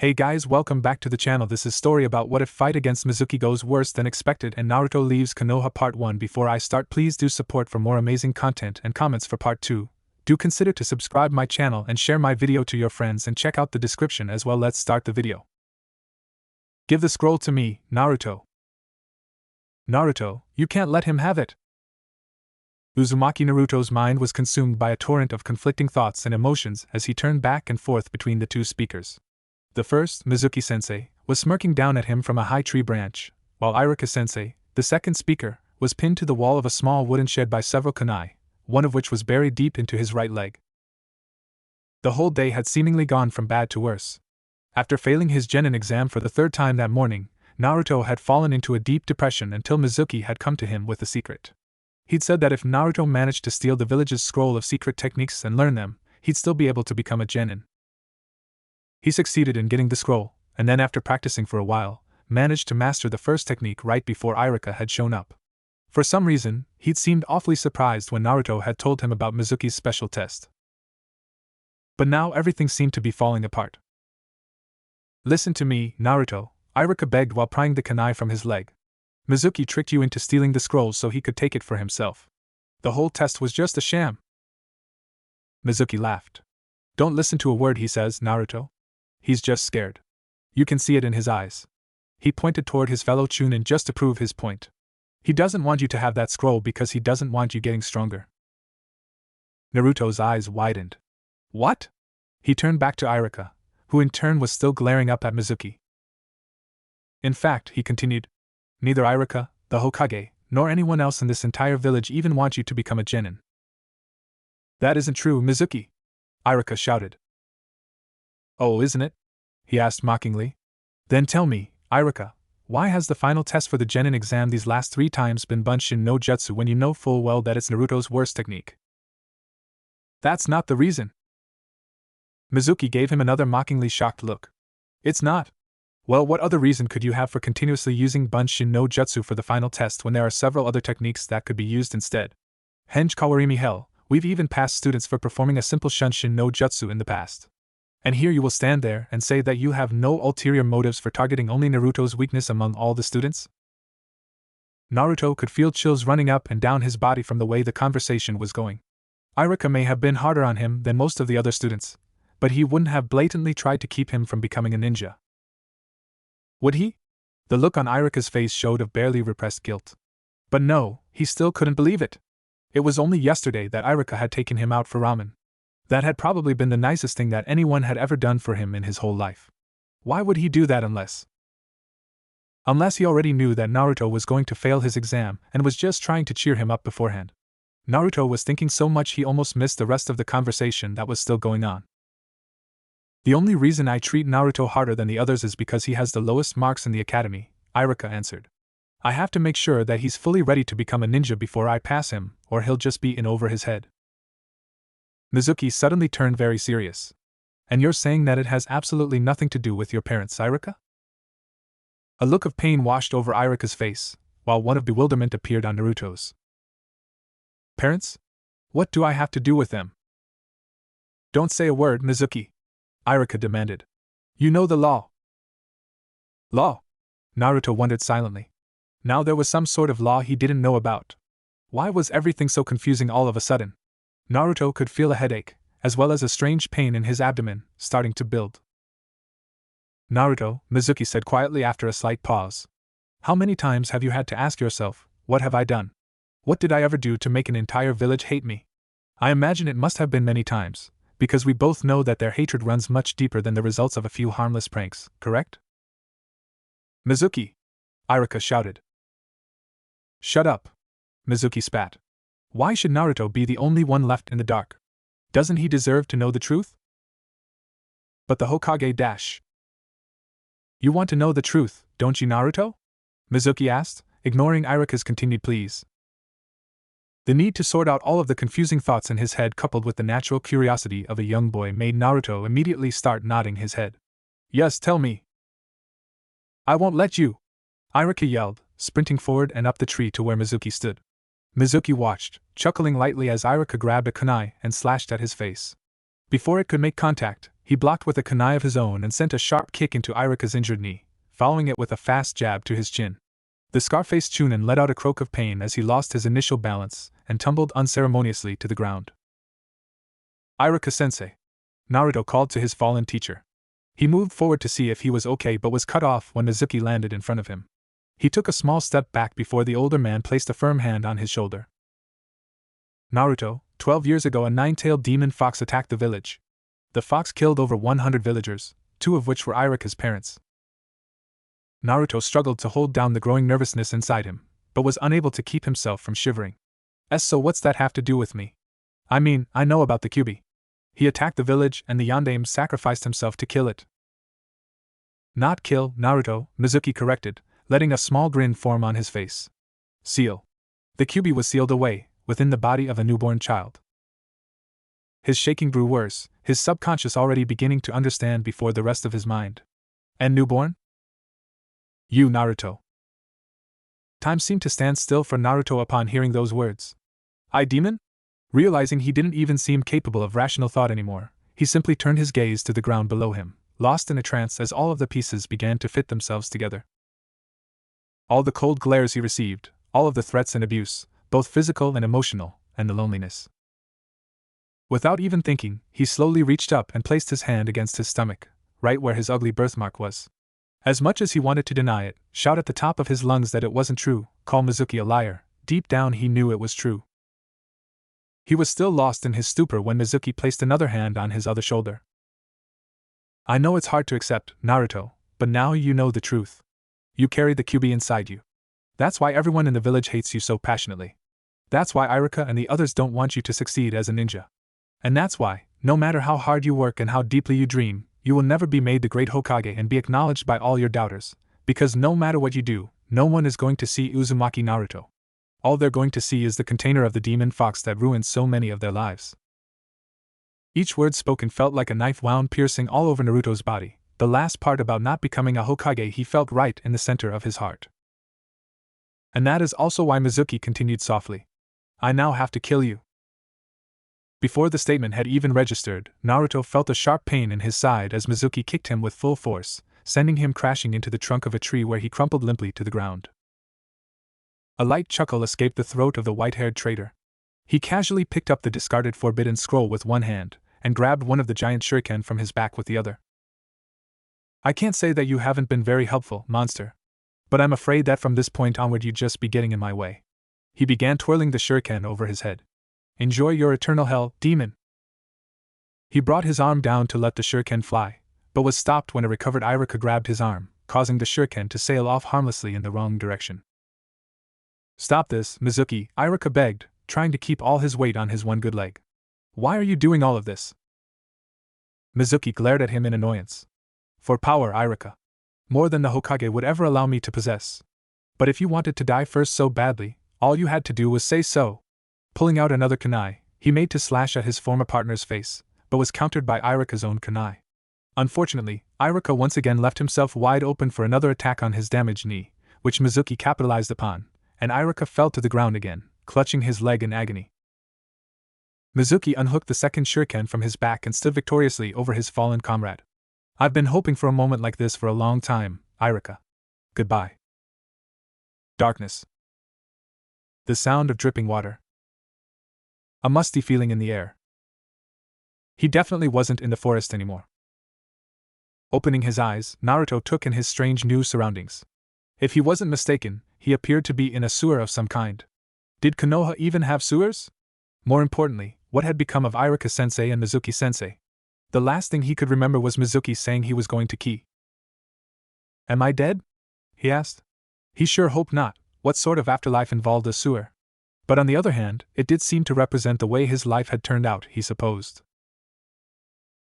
Hey guys, welcome back to the channel. This is story about what if fight against Mizuki goes worse than expected and Naruto leaves Konoha part 1. Before I start, please do support for more amazing content and comments for part 2. Do consider to subscribe my channel and share my video to your friends and check out the description as well. Let's start the video. Give the scroll to me, Naruto. Naruto, you can't let him have it. Uzumaki Naruto's mind was consumed by a torrent of conflicting thoughts and emotions as he turned back and forth between the two speakers. The first, Mizuki-sensei, was smirking down at him from a high tree branch, while Iruka-sensei, the second speaker, was pinned to the wall of a small wooden shed by several kunai, one of which was buried deep into his right leg. The whole day had seemingly gone from bad to worse. After failing his genin exam for the third time that morning, Naruto had fallen into a deep depression until Mizuki had come to him with the secret. He'd said that if Naruto managed to steal the village's scroll of secret techniques and learn them, he'd still be able to become a genin. He succeeded in getting the scroll, and then after practicing for a while, managed to master the first technique right before Iruka had shown up. For some reason, he'd seemed awfully surprised when Naruto had told him about Mizuki's special test. But now everything seemed to be falling apart. "Listen to me, Naruto," Iruka begged while prying the kunai from his leg. "Mizuki tricked you into stealing the scroll so he could take it for himself. The whole test was just a sham." Mizuki laughed. "Don't listen to a word he says, Naruto. He's just scared. You can see it in his eyes." He pointed toward his fellow Chunin just to prove his point. "He doesn't want you to have that scroll because he doesn't want you getting stronger." Naruto's eyes widened. "What?" He turned back to Iruka, who in turn was still glaring up at Mizuki. "In fact," he continued, "neither Iruka, the Hokage, nor anyone else in this entire village even want you to become a genin." "That isn't true, Mizuki!" Iruka shouted. "Oh, isn't it?" he asked mockingly. "Then tell me, Iruka, why has the final test for the genin exam these last 3 times been Bunshin no Jutsu when you know full well that it's Naruto's worst technique?" "That's not the reason." Mizuki gave him another mockingly shocked look. "It's not? Well, what other reason could you have for continuously using Bunshin no Jutsu for the final test when there are several other techniques that could be used instead? Henge Kawarimi hell, we've even passed students for performing a simple Shunshin no Jutsu in the past. And here you will stand there and say that you have no ulterior motives for targeting only Naruto's weakness among all the students?" Naruto could feel chills running up and down his body from the way the conversation was going. Iruka may have been harder on him than most of the other students, but he wouldn't have blatantly tried to keep him from becoming a ninja. Would he? The look on Iruka's face showed of barely repressed guilt. But no, he still couldn't believe it. It was only yesterday that Iruka had taken him out for ramen. That had probably been the nicest thing that anyone had ever done for him in his whole life. Why would he do that unless he already knew that Naruto was going to fail his exam and was just trying to cheer him up beforehand? Naruto was thinking so much he almost missed the rest of the conversation that was still going on. "The only reason I treat Naruto harder than the others is because he has the lowest marks in the academy," Iruka answered. "I have to make sure that he's fully ready to become a ninja before I pass him, or he'll just be in over his head." Mizuki suddenly turned very serious. "And you're saying that it has absolutely nothing to do with your parents, Iruka?" A look of pain washed over Iruka's face, while one of bewilderment appeared on Naruto's. "Parents? What do I have to do with them?" "Don't say a word, Mizuki," Iruka demanded. "You know the law." "Law?" Naruto wondered silently. Now there was some sort of law he didn't know about. Why was everything so confusing all of a sudden? Naruto could feel a headache, as well as a strange pain in his abdomen, starting to build. "Naruto," Mizuki said quietly after a slight pause. "How many times have you had to ask yourself, what have I done? What did I ever do to make an entire village hate me?" "I imagine it must have been many times, because we both know that their hatred runs much deeper than the results of a few harmless pranks, correct?" "Mizuki!" Iruka shouted. "Shut up!" Mizuki spat. Why should Naruto be the only one left in the dark? Doesn't he deserve to know the truth? "But the Hokage dash. You want to know the truth, don't you, Naruto?" Mizuki asked, ignoring Iruka's continued pleas. The need to sort out all of the confusing thoughts in his head coupled with the natural curiosity of a young boy made Naruto immediately start nodding his head. "Yes, tell me." "I won't let you!" Iruka yelled, sprinting forward and up the tree to where Mizuki stood. Mizuki watched, chuckling lightly as Iruka grabbed a kunai and slashed at his face. Before it could make contact, He blocked with a kunai of his own and sent a sharp kick into Irika's injured knee, following it with a fast jab to his chin. The scar-faced Chunin let out a croak of pain as he lost his initial balance and tumbled unceremoniously to the ground. "Irika-sensei," Naruto called to his fallen teacher. He moved forward to see if he was okay but was cut off when Mizuki landed in front of him. He took a small step back before the older man placed a firm hand on his shoulder. "Naruto, 12 years ago a nine-tailed demon fox attacked the village. The fox killed over 100 villagers, 2 of which were Irika's parents." Naruto struggled to hold down the growing nervousness inside him, but was unable to keep himself from shivering. So what's that have to do with me? I mean, I know about the Kyuubi. He attacked the village and the Yondaime sacrificed himself to kill it." "Not kill, Naruto," Mizuki corrected, letting a small grin form on his face. "Seal. The Kyuubi was sealed away, within the body of a newborn child." His shaking grew worse, his subconscious already beginning to understand before the rest of his mind. "And newborn? You, Naruto." Time seemed to stand still for Naruto upon hearing those words. "I demon?" Realizing he didn't even seem capable of rational thought anymore, he simply turned his gaze to the ground below him, lost in a trance as all of the pieces began to fit themselves together. All the cold glares he received, all of the threats and abuse, both physical and emotional, and the loneliness. Without even thinking, he slowly reached up and placed his hand against his stomach, right where his ugly birthmark was. As much as he wanted to deny it, shout at the top of his lungs that it wasn't true, call Mizuki a liar, deep down he knew it was true. He was still lost in his stupor when Mizuki placed another hand on his other shoulder. "I know it's hard to accept, Naruto, but now you know the truth. You carry the Kyuubi inside you. That's why everyone in the village hates you so passionately. That's why Irika and the others don't want you to succeed as a ninja. And that's why, no matter how hard you work and how deeply you dream, you will never be made the great Hokage and be acknowledged by all your doubters, because no matter what you do, no one is going to see Uzumaki Naruto. All they're going to see is the container of the demon fox that ruined so many of their lives." Each word spoken felt like a knife wound piercing all over Naruto's body, the last part about not becoming a Hokage he felt right in the center of his heart. "And that is also why," Mizuki continued softly, "I now have to kill you." Before the statement had even registered, Naruto felt a sharp pain in his side as Mizuki kicked him with full force, sending him crashing into the trunk of a tree where he crumpled limply to the ground. A light chuckle escaped the throat of the white-haired traitor. He casually picked up the discarded forbidden scroll with one hand, and grabbed one of the giant shuriken from his back with the other. "I can't say that you haven't been very helpful, monster. But I'm afraid that from this point onward you'd just be getting in my way." He began twirling the shuriken over his head. "Enjoy your eternal hell, demon." He brought his arm down to let the shuriken fly, but was stopped when a recovered Irika grabbed his arm, causing the shuriken to sail off harmlessly in the wrong direction. "Stop this, Mizuki," Irika begged, trying to keep all his weight on his one good leg. "Why are you doing all of this?" Mizuki glared at him in annoyance. "For power, Irika. More than the Hokage would ever allow me to possess. But if you wanted to die first so badly, all you had to do was say so." Pulling out another kunai, he made to slash at his former partner's face, but was countered by Irika's own kunai. Unfortunately, Irika once again left himself wide open for another attack on his damaged knee, which Mizuki capitalized upon, and Irika fell to the ground again, clutching his leg in agony. Mizuki unhooked the second shuriken from his back and stood victoriously over his fallen comrade. "I've been hoping for a moment like this for a long time, Irika. Goodbye." Darkness. The sound of dripping water. A musty feeling in the air. He definitely wasn't in the forest anymore. Opening his eyes, Naruto took in his strange new surroundings. If he wasn't mistaken, he appeared to be in a sewer of some kind. Did Konoha even have sewers? More importantly, what had become of Irika-sensei and Mizuki-sensei? The last thing he could remember was Mizuki saying he was going to ki. "Am I dead?" he asked. He sure hoped not. What sort of afterlife involved a sewer? But on the other hand, it did seem to represent the way his life had turned out, he supposed.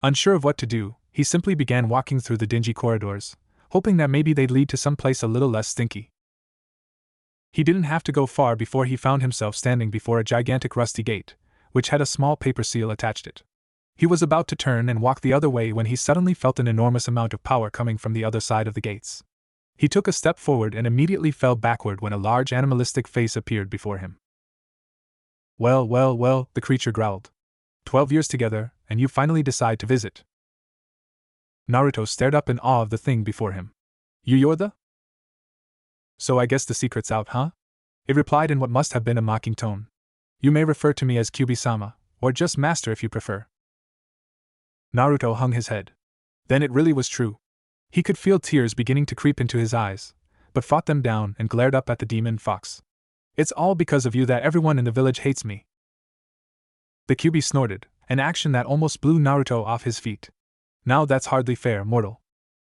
Unsure of what to do, he simply began walking through the dingy corridors, hoping that maybe they'd lead to some place a little less stinky. He didn't have to go far before he found himself standing before a gigantic rusty gate, which had a small paper seal attached to it. He was about to turn and walk the other way when he suddenly felt an enormous amount of power coming from the other side of the gates. He took a step forward and immediately fell backward when a large animalistic face appeared before him. Well, well, well, the creature growled. 12 years together, and you finally decide to visit. Naruto stared up in awe of the thing before him. You're the? So I guess the secret's out, huh? It replied in what must have been a mocking tone. You may refer to me as Kyubi-sama, or just master if you prefer. Naruto hung his head. Then it really was true. He could feel tears beginning to creep into his eyes, but fought them down and glared up at the demon fox. It's all because of you that everyone in the village hates me. The Kyubi snorted, an action that almost blew Naruto off his feet. Now that's hardly fair, mortal.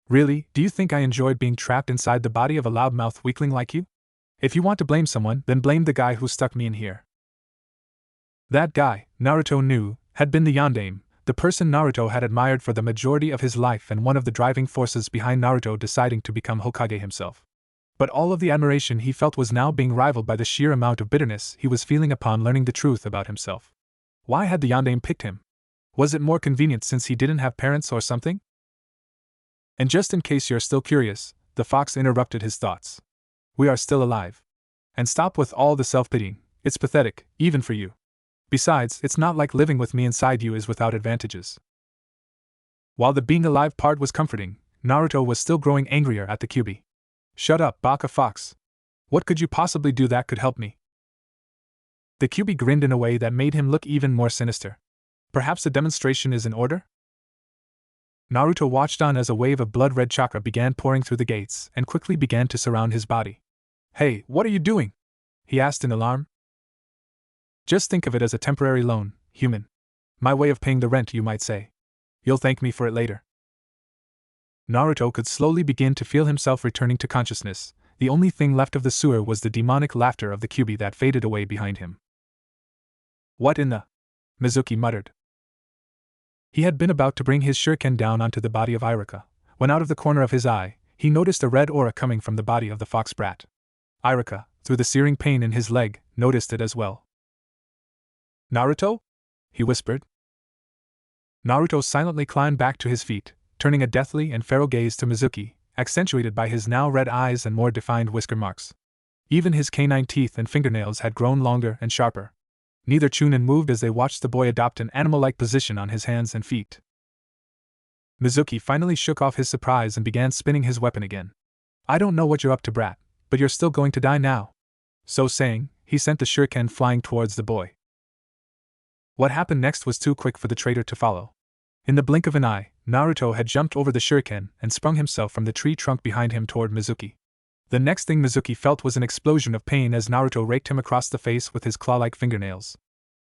Really, do you think I enjoyed being trapped inside the body of a loudmouth weakling like you? If you want to blame someone, then blame the guy who stuck me in here. That guy, Naruto knew, had been the Yondaime, the person Naruto had admired for the majority of his life and one of the driving forces behind Naruto deciding to become Hokage himself. But all of the admiration he felt was now being rivaled by the sheer amount of bitterness he was feeling upon learning the truth about himself. Why had the Yondaime picked him? Was it more convenient since he didn't have parents or something? And just in case you're still curious, the fox interrupted his thoughts. We are still alive. And stop with all the self-pitying, it's pathetic, even for you. Besides, it's not like living with me inside you is without advantages. While the being alive part was comforting, Naruto was still growing angrier at the Kyubi. Shut up, Baka Fox. What could you possibly do that could help me? The Kyubi grinned in a way that made him look even more sinister. Perhaps a demonstration is in order? Naruto watched on as a wave of blood-red chakra began pouring through the gates and quickly began to surround his body. Hey, what are you doing? He asked in alarm. Just think of it as a temporary loan, human. My way of paying the rent, you might say. You'll thank me for it later. Naruto could slowly begin to feel himself returning to consciousness. The only thing left of the sewer was the demonic laughter of the Kyubi that faded away behind him. What in the? Mizuki muttered. He had been about to bring his shuriken down onto the body of Iruka, when out of the corner of his eye, he noticed a red aura coming from the body of the fox brat. Iruka, through the searing pain in his leg, noticed it as well. Naruto? He whispered. Naruto silently climbed back to his feet, turning a deathly and feral gaze to Mizuki, accentuated by his now red eyes and more defined whisker marks. Even his canine teeth and fingernails had grown longer and sharper. Neither Chunin moved as they watched the boy adopt an animal-like position on his hands and feet. Mizuki finally shook off his surprise and began spinning his weapon again. I don't know what you're up to, brat, but you're still going to die now. So saying, he sent the shuriken flying towards the boy. What happened next was too quick for the traitor to follow. In the blink of an eye, Naruto had jumped over the shuriken and sprung himself from the tree trunk behind him toward Mizuki. The next thing Mizuki felt was an explosion of pain as Naruto raked him across the face with his claw-like fingernails.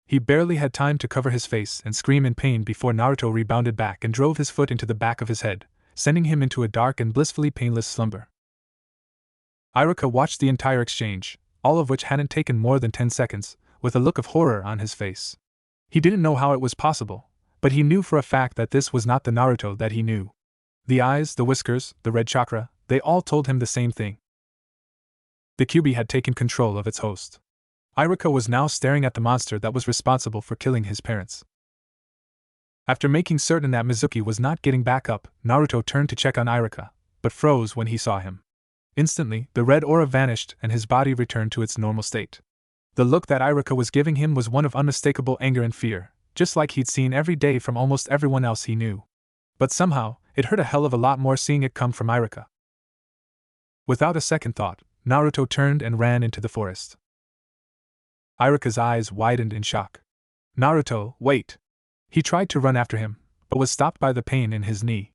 He barely had time to cover his face and scream in pain before Naruto rebounded back and drove his foot into the back of his head, sending him into a dark and blissfully painless slumber. Iruka watched the entire exchange, all of which hadn't taken more than 10 seconds, with a look of horror on his face. He didn't know how it was possible, but he knew for a fact that this was not the Naruto that he knew. The eyes, the whiskers, the red chakra, they all told him the same thing. The Kyubi had taken control of its host. Iruka was now staring at the monster that was responsible for killing his parents. After making certain that Mizuki was not getting back up, Naruto turned to check on Iruka, but froze when he saw him. Instantly, the red aura vanished and his body returned to its normal state. The look that Iruka was giving him was one of unmistakable anger and fear, just like he'd seen every day from almost everyone else he knew. But somehow, it hurt a hell of a lot more seeing it come from Iruka. Without a second thought, Naruto turned and ran into the forest. Iruka's eyes widened in shock. Naruto, wait! He tried to run after him, but was stopped by the pain in his knee.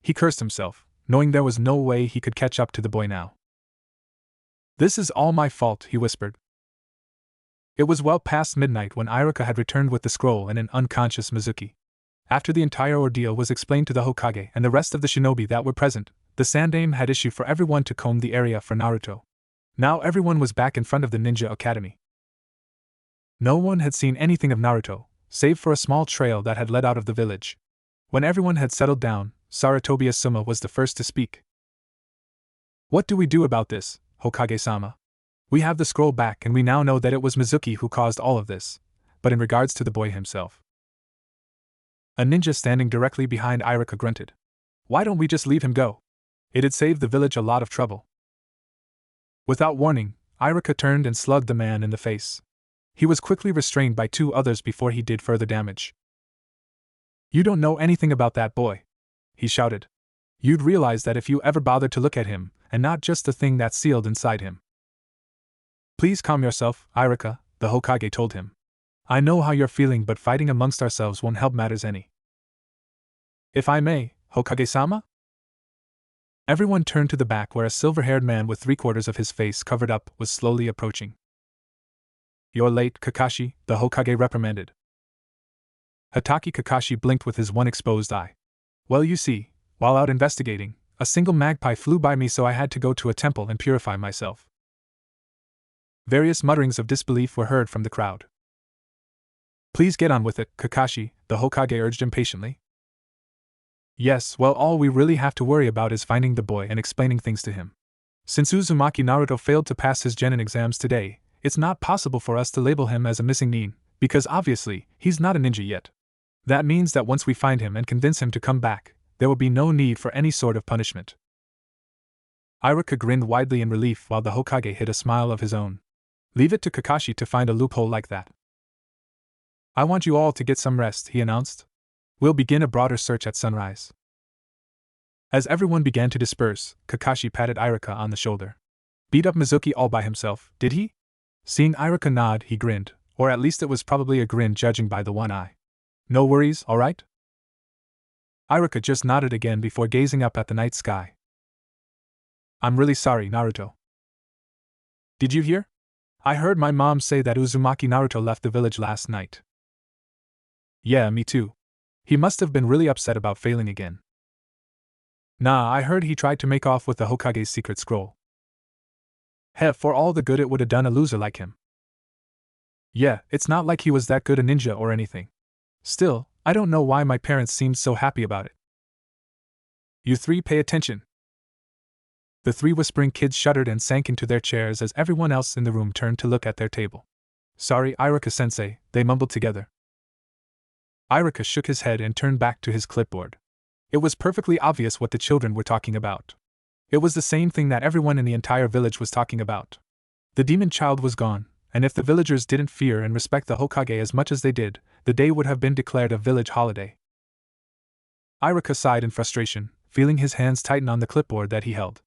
He cursed himself, knowing there was no way he could catch up to the boy now. This is all my fault, he whispered. It was well past midnight when Iruka had returned with the scroll and an unconscious Mizuki. After the entire ordeal was explained to the Hokage and the rest of the shinobi that were present, the Sandaime had issued for everyone to comb the area for Naruto. Now everyone was back in front of the Ninja Academy. No one had seen anything of Naruto, save for a small trail that had led out of the village. When everyone had settled down, Sarutobi Asuma was the first to speak. What do we do about this, Hokage-sama? We have the scroll back and we now know that it was Mizuki who caused all of this, but in regards to the boy himself. A ninja standing directly behind Iruka grunted. Why don't we just leave him go? It'd save the village a lot of trouble. Without warning, Iruka turned and slugged the man in the face. He was quickly restrained by two others before he did further damage. You don't know anything about that boy, he shouted. You'd realize that if you ever bothered to look at him, and not just the thing that's sealed inside him. Please calm yourself, Irika, the Hokage told him. I know how you're feeling, but fighting amongst ourselves won't help matters any. If I may, Hokage-sama? Everyone turned to the back where a silver-haired man with 3/4 of his face covered up was slowly approaching. You're late, Kakashi, the Hokage reprimanded. Hatake Kakashi blinked with his one exposed eye. Well, you see, while out investigating, a single magpie flew by me, so I had to go to a temple and purify myself. Various mutterings of disbelief were heard from the crowd. Please get on with it, Kakashi, the Hokage urged impatiently. Yes, well, all we really have to worry about is finding the boy and explaining things to him. Since Uzumaki Naruto failed to pass his genin exams today, it's not possible for us to label him as a missing nin, because obviously, he's not a ninja yet. That means that once we find him and convince him to come back, there will be no need for any sort of punishment. Irika grinned widely in relief while the Hokage hid a smile of his own. Leave it to Kakashi to find a loophole like that. I want you all to get some rest, he announced. We'll begin a broader search at sunrise. As everyone began to disperse, Kakashi patted Irika on the shoulder. Beat up Mizuki all by himself, did he? Seeing Irika nod, he grinned, or at least it was probably a grin judging by the one eye. No worries, all right? Irika just nodded again before gazing up at the night sky. I'm really sorry, Naruto. Did you hear? I heard my mom say that Uzumaki Naruto left the village last night. Yeah, me too. He must have been really upset about failing again. Nah, I heard he tried to make off with the Hokage's secret scroll. Heh, for all the good it would have done a loser like him. Yeah, it's not like he was that good a ninja or anything. Still, I don't know why my parents seemed so happy about it. You three pay attention. The 3 whispering kids shuddered and sank into their chairs as everyone else in the room turned to look at their table. Sorry, Irika-sensei, they mumbled together. Irika shook his head and turned back to his clipboard. It was perfectly obvious what the children were talking about. It was the same thing that everyone in the entire village was talking about. The demon child was gone, and if the villagers didn't fear and respect the Hokage as much as they did, the day would have been declared a village holiday. Irika sighed in frustration, feeling his hands tighten on the clipboard that he held.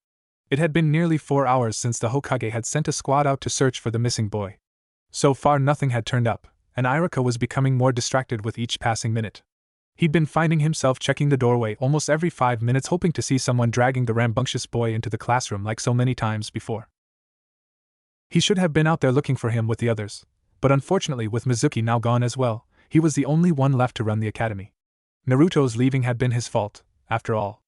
It had been nearly 4 hours since the Hokage had sent a squad out to search for the missing boy. So far nothing had turned up, and Irika was becoming more distracted with each passing minute. He'd been finding himself checking the doorway almost every 5 minutes, hoping to see someone dragging the rambunctious boy into the classroom like so many times before. He should have been out there looking for him with the others, but unfortunately with Mizuki now gone as well, he was the only one left to run the academy. Naruto's leaving had been his fault, after all.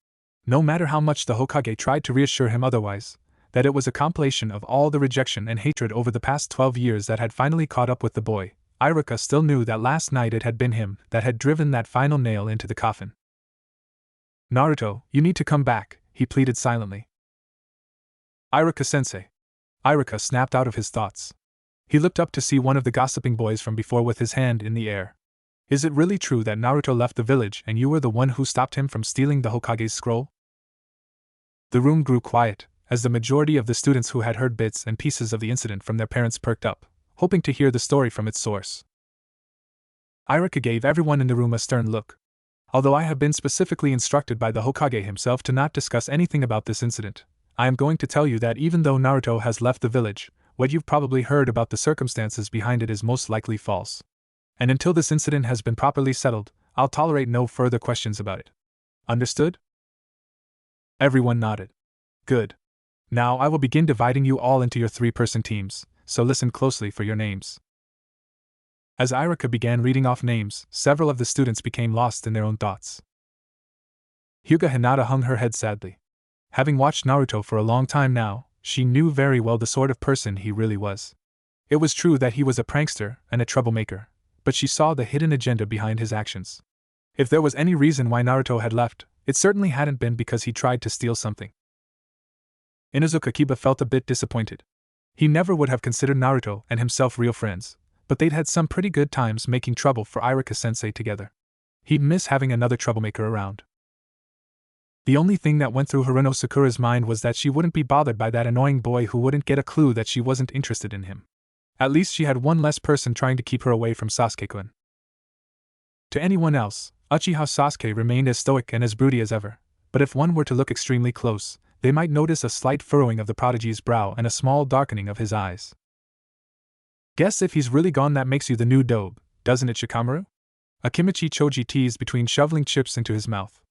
No matter how much the Hokage tried to reassure him otherwise, that it was a compilation of all the rejection and hatred over the past 12 years that had finally caught up with the boy, Irika still knew that last night it had been him that had driven that final nail into the coffin. Naruto, you need to come back, he pleaded silently. Irika-sensei. Irika snapped out of his thoughts. He looked up to see one of the gossiping boys from before with his hand in the air. Is it really true that Naruto left the village and you were the one who stopped him from stealing the Hokage's scroll? The room grew quiet, as the majority of the students who had heard bits and pieces of the incident from their parents perked up, hoping to hear the story from its source. Irika gave everyone in the room a stern look. Although I have been specifically instructed by the Hokage himself to not discuss anything about this incident, I am going to tell you that even though Naruto has left the village, what you've probably heard about the circumstances behind it is most likely false. And until this incident has been properly settled, I'll tolerate no further questions about it. Understood? Everyone nodded. Good. Now I will begin dividing you all into your 3-person teams, so listen closely for your names. As Irika began reading off names, several of the students became lost in their own thoughts. Hyuga Hinata hung her head sadly. Having watched Naruto for a long time now, she knew very well the sort of person he really was. It was true that he was a prankster and a troublemaker, but she saw the hidden agenda behind his actions. If there was any reason why Naruto had left, it certainly hadn't been because he tried to steal something. Inuzuka Kiba felt a bit disappointed. He never would have considered Naruto and himself real friends, but they'd had some pretty good times making trouble for Irika-sensei together. He'd miss having another troublemaker around. The only thing that went through Haruno Sakura's mind was that she wouldn't be bothered by that annoying boy who wouldn't get a clue that she wasn't interested in him. At least she had one less person trying to keep her away from Sasuke-kun. To anyone else, Uchiha Sasuke remained as stoic and as broody as ever, but if one were to look extremely close, they might notice a slight furrowing of the prodigy's brow and a small darkening of his eyes. Guess if he's really gone that makes you the new Dobe, doesn't it, Shikamaru? Akimichi Choji teased between shoveling chips into his mouth.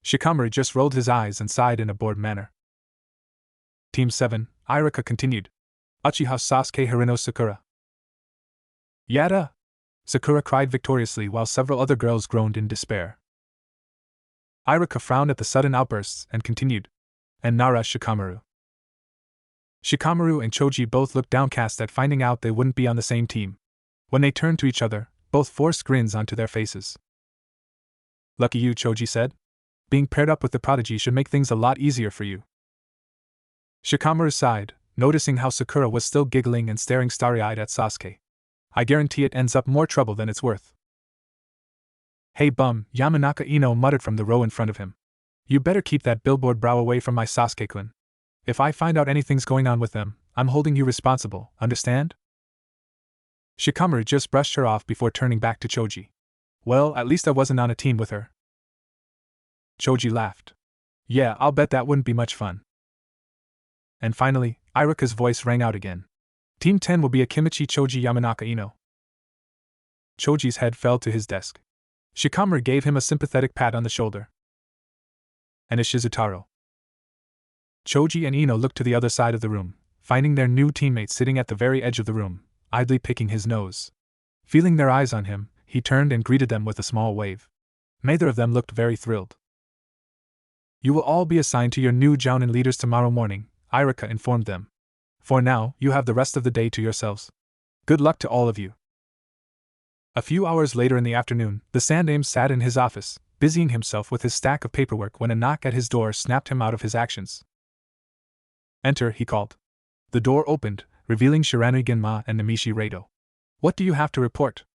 Shikamaru just rolled his eyes and sighed in a bored manner. Team 7, Irika continued. Uchiha Sasuke Hirano Sakura. Yada! Sakura cried victoriously while several other girls groaned in despair. Irika frowned at the sudden outbursts and continued. And Nara Shikamaru. Shikamaru and Choji both looked downcast at finding out they wouldn't be on the same team. When they turned to each other, both forced grins onto their faces. Lucky you, Choji said. Being paired up with the prodigy should make things a lot easier for you. Shikamaru sighed, noticing how Sakura was still giggling and staring starry-eyed at Sasuke. I guarantee it ends up more trouble than it's worth. Hey bum, Yamanaka Ino muttered from the row in front of him. You better keep that billboard brow away from my Sasuke-kun. If I find out anything's going on with them, I'm holding you responsible, understand? Shikamaru just brushed her off before turning back to Choji. Well, at least I wasn't on a team with her. Choji laughed. Yeah, I'll bet that wouldn't be much fun. And finally, Irika's voice rang out again. Team 10 will be Akimichi Choji Yamanaka Ino. Choji's head fell to his desk. Shikamaru gave him a sympathetic pat on the shoulder. And Ishizutaro. Choji and Ino looked to the other side of the room, finding their new teammate sitting at the very edge of the room, idly picking his nose. Feeling their eyes on him, he turned and greeted them with a small wave. Neither of them looked very thrilled. You will all be assigned to your new Jounin leaders tomorrow morning, Irika informed them. For now, you have the rest of the day to yourselves. Good luck to all of you. A few hours later in the afternoon, the Sandaime sat in his office, busying himself with his stack of paperwork when a knock at his door snapped him out of his actions. Enter, he called. The door opened, revealing Shiranui Genma and Namishi Rado. What do you have to report?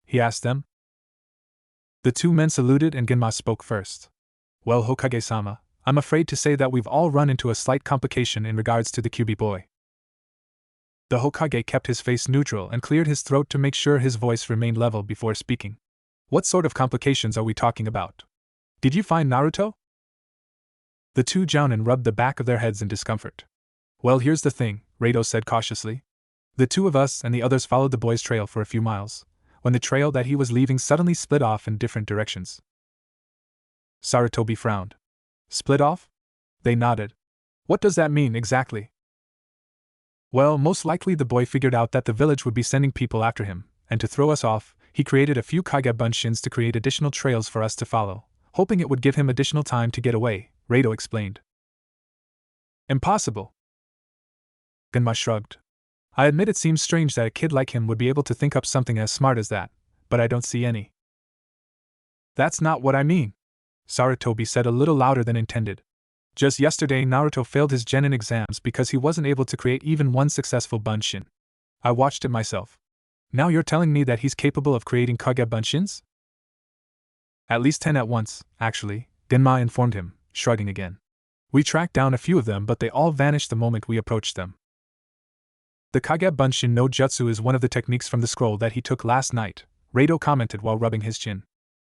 He asked them. The two men saluted and Genma spoke first. Well, Hokage-sama, I'm afraid to say that we've all run into a slight complication in regards to the Kyuubi boy. The Hokage kept his face neutral and cleared his throat to make sure his voice remained level before speaking. What sort of complications are we talking about? Did you find Naruto? The two Jounin rubbed the back of their heads in discomfort. Well, here's the thing, Rado said cautiously. The two of us and the others followed the boy's trail for a few miles, when the trail that he was leaving suddenly split off in different directions. Sarutobi frowned. Split off? They nodded. What does that mean exactly? Well, most likely the boy figured out that the village would be sending people after him, and to throw us off, he created a few Kage Bunshins to create additional trails for us to follow, hoping it would give him additional time to get away, Rado explained. Impossible. Genma shrugged. I admit it seems strange that a kid like him would be able to think up something as smart as that, but I don't see any. That's not what I mean, Sarutobi said a little louder than intended. Just yesterday Naruto failed his genin exams because he wasn't able to create even one successful Bunshin. I watched it myself. Now you're telling me that he's capable of creating Kage Bunshins? At least 10 at once, actually, Genma informed him, shrugging again. We tracked down a few of them but they all vanished the moment we approached them. The Kage Bunshin no Jutsu is one of the techniques from the scroll that he took last night, Rado commented while rubbing his chin.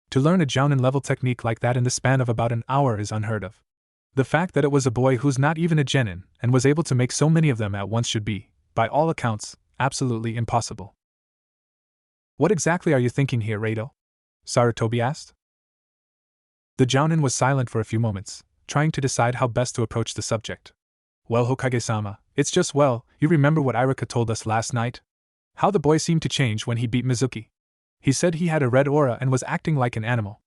To learn a Jounin-level technique like that in the span of about an hour is unheard of. The fact that it was a boy who's not even a genin and was able to make so many of them at once should be, by all accounts, absolutely impossible. What exactly are you thinking here, Rado? Sarutobi asked. The Jounin was silent for a few moments, trying to decide how best to approach the subject. Well, Hokage-sama, it's just you remember what Irika told us last night? How the boy seemed to change when he beat Mizuki. He said he had a red aura and was acting like an animal.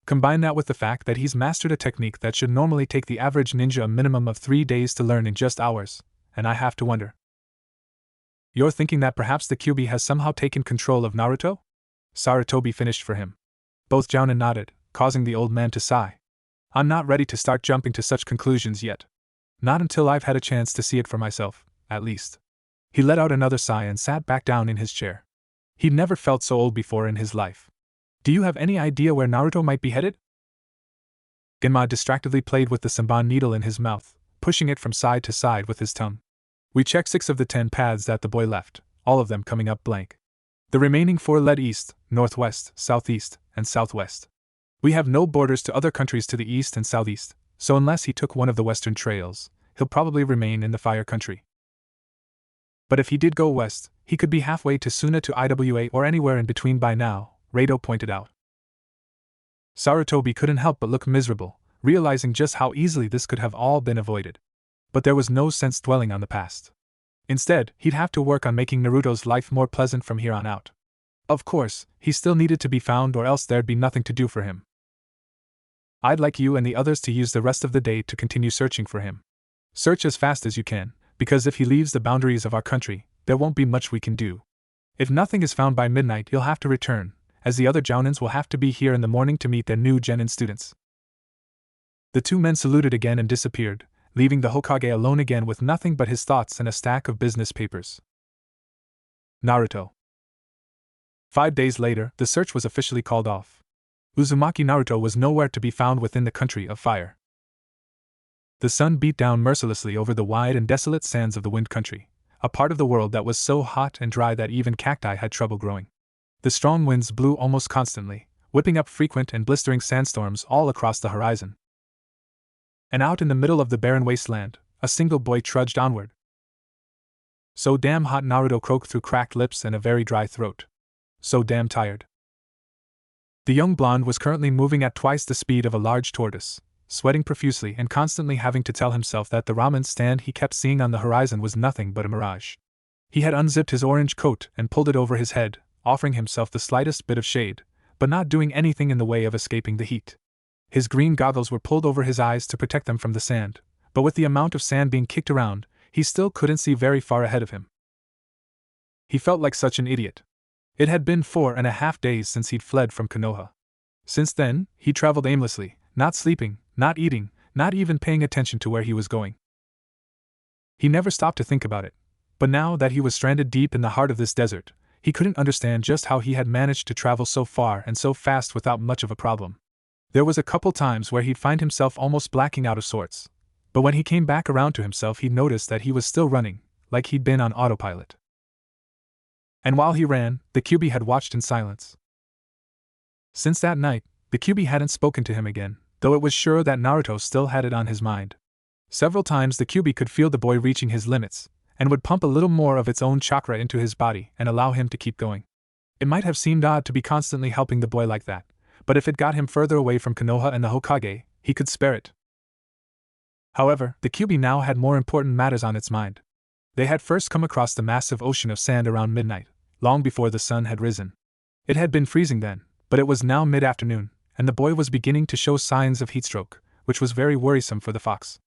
Combine that with the fact that he's mastered a technique that should normally take the average ninja a minimum of 3 days to learn in just hours, and I have to wonder. You're thinking that perhaps the Kyuubi has somehow taken control of Naruto? Sarutobi finished for him. Both Jounin nodded, causing the old man to sigh. I'm not ready to start jumping to such conclusions yet. Not until I've had a chance to see it for myself, at least. He let out another sigh and sat back down in his chair. He'd never felt so old before in his life. Do you have any idea where Naruto might be headed? Genma distractedly played with the Senbon needle in his mouth, pushing it from side to side with his tongue. We checked 6 of the 10 paths that the boy left, all of them coming up blank. The remaining 4 led east, northwest, southeast, and southwest. We have no borders to other countries to the east and southeast, so unless he took one of the western trails, he'll probably remain in the fire country. But if he did go west, he could be halfway to Suna to Iwa or anywhere in between by now, Rado pointed out. Sarutobi couldn't help but look miserable, realizing just how easily this could have all been avoided. But there was no sense dwelling on the past. Instead, he'd have to work on making Naruto's life more pleasant from here on out. Of course, he still needed to be found or else there'd be nothing to do for him. I'd like you and the others to use the rest of the day to continue searching for him. Search as fast as you can, because if he leaves the boundaries of our country, there won't be much we can do. If nothing is found by midnight, you'll have to return, as the other Jounins will have to be here in the morning to meet their new Genin students. The two men saluted again and disappeared, leaving the Hokage alone again with nothing but his thoughts and a stack of business papers. Naruto. 5 days later, the search was officially called off. Uzumaki Naruto was nowhere to be found within the country of fire. The sun beat down mercilessly over the wide and desolate sands of the Wind Country, a part of the world that was so hot and dry that even cacti had trouble growing. The strong winds blew almost constantly, whipping up frequent and blistering sandstorms all across the horizon. And out in the middle of the barren wasteland, a single boy trudged onward. So damn hot, Naruto croaked through cracked lips and a very dry throat. So damn tired. The young blonde was currently moving at twice the speed of a large tortoise, sweating profusely and constantly having to tell himself that the ramen stand he kept seeing on the horizon was nothing but a mirage. He had unzipped his orange coat and pulled it over his head, offering himself the slightest bit of shade, but not doing anything in the way of escaping the heat. His green goggles were pulled over his eyes to protect them from the sand, but with the amount of sand being kicked around, he still couldn't see very far ahead of him. He felt like such an idiot. It had been 4.5 days since he'd fled from Konoha. Since then, he traveled aimlessly, not sleeping, not eating, not even paying attention to where he was going. He never stopped to think about it, but now that he was stranded deep in the heart of this desert, he couldn't understand just how he had managed to travel so far and so fast without much of a problem. There was a couple times where he'd find himself almost blacking out of sorts, but when he came back around to himself he noticed that he was still running, like he'd been on autopilot. And while he ran, the Kyuubi had watched in silence. Since that night, the Kyuubi hadn't spoken to him again, though it was sure that Naruto still had it on his mind. Several times the Kyuubi could feel the boy reaching his limits, and would pump a little more of its own chakra into his body and allow him to keep going. It might have seemed odd to be constantly helping the boy like that, but if it got him further away from Konoha and the Hokage, he could spare it. However, the Kyuubi now had more important matters on its mind. They had first come across the massive ocean of sand around midnight, long before the sun had risen. It had been freezing then, but it was now mid-afternoon, and the boy was beginning to show signs of heatstroke, which was very worrisome for the fox.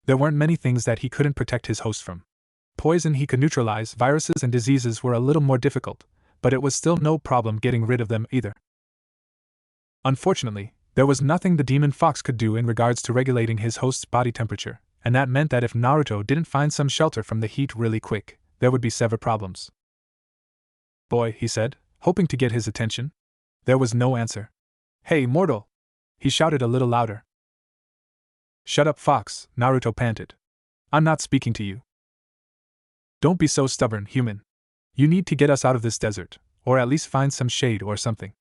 There weren't many things that he couldn't protect his host from. Poison he could neutralize, viruses and diseases were a little more difficult, but it was still no problem getting rid of them either. Unfortunately, there was nothing the demon fox could do in regards to regulating his host's body temperature, and that meant that if Naruto didn't find some shelter from the heat really quick, there would be severe problems. "Boy," he said, hoping to get his attention. There was no answer. "Hey, mortal!" he shouted a little louder. "Shut up, fox," Naruto panted. "I'm not speaking to you." "Don't be so stubborn, human. You need to get us out of this desert, or at least find some shade or something."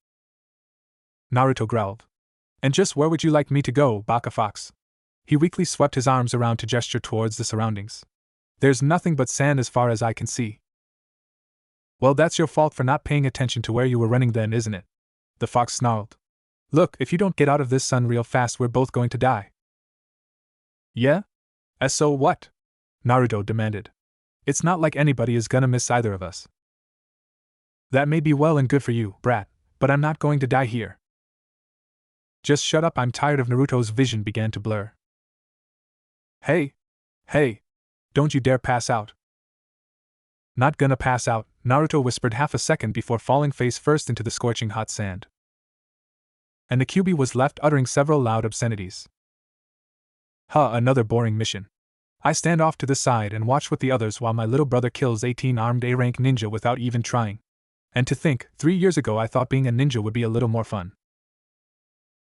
Naruto growled. "And just where would you like me to go, Baka Fox?" He weakly swept his arms around to gesture towards the surroundings. "There's nothing but sand as far as I can see." "Well, that's your fault for not paying attention to where you were running then, isn't it?" the fox snarled. "Look, if you don't get out of this sun real fast, we're both going to die." "Yeah? So what?" Naruto demanded. "It's not like anybody is gonna miss either of us." "That may be well and good for you, brat, but I'm not going to die here." "Just shut up, I'm tired of." Naruto's vision began to blur. Hey, don't you dare pass out." "Not gonna pass out," Naruto whispered half a second before falling face first into the scorching hot sand. And the Kyuubi was left uttering several loud obscenities. Another boring mission. I stand off to the side and watch with the others while my little brother kills 18 armed A-rank ninja without even trying. And to think, 3 years ago I thought being a ninja would be a little more fun.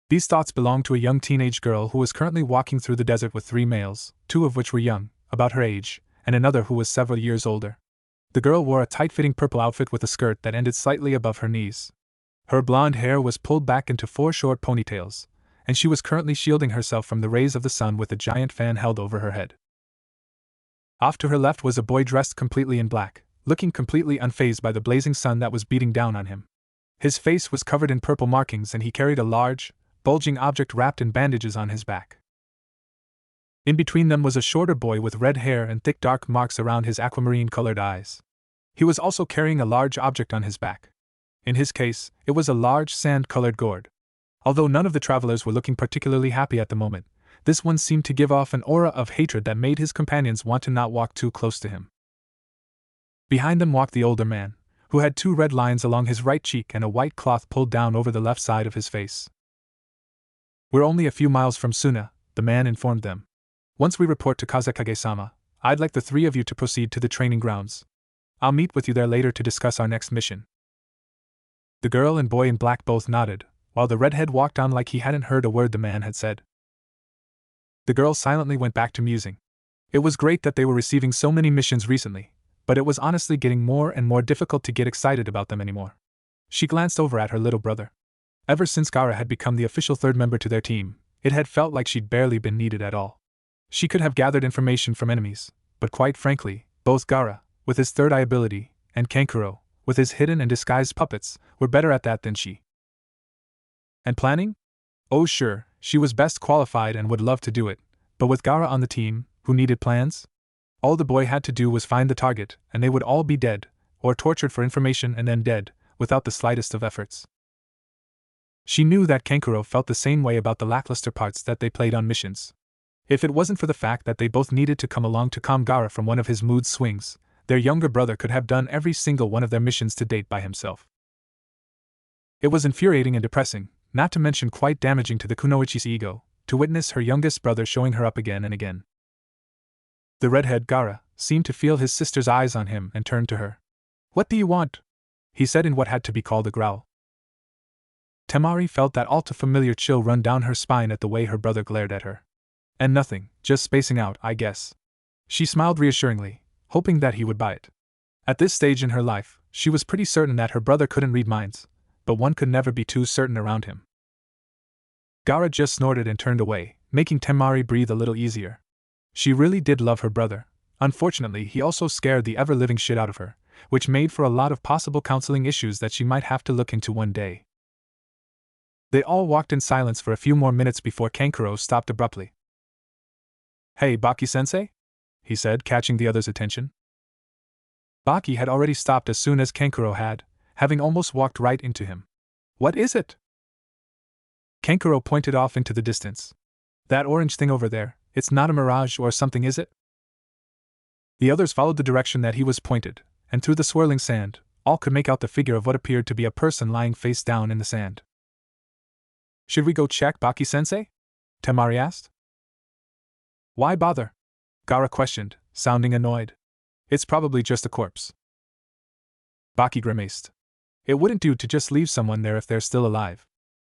These thoughts belonged to a young teenage girl who was currently walking through the desert with 3 males, 2 of which were young, about her age, and another who was several years older. The girl wore a tight-fitting purple outfit with a skirt that ended slightly above her knees. Her blonde hair was pulled back into 4 short ponytails, and she was currently shielding herself from the rays of the sun with a giant fan held over her head. Off to her left was a boy dressed completely in black, looking completely unfazed by the blazing sun that was beating down on him. His face was covered in purple markings and he carried a large, bulging object wrapped in bandages on his back. In between them was a shorter boy with red hair and thick dark marks around his aquamarine-colored eyes. He was also carrying a large object on his back. In his case, it was a large sand-colored gourd. Although none of the travelers were looking particularly happy at the moment, this one seemed to give off an aura of hatred that made his companions want to not walk too close to him. Behind them walked the older man, who had 2 red lines along his right cheek and a white cloth pulled down over the left side of his face. "We're only a few miles from Suna," the man informed them. "Once we report to Kazekage-sama, I'd like the 3 of you to proceed to the training grounds. I'll meet with you there later to discuss our next mission." The girl and boy in black both nodded, while the redhead walked on like he hadn't heard a word the man had said. The girl silently went back to musing. It was great that they were receiving so many missions recently, but it was honestly getting more and more difficult to get excited about them anymore. She glanced over at her little brother. Ever since Gaara had become the official 3rd member to their team, it had felt like she'd barely been needed at all. She could have gathered information from enemies, but quite frankly, both Gaara, with his 3rd eye ability, and Kankuro, with his hidden and disguised puppets, were better at that than she. And planning? Oh sure, she was best qualified and would love to do it, but with Gaara on the team, who needed plans? All the boy had to do was find the target, and they would all be dead, or tortured for information and then dead, without the slightest of efforts. She knew that Kankuro felt the same way about the lackluster parts that they played on missions. If it wasn't for the fact that they both needed to come along to calm Gaara from one of his mood swings, their younger brother could have done every single one of their missions to date by himself. It was infuriating and depressing, not to mention quite damaging to the kunoichi's ego, to witness her youngest brother showing her up again and again. The redhead Gaara seemed to feel his sister's eyes on him and turned to her. "What do you want?" he said in what had to be called a growl. Temari felt that all too familiar chill run down her spine at the way her brother glared at her. "And nothing, just spacing out, I guess." She smiled reassuringly, hoping that he would buy it. At this stage in her life, she was pretty certain that her brother couldn't read minds, but one could never be too certain around him. Gaara just snorted and turned away, making Temari breathe a little easier. She really did love her brother. Unfortunately, he also scared the ever-living shit out of her, which made for a lot of possible counseling issues that she might have to look into one day. They all walked in silence for a few more minutes before Kankuro stopped abruptly. "Hey, Baki-sensei?" he said, catching the other's attention. Baki had already stopped as soon as Kankuro had, having almost walked right into him. "What is it?" Kankuro pointed off into the distance. "That orange thing over there, it's not a mirage or something, is it?" The others followed the direction that he was pointed, and through the swirling sand, all could make out the figure of what appeared to be a person lying face down in the sand. "Should we go check, Baki-sensei?" Temari asked. "Why bother?" Gaara questioned, sounding annoyed. "It's probably just a corpse." Baki grimaced. "It wouldn't do to just leave someone there if they're still alive."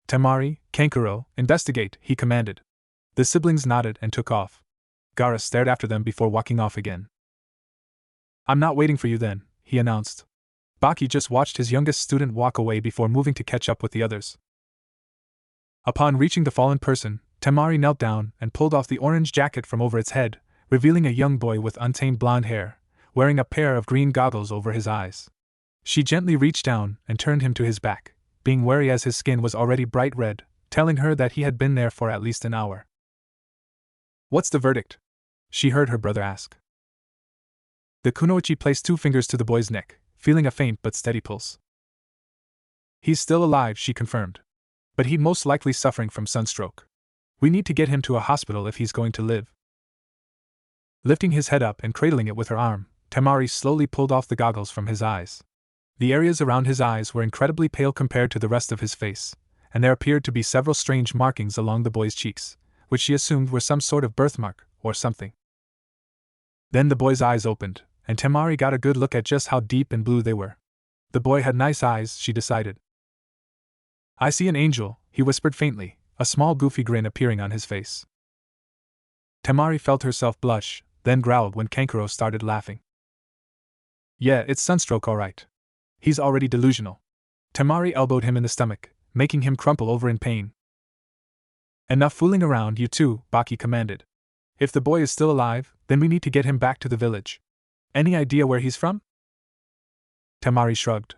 "Temari, Kankuro, investigate," he commanded. The siblings nodded and took off. Gaara stared after them before walking off again. "I'm not waiting for you then," he announced. Baki just watched his youngest student walk away before moving to catch up with the others. Upon reaching the fallen person, Temari knelt down and pulled off the orange jacket from over its head, revealing a young boy with untamed blonde hair, wearing a pair of green goggles over his eyes. She gently reached down and turned him to his back, being wary as his skin was already bright red, telling her that he had been there for at least an hour. "What's the verdict?" she heard her brother ask. The kunoichi placed 2 fingers to the boy's neck, feeling a faint but steady pulse. "He's still alive," she confirmed. "But he's most likely suffering from sunstroke. We need to get him to a hospital if he's going to live." Lifting his head up and cradling it with her arm, Temari slowly pulled off the goggles from his eyes. The areas around his eyes were incredibly pale compared to the rest of his face, and there appeared to be several strange markings along the boy's cheeks, which she assumed were some sort of birthmark, or something. Then the boy's eyes opened, and Temari got a good look at just how deep and blue they were. The boy had nice eyes, she decided. "I see an angel," he whispered faintly, a small goofy grin appearing on his face. Temari felt herself blush, then growled when Kankuro started laughing. "Yeah, it's sunstroke all right. He's already delusional." Temari elbowed him in the stomach, making him crumple over in pain. Enough fooling around, you two, Baki commanded. If the boy is still alive, then we need to get him back to the village. Any idea where he's from? Temari shrugged.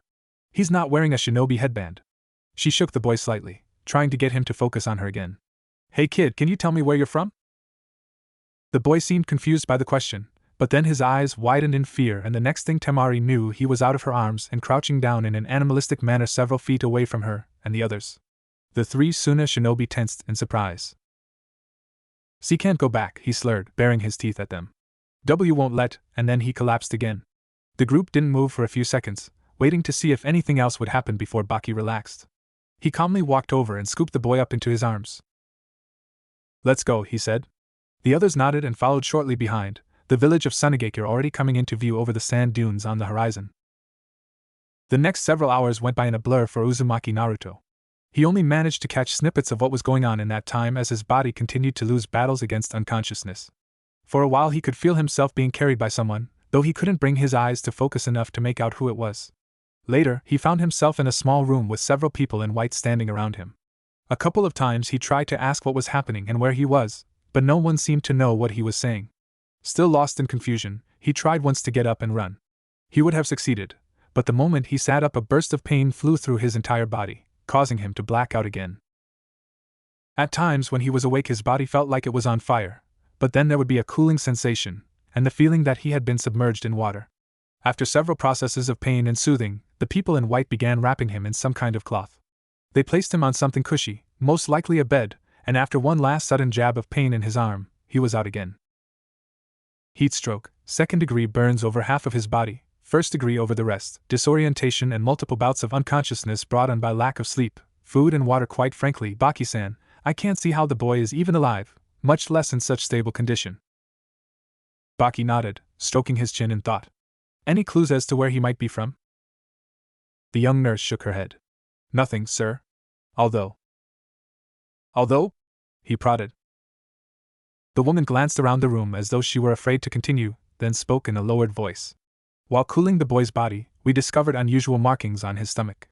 He's not wearing a shinobi headband. She shook the boy slightly, trying to get him to focus on her again. Hey kid, can you tell me where you're from? The boy seemed confused by the question, but then his eyes widened in fear, and the next thing Temari knew, he was out of her arms and crouching down in an animalistic manner several feet away from her and the others. The three Suna shinobi tensed in surprise. "C can't go back," he slurred, baring his teeth at them. "W won't let," and then he collapsed again. The group didn't move for a few seconds, waiting to see if anything else would happen before Baki relaxed. He calmly walked over and scooped the boy up into his arms. "Let's go," he said. The others nodded and followed shortly behind, the village of Sunagakure already coming into view over the sand dunes on the horizon. The next several hours went by in a blur for Uzumaki Naruto. He only managed to catch snippets of what was going on in that time as his body continued to lose battles against unconsciousness. For a while he could feel himself being carried by someone, though he couldn't bring his eyes to focus enough to make out who it was. Later, he found himself in a small room with several people in white standing around him. A couple of times he tried to ask what was happening and where he was, but no one seemed to know what he was saying. Still lost in confusion, he tried once to get up and run. He would have succeeded, but the moment he sat up, a burst of pain flew through his entire body, causing him to black out again. At times when he was awake, his body felt like it was on fire, but then there would be a cooling sensation, and the feeling that he had been submerged in water. After several processes of pain and soothing, the people in white began wrapping him in some kind of cloth. They placed him on something cushy, most likely a bed, and after one last sudden jab of pain in his arm, he was out again. Heatstroke, second-degree burns over half of his body, first-degree over the rest, disorientation and multiple bouts of unconsciousness brought on by lack of sleep, food and water. Quite frankly, Baki-san, I can't see how the boy is even alive, much less in such stable condition. Baki nodded, stroking his chin in thought. Any clues as to where he might be from? The young nurse shook her head. Nothing, sir. Although? He prodded. The woman glanced around the room as though she were afraid to continue, then spoke in a lowered voice. While cooling the boy's body, we discovered unusual markings on his stomach.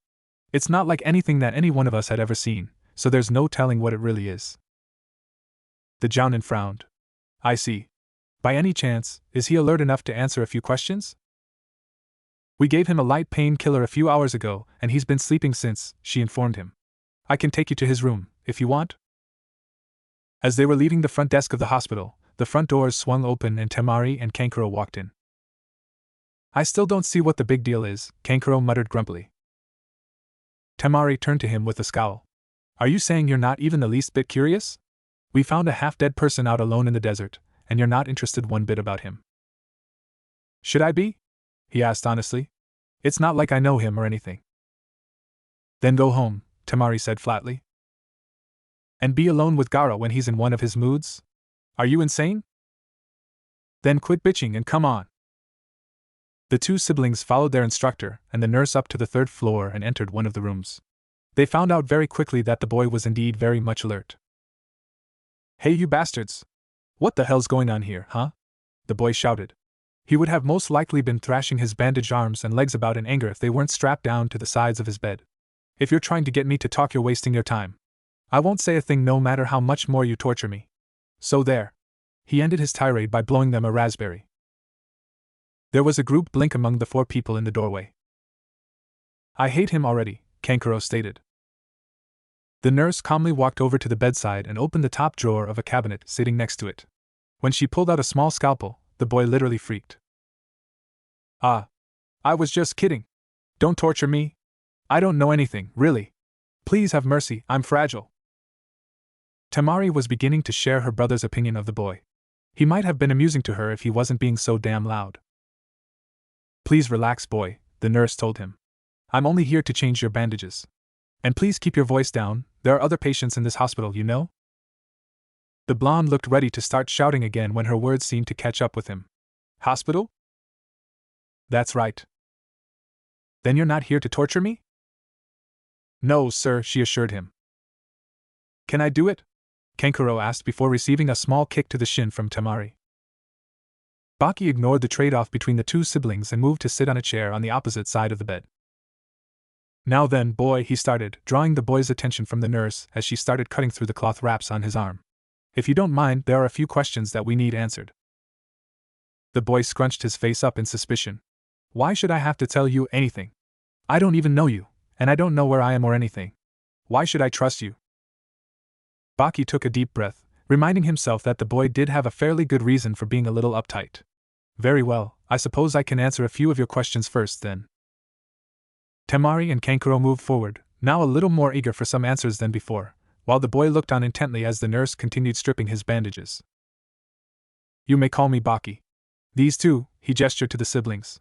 It's not like anything that any one of us had ever seen, so there's no telling what it really is. The Jounin frowned. I see. By any chance, is he alert enough to answer a few questions? We gave him a light painkiller a few hours ago, and he's been sleeping since, she informed him. I can take you to his room, if you want. As they were leaving the front desk of the hospital, the front doors swung open and Temari and Kankuro walked in. I still don't see what the big deal is, Kankuro muttered grumpily. Temari turned to him with a scowl. Are you saying you're not even the least bit curious? We found a half-dead person out alone in the desert, and you're not interested one bit about him. Should I be? He asked honestly. It's not like I know him or anything. Then go home, Temari said flatly. And be alone with Gaara when he's in one of his moods? Are you insane? Then quit bitching and come on. The two siblings followed their instructor and the nurse up to the third floor and entered one of the rooms. They found out very quickly that the boy was indeed very much alert. Hey you bastards! What the hell's going on here, huh? The boy shouted. He would have most likely been thrashing his bandaged arms and legs about in anger if they weren't strapped down to the sides of his bed. If you're trying to get me to talk, you're wasting your time. I won't say a thing no matter how much more you torture me. So there. He ended his tirade by blowing them a raspberry. There was a group blink among the four people in the doorway. I hate him already, Kankuro stated. The nurse calmly walked over to the bedside and opened the top drawer of a cabinet sitting next to it. When she pulled out a small scalpel, the boy literally freaked. Ah. I was just kidding. Don't torture me. I don't know anything, really. Please have mercy, I'm fragile. Temari was beginning to share her brother's opinion of the boy. He might have been amusing to her if he wasn't being so damn loud. Please relax, boy, the nurse told him. I'm only here to change your bandages. And please keep your voice down, there are other patients in this hospital, you know? The blonde looked ready to start shouting again when her words seemed to catch up with him. Hospital? That's right. Then you're not here to torture me? No, sir, she assured him. Can I do it? Kankuro asked before receiving a small kick to the shin from Temari. Baki ignored the trade-off between the two siblings and moved to sit on a chair on the opposite side of the bed. Now then, boy, he started, drawing the boy's attention from the nurse as she started cutting through the cloth wraps on his arm. If you don't mind, there are a few questions that we need answered. The boy scrunched his face up in suspicion. Why should I have to tell you anything? I don't even know you, and I don't know where I am or anything. Why should I trust you? Baki took a deep breath, reminding himself that the boy did have a fairly good reason for being a little uptight. Very well, I suppose I can answer a few of your questions first then. Temari and Kankuro moved forward, now a little more eager for some answers than before, while the boy looked on intently as the nurse continued stripping his bandages. You may call me Baki. These two, he gestured to the siblings,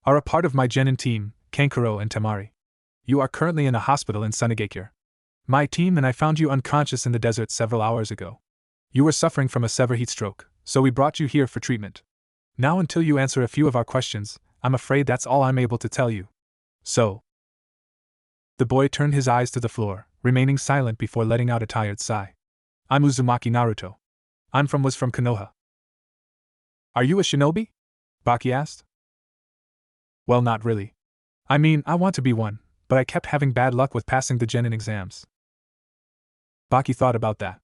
are a part of my genin team, Kankuro and Temari. You are currently in a hospital in Sunagakure. My team and I found you unconscious in the desert several hours ago. You were suffering from a severe heat stroke, so we brought you here for treatment. Now until you answer a few of our questions, I'm afraid that's all I'm able to tell you. So. The boy turned his eyes to the floor, remaining silent before letting out a tired sigh. I'm Uzumaki Naruto. Was from Konoha. Are you a shinobi? Baki asked. Well, not really. I mean, I want to be one, but I kept having bad luck with passing the genin exams. Baki thought about that.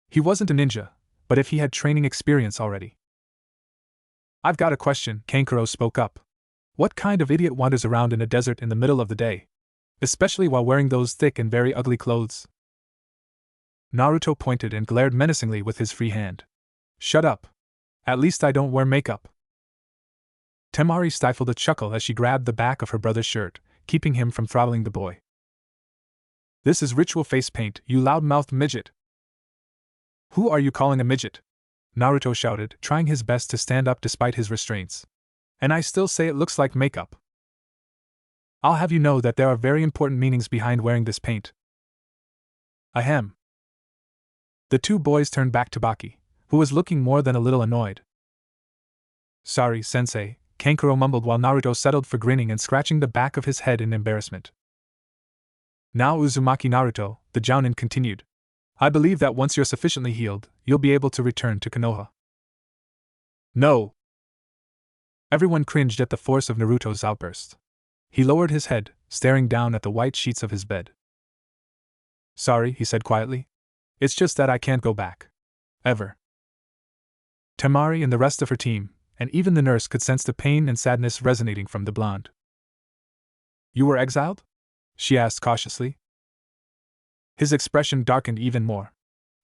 He wasn't a ninja, but if he had training experience already. I've got a question, Kankuro spoke up. What kind of idiot wanders around in a desert in the middle of the day? Especially while wearing those thick and very ugly clothes? Naruto pointed and glared menacingly with his free hand. Shut up. At least I don't wear makeup. Temari stifled a chuckle as she grabbed the back of her brother's shirt, keeping him from throttling the boy. This is ritual face paint, you loud-mouthed midget. Who are you calling a midget? Naruto shouted, trying his best to stand up despite his restraints. And I still say it looks like makeup. I'll have you know that there are very important meanings behind wearing this paint. Ahem. The two boys turned back to Baki, who was looking more than a little annoyed. Sorry, sensei, Kankuro mumbled while Naruto settled for grinning and scratching the back of his head in embarrassment. Now Uzumaki Naruto, the Jounin continued. I believe that once you're sufficiently healed, you'll be able to return to Konoha. No! Everyone cringed at the force of Naruto's outburst. He lowered his head, staring down at the white sheets of his bed. Sorry, he said quietly. It's just that I can't go back. Ever. Temari and the rest of her team, and even the nurse could sense the pain and sadness resonating from the blonde. You were exiled? She asked cautiously. His expression darkened even more.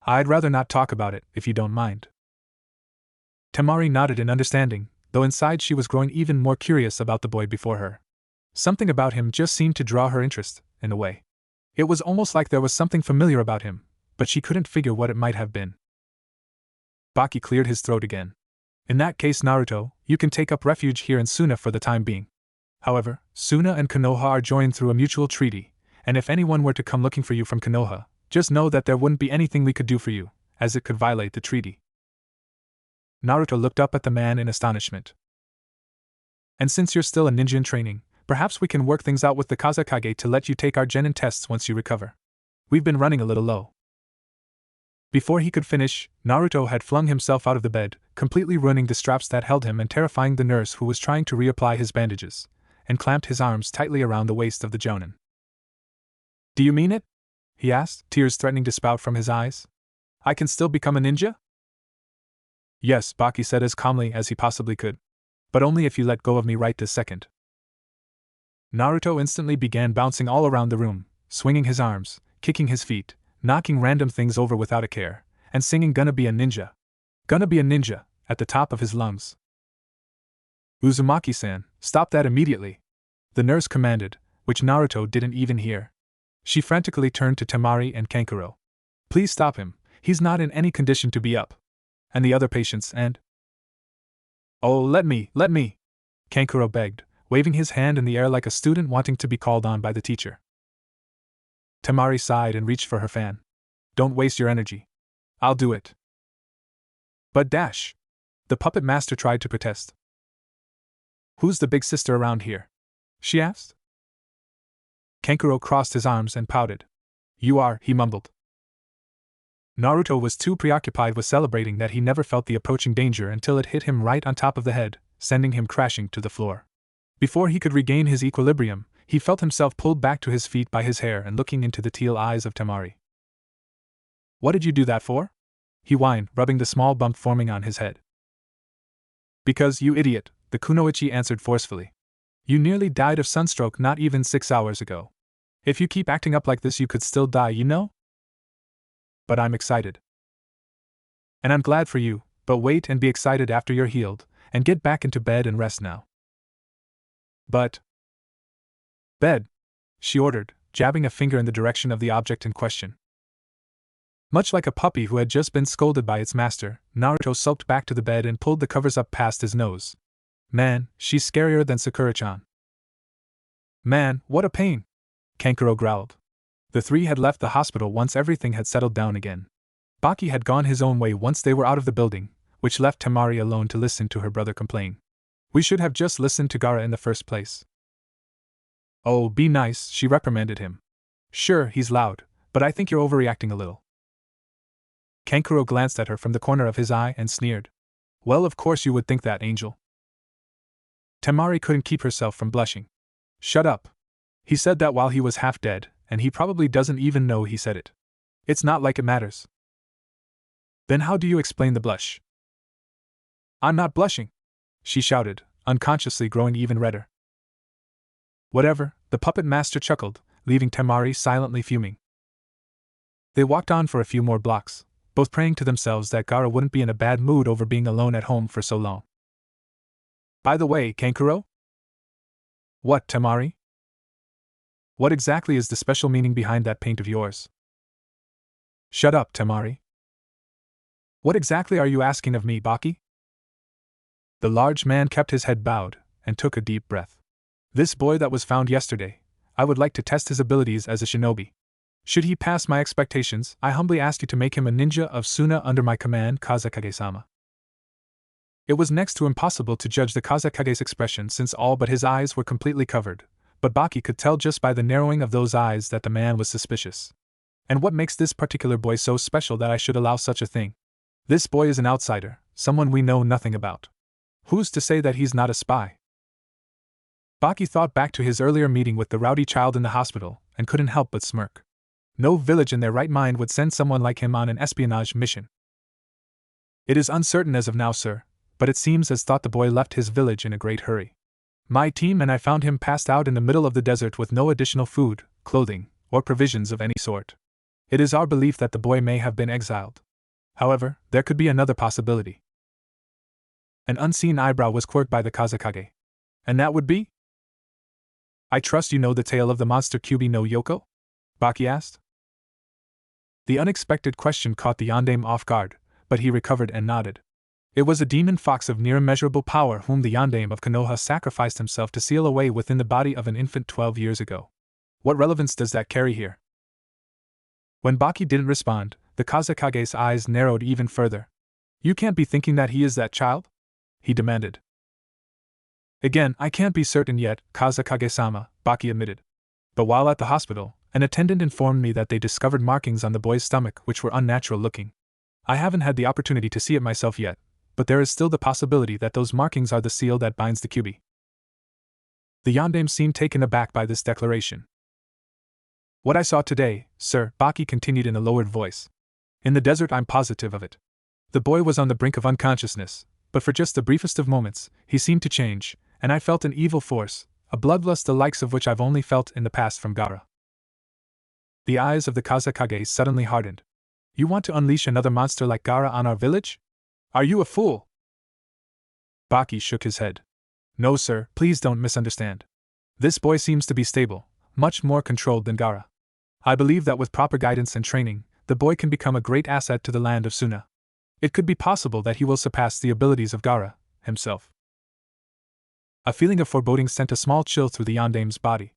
I'd rather not talk about it, if you don't mind. Temari nodded in understanding, though inside she was growing even more curious about the boy before her. Something about him just seemed to draw her interest, in a way. It was almost like there was something familiar about him, but she couldn't figure what it might have been. Baki cleared his throat again. In that case, Naruto, you can take up refuge here in Suna for the time being. However, Suna and Konoha are joined through a mutual treaty, and if anyone were to come looking for you from Konoha, just know that there wouldn't be anything we could do for you, as it could violate the treaty. Naruto looked up at the man in astonishment. And since you're still a ninja in training, perhaps we can work things out with the Kazekage to let you take our genin tests once you recover. We've been running a little low. Before he could finish, Naruto had flung himself out of the bed, completely ruining the straps that held him and terrifying the nurse who was trying to reapply his bandages, and clamped his arms tightly around the waist of the Jounin. Do you mean it? He asked, tears threatening to spout from his eyes. I can still become a ninja? Yes, Baki said as calmly as he possibly could. But only if you let go of me right this second. Naruto instantly began bouncing all around the room, swinging his arms, kicking his feet, knocking random things over without a care, and singing Gonna Be a Ninja. Gonna Be a Ninja, at the top of his lungs. Uzumaki-san, stop that immediately! The nurse commanded, which Naruto didn't even hear. She frantically turned to Temari and Kankuro. Please stop him, he's not in any condition to be up. And the other patients and... Oh, let me! Kankuro begged, waving his hand in the air like a student wanting to be called on by the teacher. Temari sighed and reached for her fan. Don't waste your energy. I'll do it. But dash! The puppet master tried to protest. Who's the big sister around here? She asked. Kankuro crossed his arms and pouted. You are, he mumbled. Naruto was too preoccupied with celebrating that he never felt the approaching danger until it hit him right on top of the head, sending him crashing to the floor. Before he could regain his equilibrium, He felt himself pulled back to his feet by his hair and looking into the teal eyes of Temari. What did you do that for? He whined, rubbing the small bump forming on his head. Because, you idiot, the kunoichi answered forcefully. You nearly died of sunstroke not even 6 hours ago. If you keep acting up like this you could still die, you know? But I'm excited. And I'm glad for you, but wait and be excited after you're healed, and get back into bed and rest now. But... Bed, she ordered, jabbing a finger in the direction of the object in question. Much like a puppy who had just been scolded by its master, Naruto sulked back to the bed and pulled the covers up past his nose. Man, she's scarier than Sakura-chan. Man, what a pain! Kankuro growled. The three had left the hospital once everything had settled down again. Baki had gone his own way once they were out of the building, which left Temari alone to listen to her brother complain. We should have just listened to Gaara in the first place. Oh, be nice, she reprimanded him. Sure, he's loud, but I think you're overreacting a little. Kankuro glanced at her from the corner of his eye and sneered. Well, of course you would think that, Angel. Temari couldn't keep herself from blushing. Shut up. He said that while he was half dead, and he probably doesn't even know he said it. It's not like it matters. Then how do you explain the blush? I'm not blushing, she shouted, unconsciously growing even redder. Whatever, the puppet master chuckled, leaving Temari silently fuming. They walked on for a few more blocks, both praying to themselves that Gaara wouldn't be in a bad mood over being alone at home for so long. By the way, Kankuro? What, Temari? What exactly is the special meaning behind that paint of yours? Shut up, Temari. What exactly are you asking of me, Baki? The large man kept his head bowed, and took a deep breath. This boy that was found yesterday, I would like to test his abilities as a shinobi. Should he pass my expectations, I humbly ask you to make him a ninja of Suna under my command, Kazekage-sama. It was next to impossible to judge the Kazekage's expression since all but his eyes were completely covered, but Baki could tell just by the narrowing of those eyes that the man was suspicious. And what makes this particular boy so special that I should allow such a thing? This boy is an outsider, someone we know nothing about. Who's to say that he's not a spy? Baki thought back to his earlier meeting with the rowdy child in the hospital, and couldn't help but smirk. No village in their right mind would send someone like him on an espionage mission. It is uncertain as of now, sir, but it seems as thought the boy left his village in a great hurry. My team and I found him passed out in the middle of the desert with no additional food, clothing, or provisions of any sort. It is our belief that the boy may have been exiled. However, there could be another possibility. An unseen eyebrow was quirked by the Kazekage. And that would be? I trust you know the tale of the monster Kyubi no Yoko? Baki asked. The unexpected question caught the yondaime off guard, but he recovered and nodded. It was a demon fox of near immeasurable power whom the yondaime of Konoha sacrificed himself to seal away within the body of an infant 12 years ago. What relevance does that carry here? When Baki didn't respond, the Kazekage's eyes narrowed even further. You can't be thinking that he is that child? He demanded. Again, I can't be certain yet, Kazekage-sama, Baki admitted. But while at the hospital, an attendant informed me that they discovered markings on the boy's stomach which were unnatural looking. I haven't had the opportunity to see it myself yet, but there is still the possibility that those markings are the seal that binds the Kyubi. The yondaime seemed taken aback by this declaration. What I saw today, sir, Baki continued in a lowered voice. In the desert, I'm positive of it. The boy was on the brink of unconsciousness, but for just the briefest of moments, he seemed to change, and I felt an evil force, a bloodlust the likes of which I've only felt in the past from Gaara. The eyes of the Kazekage suddenly hardened. You want to unleash another monster like Gaara on our village? Are you a fool? Baki shook his head. No, sir, please don't misunderstand. This boy seems to be stable, much more controlled than Gaara. I believe that with proper guidance and training, the boy can become a great asset to the land of Suna. It could be possible that he will surpass the abilities of Gaara himself. A feeling of foreboding sent a small chill through the yondaime's body.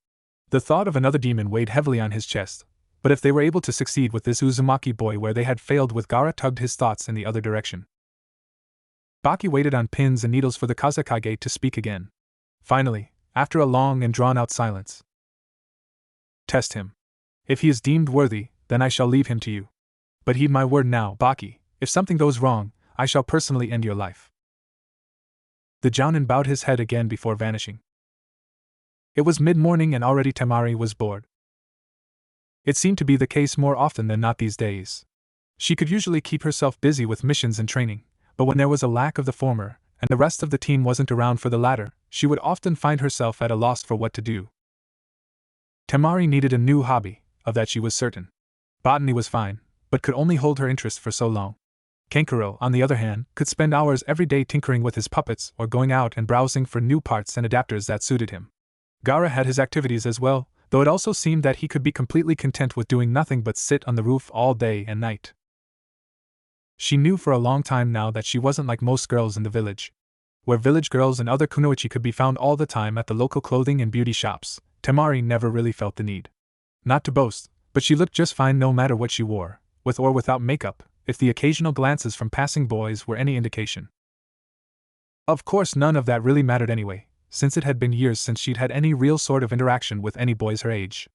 The thought of another demon weighed heavily on his chest, but if they were able to succeed with this Uzumaki boy where they had failed with Gaara tugged his thoughts in the other direction. Baki waited on pins and needles for the Kazekage to speak again. Finally, after a long and drawn-out silence. Test him. If he is deemed worthy, then I shall leave him to you. But heed my word now, Baki, if something goes wrong, I shall personally end your life. The Jounin bowed his head again before vanishing. It was mid-morning and already Temari was bored. It seemed to be the case more often than not these days. She could usually keep herself busy with missions and training, but when there was a lack of the former, and the rest of the team wasn't around for the latter, she would often find herself at a loss for what to do. Temari needed a new hobby, of that she was certain. Botany was fine, but could only hold her interest for so long. Kankuro, on the other hand, could spend hours every day tinkering with his puppets or going out and browsing for new parts and adapters that suited him. Gaara had his activities as well, though it also seemed that he could be completely content with doing nothing but sit on the roof all day and night. She knew for a long time now that she wasn't like most girls in the village. Where village girls and other kunoichi could be found all the time at the local clothing and beauty shops, Temari never really felt the need. Not to boast, but she looked just fine no matter what she wore, with or without makeup, if the occasional glances from passing boys were any indication. Of course, none of that really mattered anyway, since it had been years since she'd had any real sort of interaction with any boys her age.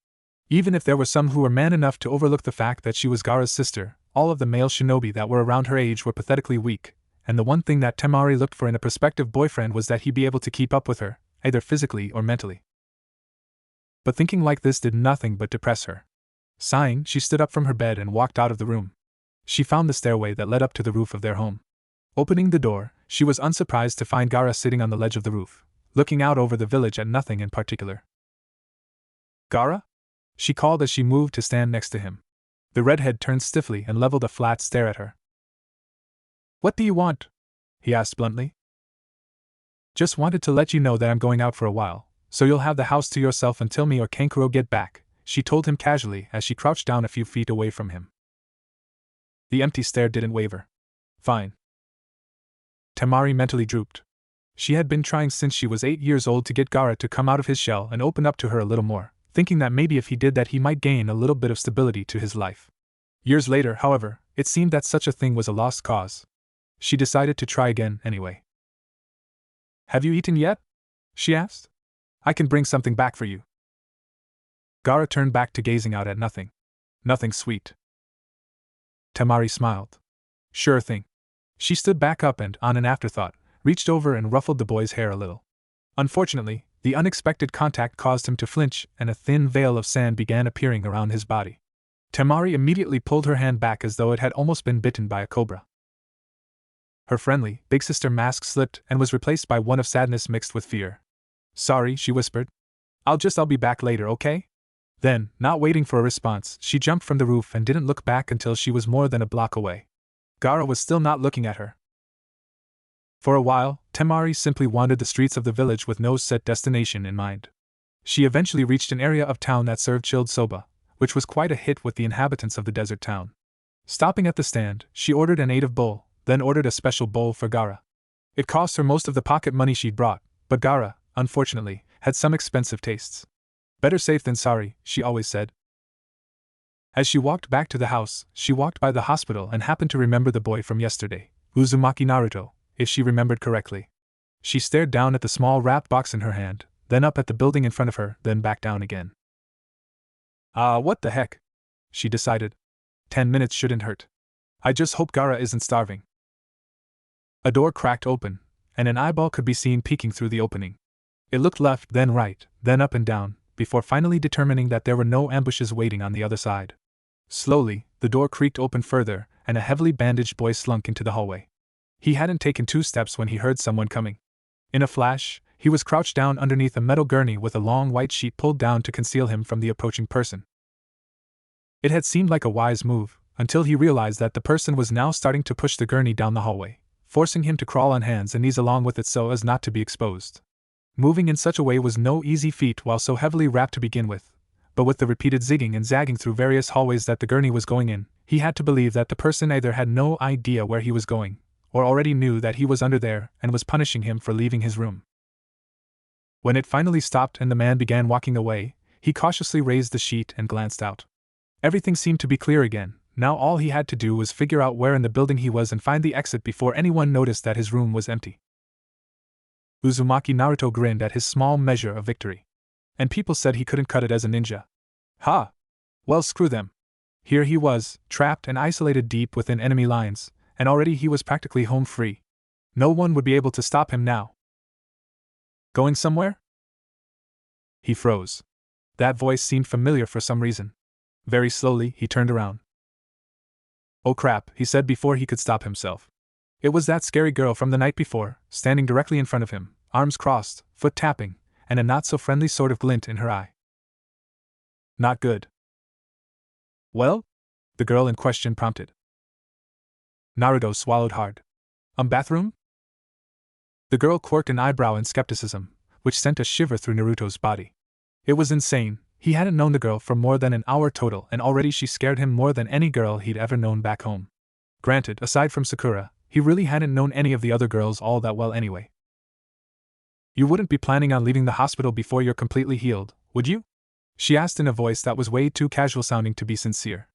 Even if there were some who were man enough to overlook the fact that she was Gaara's sister, all of the male shinobi that were around her age were pathetically weak, and the one thing that Temari looked for in a prospective boyfriend was that he be able to keep up with her, either physically or mentally. But thinking like this did nothing but depress her. Sighing, she stood up from her bed and walked out of the room. She found the stairway that led up to the roof of their home. Opening the door, she was unsurprised to find Gaara sitting on the ledge of the roof, looking out over the village at nothing in particular. "Gaara?" she called as she moved to stand next to him. The redhead turned stiffly and leveled a flat stare at her. "What do you want?" he asked bluntly. "Just wanted to let you know that I'm going out for a while, so you'll have the house to yourself until me or Kankuro get back," she told him casually as she crouched down a few feet away from him. The empty stare didn't waver. "Fine." Temari mentally drooped. She had been trying since she was 8 years old to get Gaara to come out of his shell and open up to her a little more, thinking that maybe if he did that he might gain a little bit of stability to his life. Years later, however, it seemed that such a thing was a lost cause. She decided to try again anyway. "Have you eaten yet?" she asked. "I can bring something back for you." Gaara turned back to gazing out at nothing. "Nothing sweet." Temari smiled. "Sure thing." She stood back up and, on an afterthought, reached over and ruffled the boy's hair a little. Unfortunately, the unexpected contact caused him to flinch and a thin veil of sand began appearing around his body. Temari immediately pulled her hand back as though it had almost been bitten by a cobra. Her friendly, big sister mask slipped and was replaced by one of sadness mixed with fear. "Sorry," she whispered. I'll be back later, okay?" Then, not waiting for a response, she jumped from the roof and didn't look back until she was more than a block away. Gaara was still not looking at her. For a while, Temari simply wandered the streets of the village with no set destination in mind. She eventually reached an area of town that served chilled soba, which was quite a hit with the inhabitants of the desert town. Stopping at the stand, she ordered an native bowl, then ordered a special bowl for Gaara. It cost her most of the pocket money she'd brought, but Gaara, unfortunately, had some expensive tastes. "Better safe than sorry," she always said. As she walked back to the house, she walked by the hospital and happened to remember the boy from yesterday, Uzumaki Naruto, if she remembered correctly. She stared down at the small wrapped box in her hand, then up at the building in front of her, then back down again. What the heck? She decided. 10 minutes shouldn't hurt. I just hope Gaara isn't starving. A door cracked open, and an eyeball could be seen peeking through the opening. It looked left, then right, then up and down, before finally determining that there were no ambushes waiting on the other side. Slowly, the door creaked open further, and a heavily bandaged boy slunk into the hallway. He hadn't taken 2 steps when he heard someone coming. In a flash, he was crouched down underneath a metal gurney with a long white sheet pulled down to conceal him from the approaching person. It had seemed like a wise move, until he realized that the person was now starting to push the gurney down the hallway, forcing him to crawl on hands and knees along with it so as not to be exposed. Moving in such a way was no easy feat while so heavily wrapped to begin with, but with the repeated zigging and zagging through various hallways that the gurney was going in, he had to believe that the person either had no idea where he was going, or already knew that he was under there and was punishing him for leaving his room. When it finally stopped and the man began walking away, he cautiously raised the sheet and glanced out. Everything seemed to be clear again. Now all he had to do was figure out where in the building he was and find the exit before anyone noticed that his room was empty. Uzumaki Naruto grinned at his small measure of victory. And people said he couldn't cut it as a ninja. Ha! Well, screw them. Here he was, trapped and isolated deep within enemy lines, and already he was practically home free. No one would be able to stop him now. Going somewhere? He froze. That voice seemed familiar for some reason. Very slowly, he turned around. Oh crap, he said before he could stop himself. It was that scary girl from the night before, standing directly in front of him, arms crossed, foot tapping, and a not-so-friendly sort of glint in her eye. Not good. Well? The girl in question prompted. Naruto swallowed hard. Bathroom? The girl quirked an eyebrow in skepticism, which sent a shiver through Naruto's body. It was insane. He hadn't known the girl for more than an hour total, and already she scared him more than any girl he'd ever known back home. Granted, aside from Sakura, he really hadn't known any of the other girls all that well anyway. You wouldn't be planning on leaving the hospital before you're completely healed, would you? She asked in a voice that was way too casual sounding to be sincere.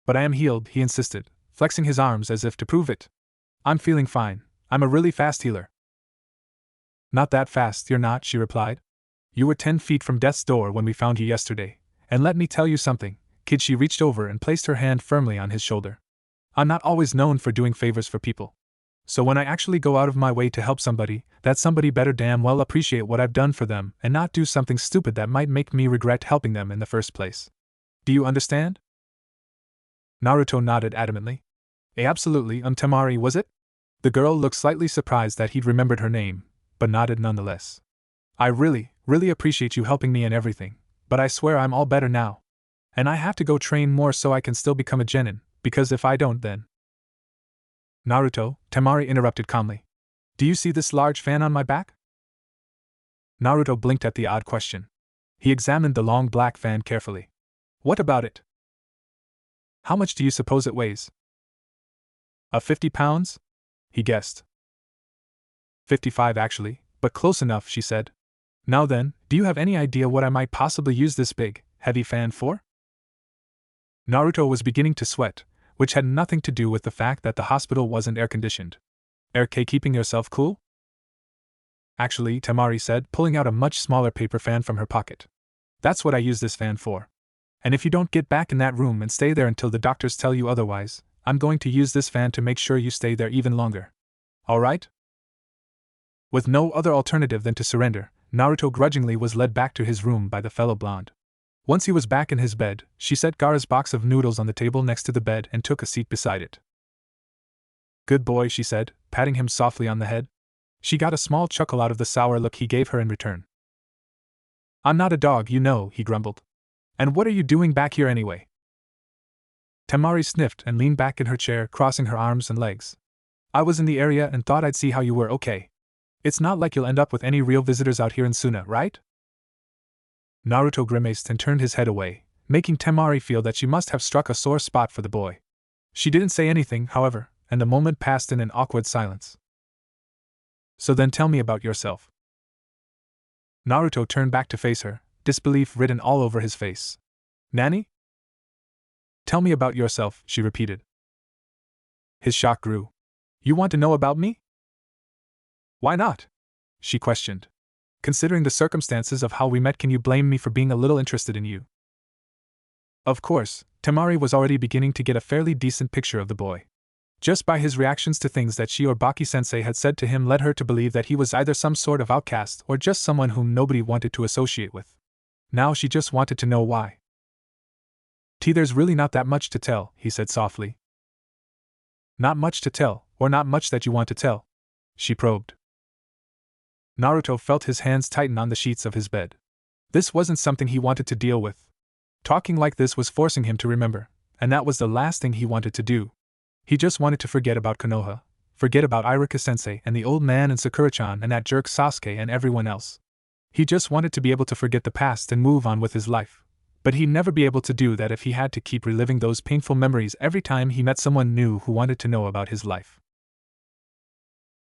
But I am healed, he insisted, flexing his arms as if to prove it. I'm feeling fine. I'm a really fast healer. Not that fast, you're not, she replied. You were 10 feet from death's door when we found you yesterday, and let me tell you something, kid. She reached over and placed her hand firmly on his shoulder. I'm not always known for doing favors for people. So when I actually go out of my way to help somebody, that somebody better damn well appreciate what I've done for them and not do something stupid that might make me regret helping them in the first place. Do you understand? Naruto nodded adamantly. Absolutely, Temari, was it? The girl looked slightly surprised that he'd remembered her name, but nodded nonetheless. I really appreciate you helping me and everything, but I swear I'm all better now. And I have to go train more so I can still become a genin, because if I don't then… Naruto, Temari interrupted calmly. Do you see this large fan on my back? Naruto blinked at the odd question. He examined the long black fan carefully. What about it? How much do you suppose it weighs? 50 pounds? He guessed. 55 actually, but close enough, she said. Now then, do you have any idea what I might possibly use this big, heavy fan for? Naruto was beginning to sweat, which had nothing to do with the fact that the hospital wasn't air-conditioned. Keeping yourself cool? Actually, Temari said, pulling out a much smaller paper fan from her pocket. That's what I use this fan for. And if you don't get back in that room and stay there until the doctors tell you otherwise, I'm going to use this fan to make sure you stay there even longer. All right? With no other alternative than to surrender, Naruto grudgingly was led back to his room by the fellow blonde. Once he was back in his bed, she set Gaara's box of noodles on the table next to the bed and took a seat beside it. Good boy, she said, patting him softly on the head. She got a small chuckle out of the sour look he gave her in return. I'm not a dog, you know, he grumbled. And what are you doing back here anyway? Temari sniffed and leaned back in her chair, crossing her arms and legs. I was in the area and thought I'd see how you were, okay. It's not like you'll end up with any real visitors out here in Suna, right? Naruto grimaced and turned his head away, making Temari feel that she must have struck a sore spot for the boy. She didn't say anything, however, and the moment passed in an awkward silence. So then tell me about yourself. Naruto turned back to face her, disbelief written all over his face. Nani? Tell me about yourself, she repeated. His shock grew. You want to know about me? Why not? She questioned. Considering the circumstances of how we met, can you blame me for being a little interested in you? Of course, Temari was already beginning to get a fairly decent picture of the boy. Just by his reactions to things that she or Baki-sensei had said to him led her to believe that he was either some sort of outcast or just someone whom nobody wanted to associate with. Now she just wanted to know why. There's really not that much to tell, he said softly. Not much to tell, or not much that you want to tell? She probed. Naruto felt his hands tighten on the sheets of his bed. This wasn't something he wanted to deal with. Talking like this was forcing him to remember, and that was the last thing he wanted to do. He just wanted to forget about Konoha, forget about Iruka-sensei and the old man and Sakura-chan and that jerk Sasuke and everyone else. He just wanted to be able to forget the past and move on with his life. But he'd never be able to do that if he had to keep reliving those painful memories every time he met someone new who wanted to know about his life.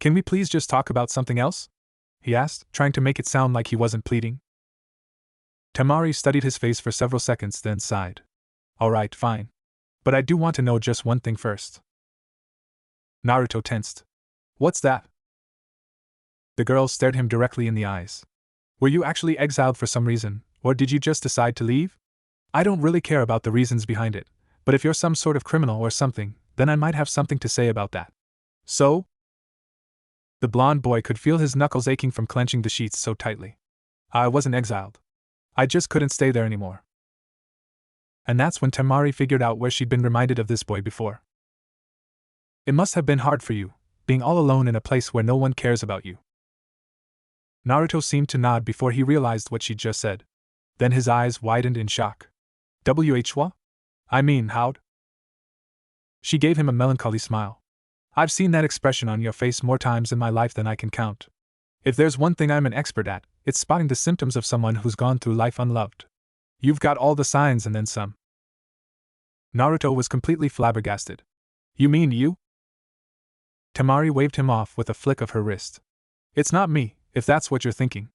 Can we please just talk about something else? He asked, trying to make it sound like he wasn't pleading. Temari studied his face for several seconds, then sighed. All right, fine. But I do want to know just one thing first. Naruto tensed. What's that? The girl stared him directly in the eyes. Were you actually exiled for some reason, or did you just decide to leave? I don't really care about the reasons behind it, but if you're some sort of criminal or something, then I might have something to say about that. So? The blonde boy could feel his knuckles aching from clenching the sheets so tightly. I wasn't exiled. I just couldn't stay there anymore. And that's when Temari figured out where she'd been reminded of this boy before. It must have been hard for you, being all alone in a place where no one cares about you. Naruto seemed to nod before he realized what she'd just said. Then his eyes widened in shock. What? I mean, how'd? She gave him a melancholy smile. I've seen that expression on your face more times in my life than I can count. If there's one thing I'm an expert at, it's spotting the symptoms of someone who's gone through life unloved. You've got all the signs and then some. Naruto was completely flabbergasted. You mean you? Temari waved him off with a flick of her wrist. It's not me, if that's what you're thinking.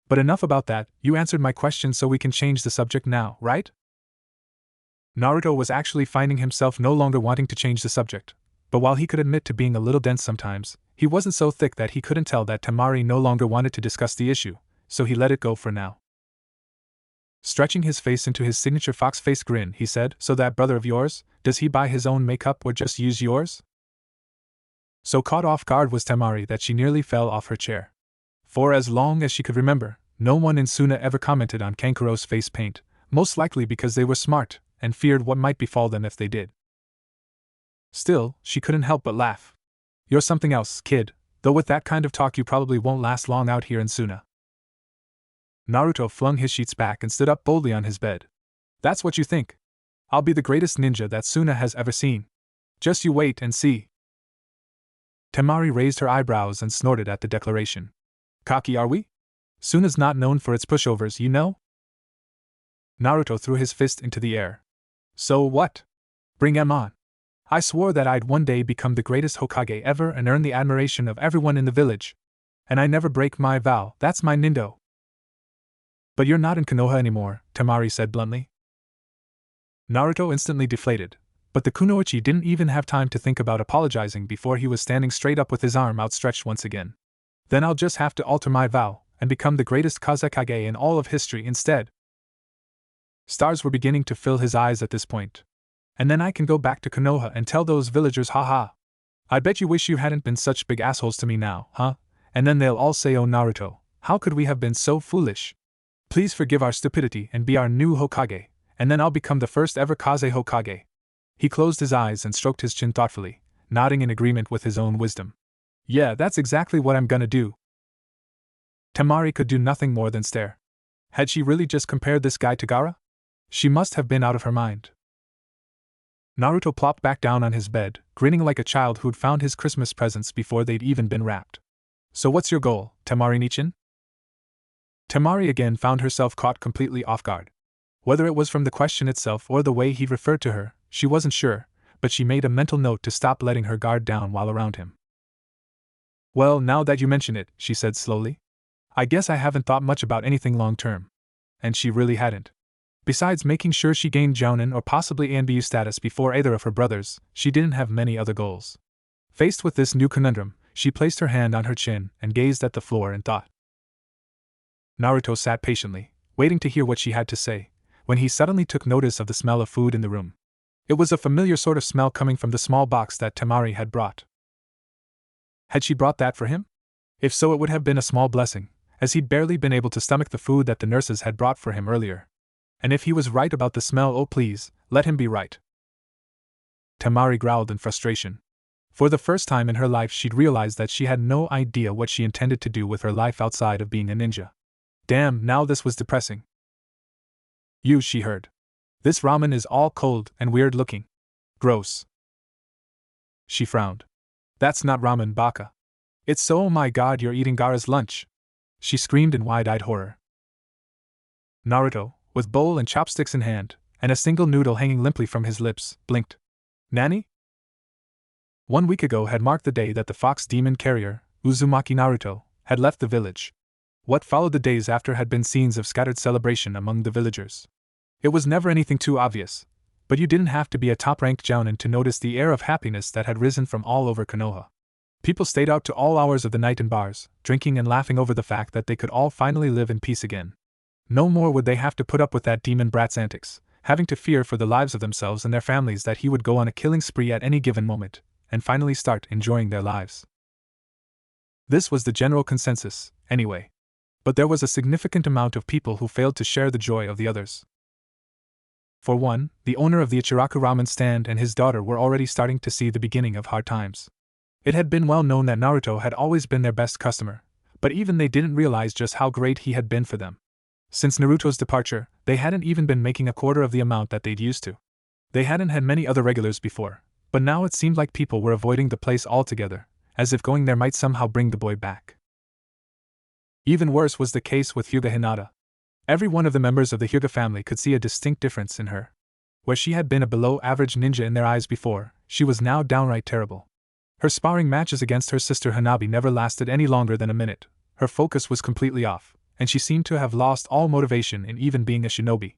But enough about that, you answered my question so we can change the subject now, right? Naruto was actually finding himself no longer wanting to change the subject, but while he could admit to being a little dense sometimes, he wasn't so thick that he couldn't tell that Temari no longer wanted to discuss the issue, so he let it go for now. Stretching his face into his signature fox face grin, he said, So that brother of yours, does he buy his own makeup or just use yours? So caught off guard was Temari that she nearly fell off her chair. For as long as she could remember, no one in Suna ever commented on Kankuro's face paint, most likely because they were smart, and feared what might befall them if they did. Still, she couldn't help but laugh. You're something else, kid, though with that kind of talk you probably won't last long out here in Suna. Naruto flung his sheets back and stood up boldly on his bed. That's what you think. I'll be the greatest ninja that Suna has ever seen. Just you wait and see. Temari raised her eyebrows and snorted at the declaration. Cocky are we? Suna's not known for its pushovers, you know? Naruto threw his fist into the air. So what? Bring 'em on. I swore that I'd one day become the greatest Hokage ever and earn the admiration of everyone in the village. And I never break my vow, that's my nindo. But you're not in Konoha anymore, Temari said bluntly. Naruto instantly deflated, but the kunoichi didn't even have time to think about apologizing before he was standing straight up with his arm outstretched once again. Then I'll just have to alter my vow, and become the greatest Kazekage in all of history instead. Stars were beginning to fill his eyes at this point. And then I can go back to Konoha and tell those villagers haha. I bet you wish you hadn't been such big assholes to me now, huh? And then they'll all say, oh Naruto, how could we have been so foolish? Please forgive our stupidity and be our new Hokage, and then I'll become the first ever Kaze Hokage. He closed his eyes and stroked his chin thoughtfully, nodding in agreement with his own wisdom. Yeah, that's exactly what I'm gonna do. Temari could do nothing more than stare. Had she really just compared this guy to Gaara? She must have been out of her mind. Naruto plopped back down on his bed, grinning like a child who'd found his Christmas presents before they'd even been wrapped. So what's your goal, Temari-nichin? Temari again found herself caught completely off guard. Whether it was from the question itself or the way he referred to her, she wasn't sure, but she made a mental note to stop letting her guard down while around him. Well, now that you mention it, she said slowly, I guess I haven't thought much about anything long-term. And she really hadn't. Besides making sure she gained Jounin or possibly ANBU status before either of her brothers, she didn't have many other goals. Faced with this new conundrum, she placed her hand on her chin and gazed at the floor in thought. Naruto sat patiently, waiting to hear what she had to say, when he suddenly took notice of the smell of food in the room. It was a familiar sort of smell coming from the small box that Temari had brought. Had she brought that for him? If so, it would have been a small blessing, as he'd barely been able to stomach the food that the nurses had brought for him earlier. And if he was right about the smell, oh please, let him be right. Temari growled in frustration. For the first time in her life she'd realized that she had no idea what she intended to do with her life outside of being a ninja. Damn, now this was depressing. You, she heard. This ramen is all cold and weird looking. Gross. She frowned. That's not ramen, baka. It's so, oh my god, you're eating Gaara's lunch. She screamed in wide-eyed horror. Naruto, with bowl and chopsticks in hand, and a single noodle hanging limply from his lips, blinked. Nani? 1 week ago had marked the day that the fox demon carrier, Uzumaki Naruto, had left the village. What followed the days after had been scenes of scattered celebration among the villagers. It was never anything too obvious, but you didn't have to be a top-ranked jounin to notice the air of happiness that had risen from all over Konoha. People stayed out to all hours of the night in bars, drinking and laughing over the fact that they could all finally live in peace again. No more would they have to put up with that demon brat's antics, having to fear for the lives of themselves and their families that he would go on a killing spree at any given moment, and finally start enjoying their lives. This was the general consensus, anyway. But there was a significant amount of people who failed to share the joy of the others. For one, the owner of the Ichiraku ramen stand and his daughter were already starting to see the beginning of hard times. It had been well known that Naruto had always been their best customer, but even they didn't realize just how great he had been for them. Since Naruto's departure, they hadn't even been making a quarter of the amount that they'd used to. They hadn't had many other regulars before, but now it seemed like people were avoiding the place altogether, as if going there might somehow bring the boy back. Even worse was the case with Hyuga Hinata. Every one of the members of the Hyuga family could see a distinct difference in her. Where she had been a below-average ninja in their eyes before, she was now downright terrible. Her sparring matches against her sister Hanabi never lasted any longer than a minute. Her focus was completely off, and she seemed to have lost all motivation in even being a shinobi.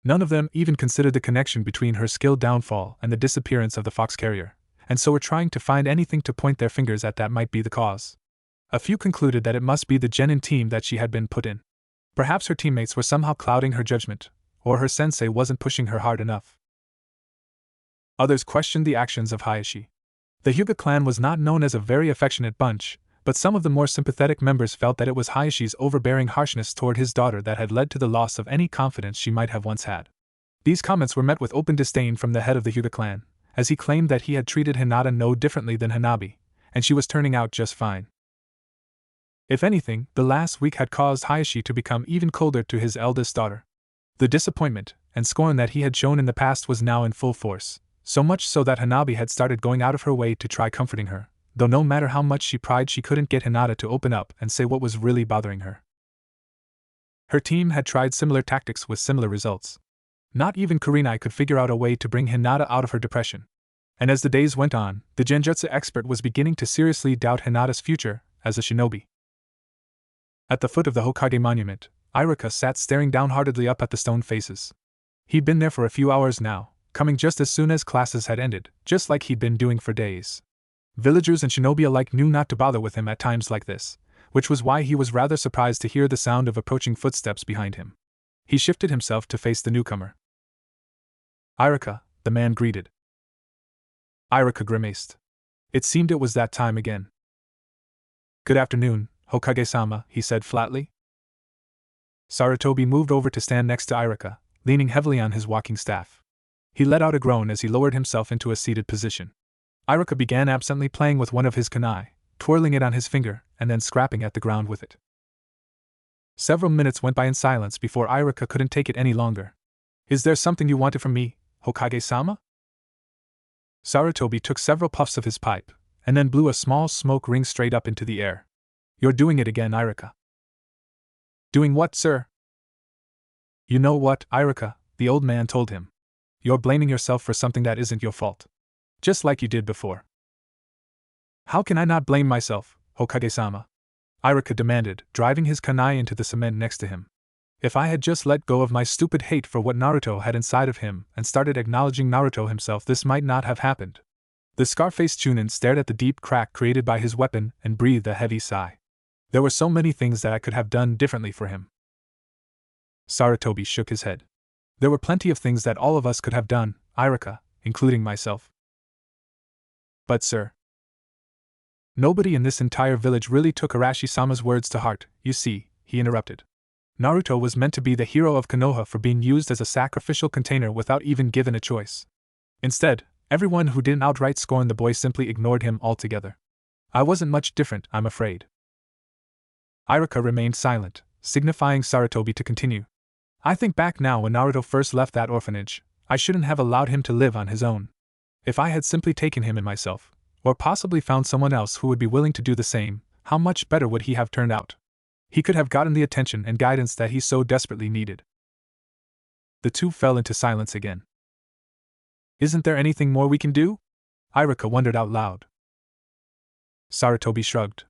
None of them even considered the connection between her skill downfall and the disappearance of the fox carrier, and so were trying to find anything to point their fingers at that might be the cause. A few concluded that it must be the genin team that she had been put in. Perhaps her teammates were somehow clouding her judgment, or her sensei wasn't pushing her hard enough. Others questioned the actions of Hayashi. The Hyuga clan was not known as a very affectionate bunch, but some of the more sympathetic members felt that it was Hayashi's overbearing harshness toward his daughter that had led to the loss of any confidence she might have once had. These comments were met with open disdain from the head of the Hyuga clan, as he claimed that he had treated Hinata no differently than Hanabi, and she was turning out just fine. If anything, the last week had caused Hayashi to become even colder to his eldest daughter. The disappointment and scorn that he had shown in the past was now in full force, so much so that Hanabi had started going out of her way to try comforting her, though no matter how much she tried she couldn't get Hinata to open up and say what was really bothering her. Her team had tried similar tactics with similar results. Not even Kurenai could figure out a way to bring Hinata out of her depression. And as the days went on, the genjutsu expert was beginning to seriously doubt Hinata's future as a shinobi. At the foot of the Hokage monument, Irika sat staring downheartedly up at the stone faces. He'd been there for a few hours now, coming just as soon as classes had ended, just like he'd been doing for days. Villagers and shinobi alike knew not to bother with him at times like this, which was why he was rather surprised to hear the sound of approaching footsteps behind him. He shifted himself to face the newcomer. "Irika," the man greeted. Irika grimaced. It seemed it was that time again. "Good afternoon, Hokage-sama," he said flatly. Sarutobi moved over to stand next to Irika, leaning heavily on his walking staff. He let out a groan as he lowered himself into a seated position. Irika began absently playing with one of his kunai, twirling it on his finger, and then scrapping at the ground with it. Several minutes went by in silence before Irika couldn't take it any longer. "Is there something you wanted from me, Hokage-sama?" Sarutobi took several puffs of his pipe, and then blew a small smoke ring straight up into the air. "You're doing it again, Irika." "Doing what, sir?" "You know what, Irika," the old man told him. "You're blaming yourself for something that isn't your fault. Just like you did before." "How can I not blame myself, Hokage-sama?" Irika demanded, driving his kunai into the cement next to him. "If I had just let go of my stupid hate for what Naruto had inside of him and started acknowledging Naruto himself, this might not have happened." The scar-faced Chunin stared at the deep crack created by his weapon and breathed a heavy sigh. "There were so many things that I could have done differently for him." Sarutobi shook his head. "There were plenty of things that all of us could have done, Irika, including myself." "But sir, nobody in this entire village really took Arashi-sama's words to heart, you see," he interrupted. "Naruto was meant to be the hero of Konoha for being used as a sacrificial container without even given a choice. Instead, everyone who didn't outright scorn the boy simply ignored him altogether. I wasn't much different, I'm afraid." Irika remained silent, signifying Sarutobi to continue. "I think back now when Naruto first left that orphanage, I shouldn't have allowed him to live on his own. If I had simply taken him in myself, or possibly found someone else who would be willing to do the same, how much better would he have turned out? He could have gotten the attention and guidance that he so desperately needed." The two fell into silence again. "Isn't there anything more we can do?" Irika wondered out loud. Sarutobi shrugged.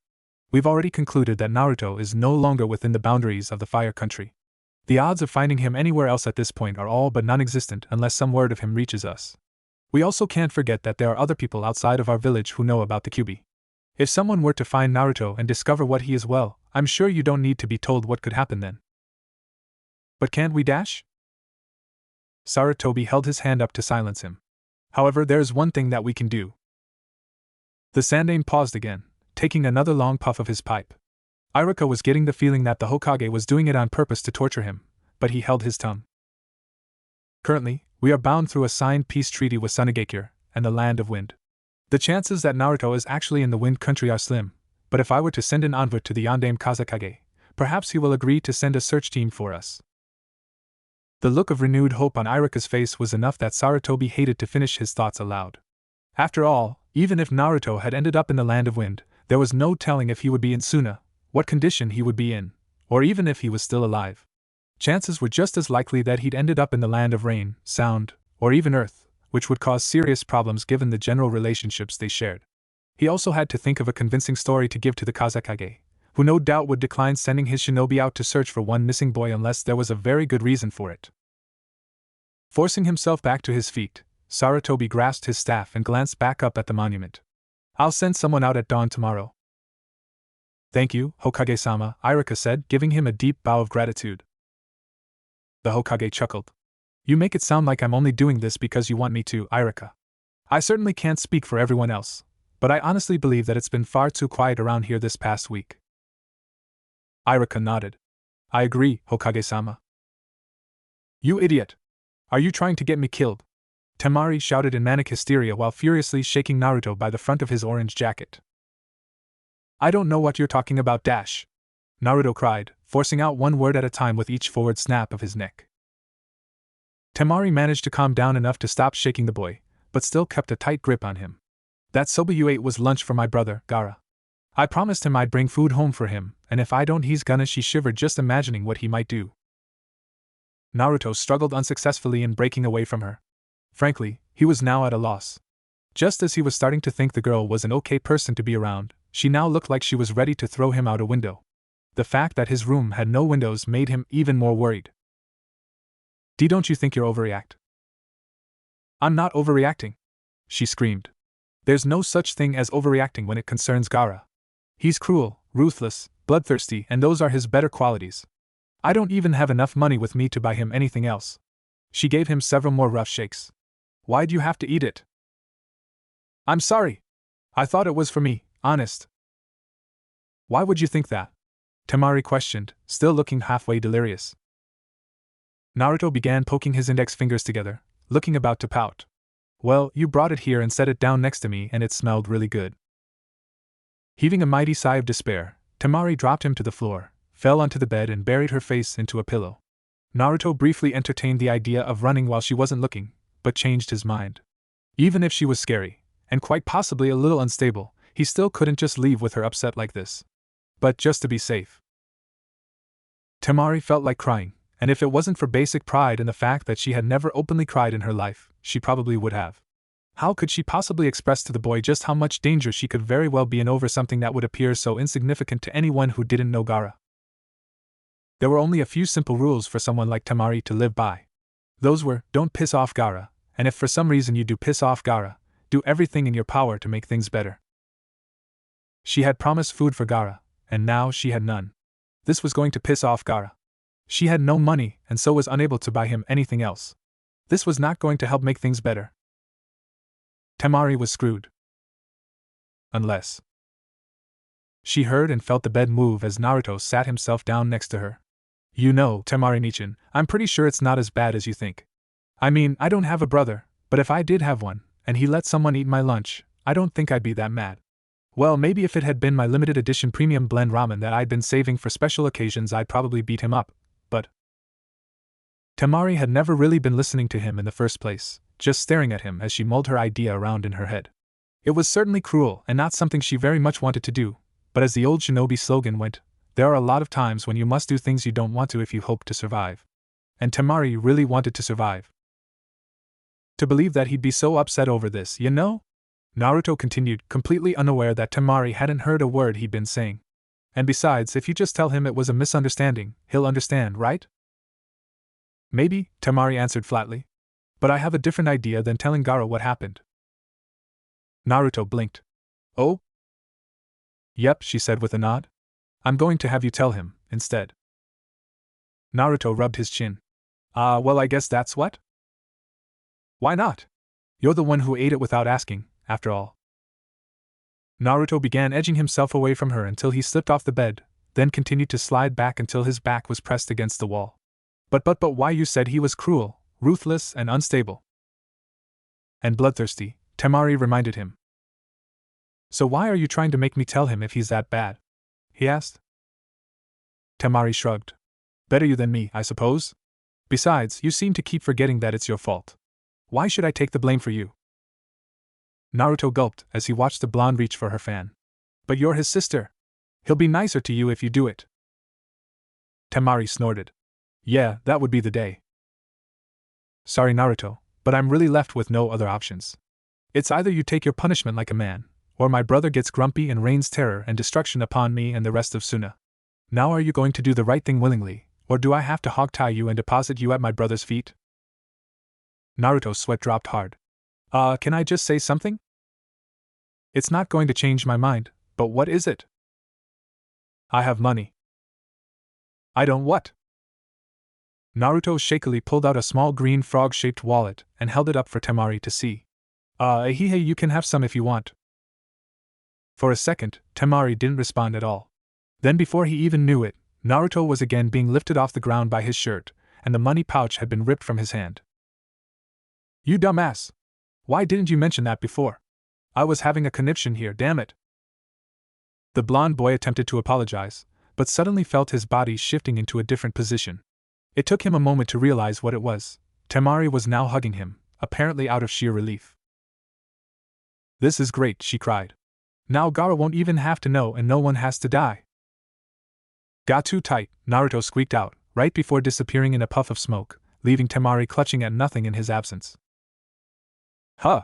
"We've already concluded that Naruto is no longer within the boundaries of the Fire Country. The odds of finding him anywhere else at this point are all but non-existent unless some word of him reaches us. We also can't forget that there are other people outside of our village who know about the Kyuubi. If someone were to find Naruto and discover what he is, well, I'm sure you don't need to be told what could happen then." "But can't we dash?" Sarutobi held his hand up to silence him. "However, there's one thing that we can do." The Sandaime paused again, taking another long puff of his pipe. Iruka was getting the feeling that the Hokage was doing it on purpose to torture him, but he held his tongue. Currently, we are bound through a signed peace treaty with Sunagakure and the Land of Wind. The chances that Naruto is actually in the Wind Country are slim, but if I were to send an envoy to the Yondaime Kazekage, perhaps he will agree to send a search team for us. The look of renewed hope on Iruka's face was enough that Sarutobi hated to finish his thoughts aloud. After all, even if Naruto had ended up in the Land of Wind, there was no telling if he would be in Suna, what condition he would be in, or even if he was still alive. Chances were just as likely that he'd ended up in the Land of Rain, Sound, or even Earth, which would cause serious problems given the general relationships they shared. He also had to think of a convincing story to give to the Kazekage, who no doubt would decline sending his shinobi out to search for one missing boy unless there was a very good reason for it. Forcing himself back to his feet, Sarutobi grasped his staff and glanced back up at the monument. I'll send someone out at dawn tomorrow. Thank you, Hokage-sama, Iruka said, giving him a deep bow of gratitude. The Hokage chuckled. You make it sound like I'm only doing this because you want me to, Iruka. I certainly can't speak for everyone else, but I honestly believe that it's been far too quiet around here this past week. Iruka nodded. I agree, Hokage-sama. You idiot! Are you trying to get me killed? Temari shouted in manic hysteria while furiously shaking Naruto by the front of his orange jacket. I don't know what you're talking about, dash! Naruto cried, forcing out one word at a time with each forward snap of his neck. Temari managed to calm down enough to stop shaking the boy, but still kept a tight grip on him. That soba you ate was lunch for my brother, Gaara. I promised him I'd bring food home for him, and if I don't he's gonna. She shivered just imagining what he might do. Naruto struggled unsuccessfully in breaking away from her. Frankly, he was now at a loss. Just as he was starting to think the girl was an okay person to be around, she now looked like she was ready to throw him out a window. The fact that his room had no windows made him even more worried. Don't you think you're overreact? I'm not overreacting, she screamed. There's no such thing as overreacting when it concerns Gaara. He's cruel, ruthless, bloodthirsty, and those are his better qualities. I don't even have enough money with me to buy him anything else. She gave him several more rough shakes. Why'd you have to eat it? I'm sorry. I thought it was for me, honest. Why would you think that? Temari questioned, still looking halfway delirious. Naruto began poking his index fingers together, looking about to pout. Well, you brought it here and set it down next to me and it smelled really good. Heaving a mighty sigh of despair, Temari dropped him to the floor, fell onto the bed and buried her face into a pillow. Naruto briefly entertained the idea of running while she wasn't looking, but changed his mind. Even if she was scary, and quite possibly a little unstable, he still couldn't just leave with her upset like this. But just to be safe. Temari felt like crying, and if it wasn't for basic pride and the fact that she had never openly cried in her life, she probably would have. How could she possibly express to the boy just how much danger she could very well be in over something that would appear so insignificant to anyone who didn't know Gaara? There were only a few simple rules for someone like Temari to live by. Those were, don't piss off Gaara, and if for some reason you do piss off Gaara, do everything in your power to make things better. She had promised food for Gaara, and now she had none. This was going to piss off Gaara. She had no money and so was unable to buy him anything else. This was not going to help make things better. Temari was screwed. Unless. She heard and felt the bed move as Naruto sat himself down next to her. You know, Temari-nichan, I'm pretty sure it's not as bad as you think. I mean, I don't have a brother, but if I did have one, and he let someone eat my lunch, I don't think I'd be that mad. Well, maybe if it had been my limited edition premium blend ramen that I'd been saving for special occasions, I'd probably beat him up, but. Temari had never really been listening to him in the first place, just staring at him as she mulled her idea around in her head. It was certainly cruel and not something she very much wanted to do, but as the old shinobi slogan went, there are a lot of times when you must do things you don't want to if you hope to survive. And Temari really wanted to survive. To believe that he'd be so upset over this, you know? Naruto continued, completely unaware that Temari hadn't heard a word he'd been saying. And besides, if you just tell him it was a misunderstanding, he'll understand, right? Maybe, Temari answered flatly. But I have a different idea than telling Gaara what happened. Naruto blinked. Oh? Yep, she said with a nod. I'm going to have you tell him, instead. Naruto rubbed his chin. Well, I guess that's what? Why not? You're the one who ate it without asking, after all. Naruto began edging himself away from her until he slipped off the bed, then continued to slide back until his back was pressed against the wall. But why you said he was cruel, ruthless, and unstable. And bloodthirsty, Temari reminded him. So why are you trying to make me tell him if he's that bad? He asked. Temari shrugged. Better you than me, I suppose? Besides, you seem to keep forgetting that it's your fault. Why should I take the blame for you? Naruto gulped as he watched the blonde reach for her fan. But you're his sister. He'll be nicer to you if you do it. Temari snorted. Yeah, that would be the day. Sorry, Naruto, but I'm really left with no other options. It's either you take your punishment like a man, or my brother gets grumpy and rains terror and destruction upon me and the rest of Suna. Now are you going to do the right thing willingly, or do I have to hog-tie you and deposit you at my brother's feet? Naruto's sweat dropped hard. Can I just say something? It's not going to change my mind, but what is it? I have money. I don't what? Naruto shakily pulled out a small green frog-shaped wallet and held it up for Temari to see. You can have some if you want. For a second, Temari didn't respond at all. Then before he even knew it, Naruto was again being lifted off the ground by his shirt, and the money pouch had been ripped from his hand. You dumbass! Why didn't you mention that before? I was having a conniption here, damn it! The blonde boy attempted to apologize, but suddenly felt his body shifting into a different position. It took him a moment to realize what it was. Temari was now hugging him, apparently out of sheer relief. This is great, she cried. Now Gaara won't even have to know and no one has to die. Got too tight, Naruto squeaked out, right before disappearing in a puff of smoke, leaving Temari clutching at nothing in his absence. Huh!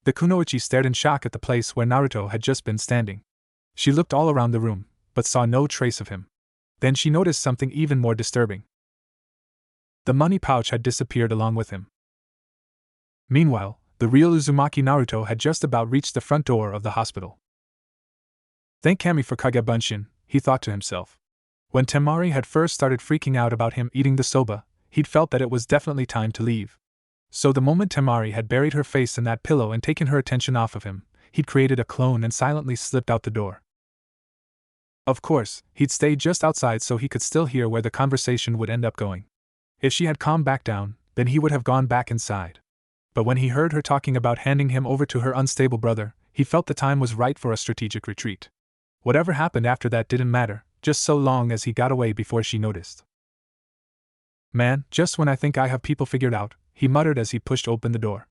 The kunoichi stared in shock at the place where Naruto had just been standing. She looked all around the room, but saw no trace of him. Then she noticed something even more disturbing. The money pouch had disappeared along with him. Meanwhile, the real Uzumaki Naruto had just about reached the front door of the hospital. Thank Kami for Kagebunshin, he thought to himself. When Temari had first started freaking out about him eating the soba, he'd felt that it was definitely time to leave. So the moment Temari had buried her face in that pillow and taken her attention off of him, he'd created a clone and silently slipped out the door. Of course, he'd stay just outside so he could still hear where the conversation would end up going. If she had calmed back down, then he would have gone back inside. But when he heard her talking about handing him over to her unstable brother, he felt the time was right for a strategic retreat. Whatever happened after that didn't matter, just so long as he got away before she noticed. Man, just when I think I have people figured out, he muttered as he pushed open the door.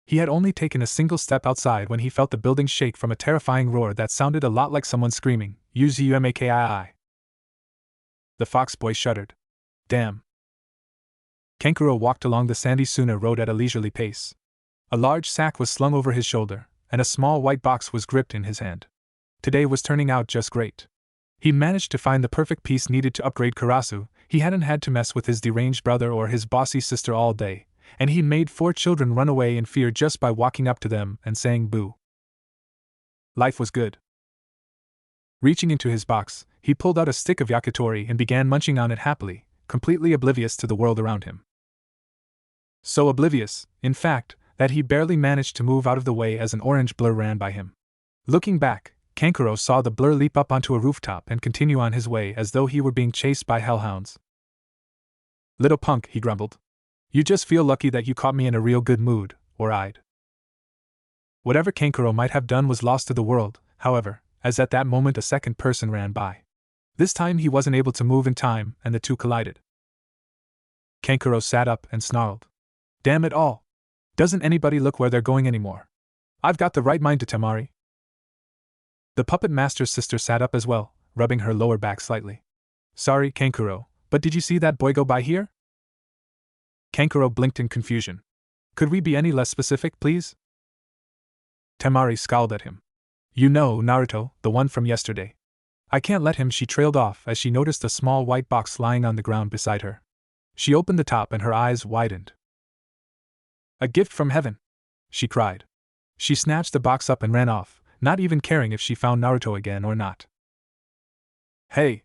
He had only taken a single step outside when he felt the building shake from a terrifying roar that sounded a lot like someone screaming, "Uzumaki!" The fox boy shuddered. Damn. Kankuro walked along the sandy Suna road at a leisurely pace. A large sack was slung over his shoulder, and a small white box was gripped in his hand. Today was turning out just great. He managed to find the perfect piece needed to upgrade Karasu. He hadn't had to mess with his deranged brother or his bossy sister all day, and he made 4 children run away in fear just by walking up to them and saying boo. Life was good. Reaching into his box, he pulled out a stick of yakitori and began munching on it happily, completely oblivious to the world around him. So oblivious, in fact, that he barely managed to move out of the way as an orange blur ran by him. Looking back, Kankuro saw the blur leap up onto a rooftop and continue on his way as though he were being chased by hellhounds. Little punk, he grumbled. You just feel lucky that you caught me in a real good mood, or I'd. Whatever Kankuro might have done was lost to the world, however, as at that moment a second person ran by. This time he wasn't able to move in time, and the two collided. Kankuro sat up and snarled. Damn it all! Doesn't anybody look where they're going anymore? I've got the right mind to Temari. The puppet master's sister sat up as well, rubbing her lower back slightly. Sorry, Kankuro, but did you see that boy go by here? Kankuro blinked in confusion. Could we be any less specific, please? Temari scowled at him. You know, Naruto, the one from yesterday. I can't let him, she trailed off as she noticed a small white box lying on the ground beside her. She opened the top and her eyes widened. A gift from heaven! She cried. She snatched the box up and ran off, not even caring if she found Naruto again or not. Hey!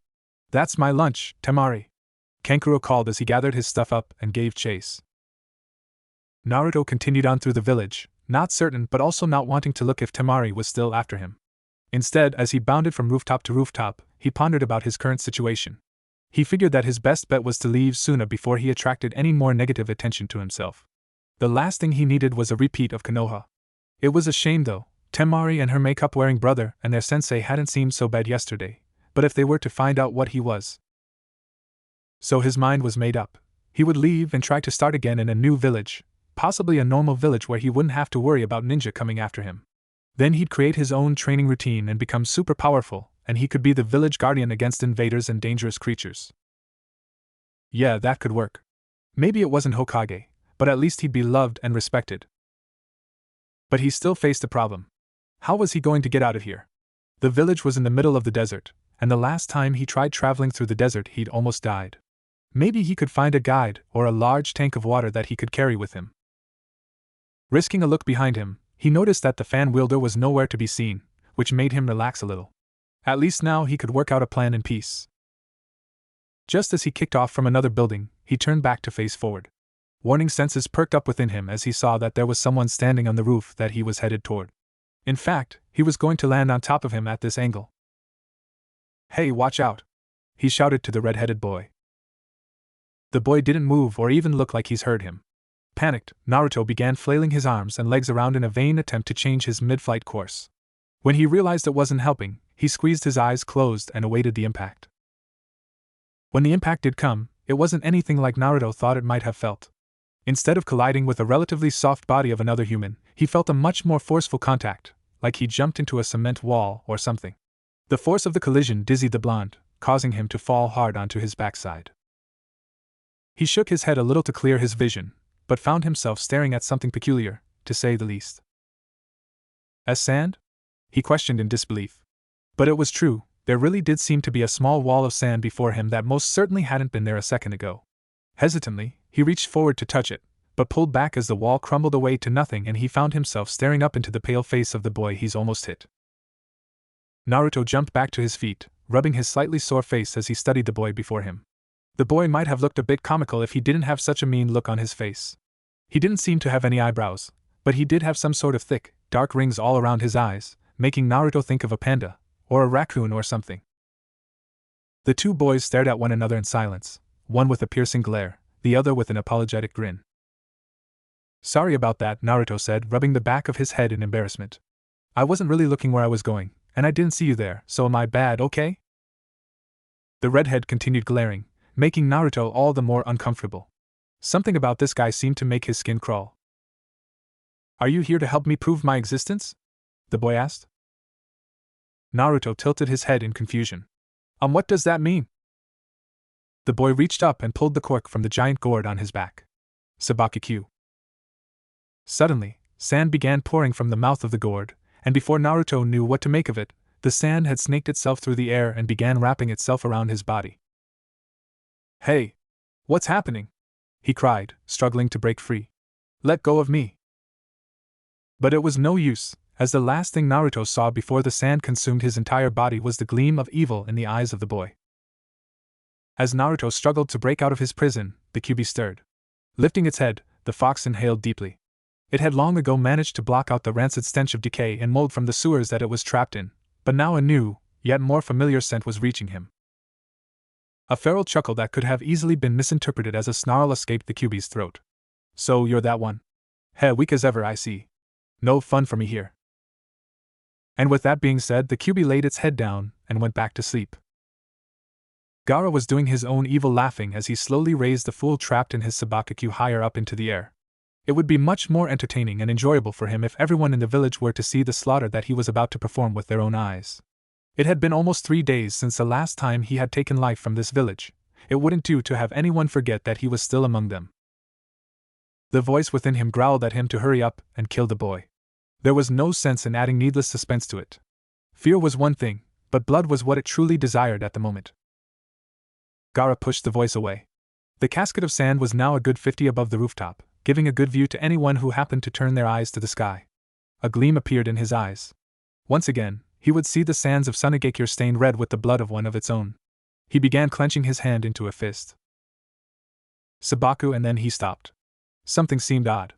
That's my lunch, Temari! Kankuro called as he gathered his stuff up and gave chase. Naruto continued on through the village, not certain but also not wanting to look if Temari was still after him. Instead, as he bounded from rooftop to rooftop, he pondered about his current situation. He figured that his best bet was to leave sooner before he attracted any more negative attention to himself. The last thing he needed was a repeat of Konoha. It was a shame though, Temari and her makeup-wearing brother and their sensei hadn't seemed so bad yesterday, but if they were to find out what he was. So his mind was made up. He would leave and try to start again in a new village, possibly a normal village where he wouldn't have to worry about ninja coming after him. Then he'd create his own training routine and become super powerful, and he could be the village guardian against invaders and dangerous creatures. Yeah, that could work. Maybe it wasn't Hokage, but at least he'd be loved and respected. But he still faced a problem. How was he going to get out of here? The village was in the middle of the desert, and the last time he tried traveling through the desert he'd almost died. Maybe he could find a guide or a large tank of water that he could carry with him. Risking a look behind him, he noticed that the fan wielder was nowhere to be seen, which made him relax a little. At least now he could work out a plan in peace. Just as he kicked off from another building, he turned back to face forward. Warning senses perked up within him as he saw that there was someone standing on the roof that he was headed toward. In fact, he was going to land on top of him at this angle. "Hey, watch out!" he shouted to the red-headed boy. The boy didn't move or even look like he's heard him. Panicked, Naruto began flailing his arms and legs around in a vain attempt to change his mid-flight course. When he realized it wasn't helping, he squeezed his eyes closed and awaited the impact. When the impact did come, it wasn't anything like Naruto thought it might have felt. Instead of colliding with a relatively soft body of another human, he felt a much more forceful contact, like he jumped into a cement wall or something. The force of the collision dizzied the blonde, causing him to fall hard onto his backside. He shook his head a little to clear his vision, but found himself staring at something peculiar, to say the least. "As sand?" he questioned in disbelief. But it was true, there really did seem to be a small wall of sand before him that most certainly hadn't been there a second ago. Hesitantly, he reached forward to touch it, but pulled back as the wall crumbled away to nothing and he found himself staring up into the pale face of the boy he's almost hit. Naruto jumped back to his feet, rubbing his slightly sore face as he studied the boy before him. The boy might have looked a bit comical if he didn't have such a mean look on his face. He didn't seem to have any eyebrows, but he did have some sort of thick, dark rings all around his eyes, making Naruto think of a panda, or a raccoon or something. The two boys stared at one another in silence, one with a piercing glare, the other with an apologetic grin. "Sorry about that," Naruto said, rubbing the back of his head in embarrassment. "I wasn't really looking where I was going, and I didn't see you there, so am I bad, okay?" The redhead continued glaring, making Naruto all the more uncomfortable. Something about this guy seemed to make his skin crawl. "Are you here to help me prove my existence?" the boy asked. Naruto tilted his head in confusion. What does that mean?" The boy reached up and pulled the cork from the giant gourd on his back. Sabakikyu. Suddenly, sand began pouring from the mouth of the gourd, and before Naruto knew what to make of it, the sand had snaked itself through the air and began wrapping itself around his body. "Hey! What's happening?" he cried, struggling to break free. "Let go of me!" But it was no use, as the last thing Naruto saw before the sand consumed his entire body was the gleam of evil in the eyes of the boy. As Naruto struggled to break out of his prison, the Kyuubi stirred. Lifting its head, the fox inhaled deeply. It had long ago managed to block out the rancid stench of decay and mold from the sewers that it was trapped in, but now a new, yet more familiar scent was reaching him. A feral chuckle that could have easily been misinterpreted as a snarl escaped the Kyuubi's throat. "So you're that one? Heh, weak as ever, I see. No fun for me here." And with that being said, the Kyuubi laid its head down and went back to sleep. Gaara was doing his own evil laughing as he slowly raised the fool trapped in his Sabakikyu higher up into the air. It would be much more entertaining and enjoyable for him if everyone in the village were to see the slaughter that he was about to perform with their own eyes. It had been almost 3 days since the last time he had taken life from this village. It wouldn't do to have anyone forget that he was still among them. The voice within him growled at him to hurry up and kill the boy. There was no sense in adding needless suspense to it. Fear was one thing, but blood was what it truly desired at the moment. Gaara pushed the voice away. The casket of sand was now a good 50 above the rooftop, giving a good view to anyone who happened to turn their eyes to the sky. A gleam appeared in his eyes. Once again, he would see the sands of Sunagakure stained red with the blood of one of its own. He began clenching his hand into a fist. Sabaku, and then he stopped. Something seemed odd.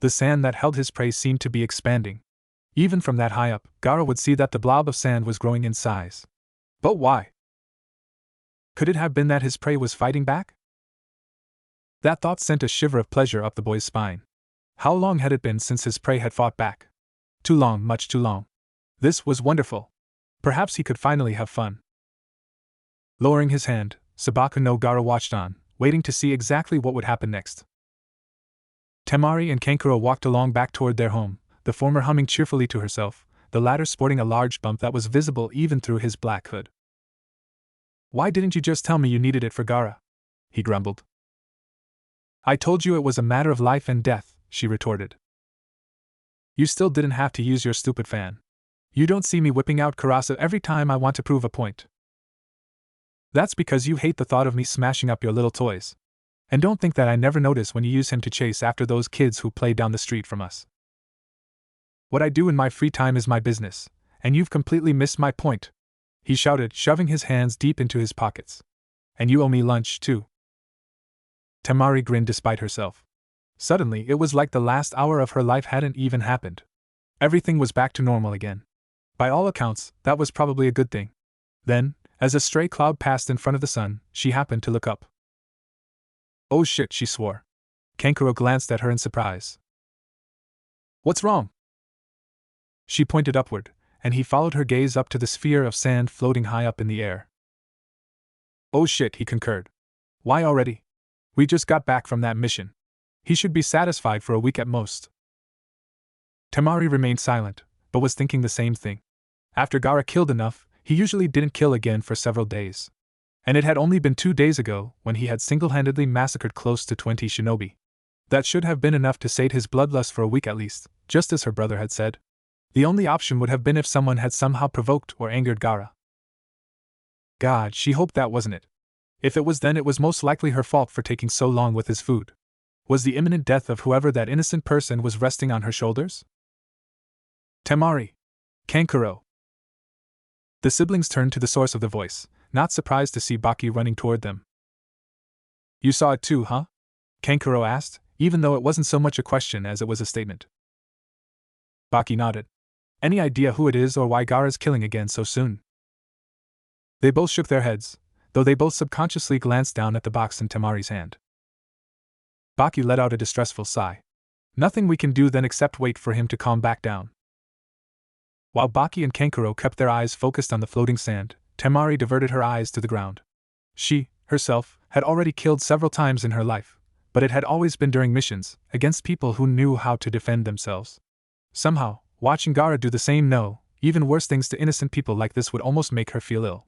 The sand that held his prey seemed to be expanding. Even from that high up, Gaara would see that the blob of sand was growing in size. But why? Could it have been that his prey was fighting back? That thought sent a shiver of pleasure up the boy's spine. How long had it been since his prey had fought back? Too long, much too long. This was wonderful. Perhaps he could finally have fun. Lowering his hand, Sabaka no Gaara watched on, waiting to see exactly what would happen next. Temari and Kankuro walked along back toward their home, the former humming cheerfully to herself, the latter sporting a large bump that was visible even through his black hood. "Why didn't you just tell me you needed it for Gaara?" he grumbled. "I told you it was a matter of life and death," she retorted. "You still didn't have to use your stupid fan. You don't see me whipping out Karasa every time I want to prove a point. That's because you hate the thought of me smashing up your little toys. And don't think that I never notice when you use him to chase after those kids who play down the street from us. What I do in my free time is my business, and you've completely missed my point," he shouted, shoving his hands deep into his pockets. "And you owe me lunch, too." Temari grinned despite herself. Suddenly, it was like the last hour of her life hadn't even happened. Everything was back to normal again. By all accounts, that was probably a good thing. Then, as a stray cloud passed in front of the sun, she happened to look up. "Oh shit," she swore. Kankuro glanced at her in surprise. "What's wrong?" She pointed upward, and he followed her gaze up to the sphere of sand floating high up in the air. "Oh shit," he concurred. "Why already? We just got back from that mission. He should be satisfied for a week at most." Temari remained silent, but was thinking the same thing. After Gaara killed enough, he usually didn't kill again for several days. And it had only been 2 days ago when he had single-handedly massacred close to 20 shinobi. That should have been enough to sate his bloodlust for a week at least, just as her brother had said. The only option would have been if someone had somehow provoked or angered Gaara. God, she hoped that wasn't it. If it was, then it was most likely her fault for taking so long with his food. Was the imminent death of whoever that innocent person was resting on her shoulders? Temari! Kankuro! The siblings turned to the source of the voice, not surprised to see Baki running toward them. "You saw it too, huh?" Kankuro asked, even though it wasn't so much a question as it was a statement. Baki nodded. "Any idea who it is or why Gaara's killing again so soon?" They both shook their heads, though they both subconsciously glanced down at the box in Temari's hand. Baki let out a distressful sigh. "Nothing we can do then except wait for him to calm back down." While Baki and Kankuro kept their eyes focused on the floating sand, Temari diverted her eyes to the ground. She, herself, had already killed several times in her life, but it had always been during missions, against people who knew how to defend themselves. Somehow, watching Gaara do the same even worse things to innocent people like this would almost make her feel ill.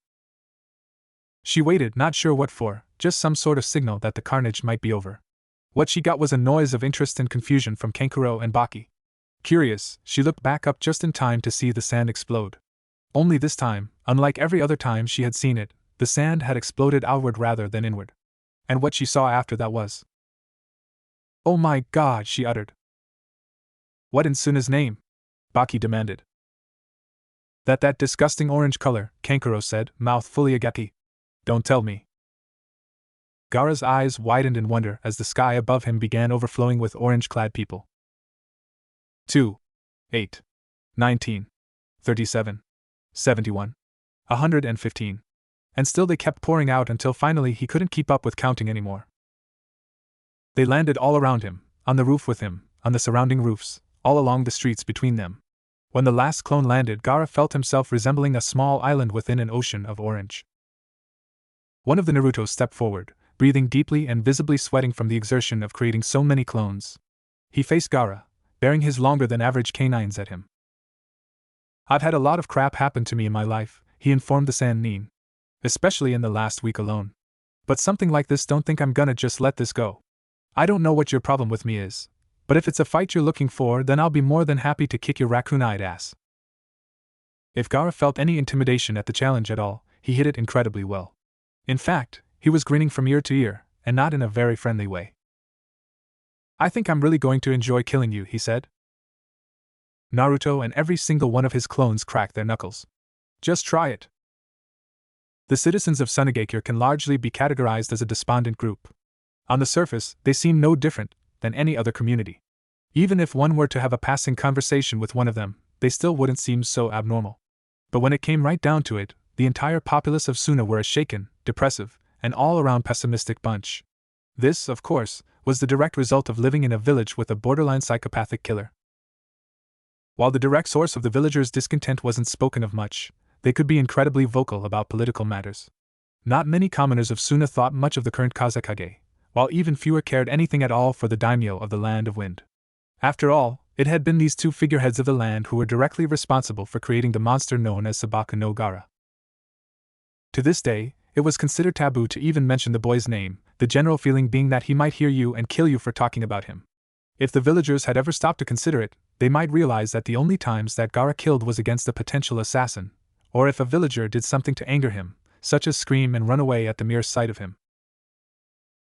She waited, not sure what for, just some sort of signal that the carnage might be over. What she got was a noise of interest and confusion from Kankuro and Baki. Curious, she looked back up just in time to see the sand explode. Only this time, unlike every other time she had seen it, the sand had exploded outward rather than inward. And what she saw after that was... "Oh my God," she uttered. "What in Suna's name?" Baki demanded. That disgusting orange color," Kankuro said, mouth fully agape. "Don't tell me." Gaara's eyes widened in wonder as the sky above him began overflowing with orange-clad people. 2, 8, 19, 37, 71, 115. And still they kept pouring out until finally he couldn't keep up with counting anymore. They landed all around him, on the roof with him, on the surrounding roofs, all along the streets between them. When the last clone landed, Gaara felt himself resembling a small island within an ocean of orange. One of the Narutos stepped forward, breathing deeply and visibly sweating from the exertion of creating so many clones. He faced Gaara, bearing his longer-than-average canines at him. "I've had a lot of crap happen to me in my life," he informed the Sannin. "Especially in the last week alone. But something like this, don't think I'm gonna just let this go. I don't know what your problem with me is, but if it's a fight you're looking for, then I'll be more than happy to kick your raccoon-eyed ass." If Gaara felt any intimidation at the challenge at all, he hid it incredibly well. In fact, he was grinning from ear to ear, and not in a very friendly way. "I think I'm really going to enjoy killing you," he said. Naruto and every single one of his clones cracked their knuckles. "Just try it." The citizens of Sunagakure can largely be categorized as a despondent group. On the surface, they seem no different than any other community. Even if one were to have a passing conversation with one of them, they still wouldn't seem so abnormal. But when it came right down to it, the entire populace of Suna were a shaken, depressive, and all-around pessimistic bunch. This, of course, was the direct result of living in a village with a borderline psychopathic killer. While the direct source of the villagers' discontent wasn't spoken of much, they could be incredibly vocal about political matters. Not many commoners of Suna thought much of the current Kazekage, while even fewer cared anything at all for the daimyo of the Land of Wind. After all, it had been these two figureheads of the land who were directly responsible for creating the monster known as Sabaku no Gara. To this day, it was considered taboo to even mention the boy's name, the general feeling being that he might hear you and kill you for talking about him. If the villagers had ever stopped to consider it, they might realize that the only times that Gara killed was against a potential assassin, or if a villager did something to anger him, such as scream and run away at the mere sight of him.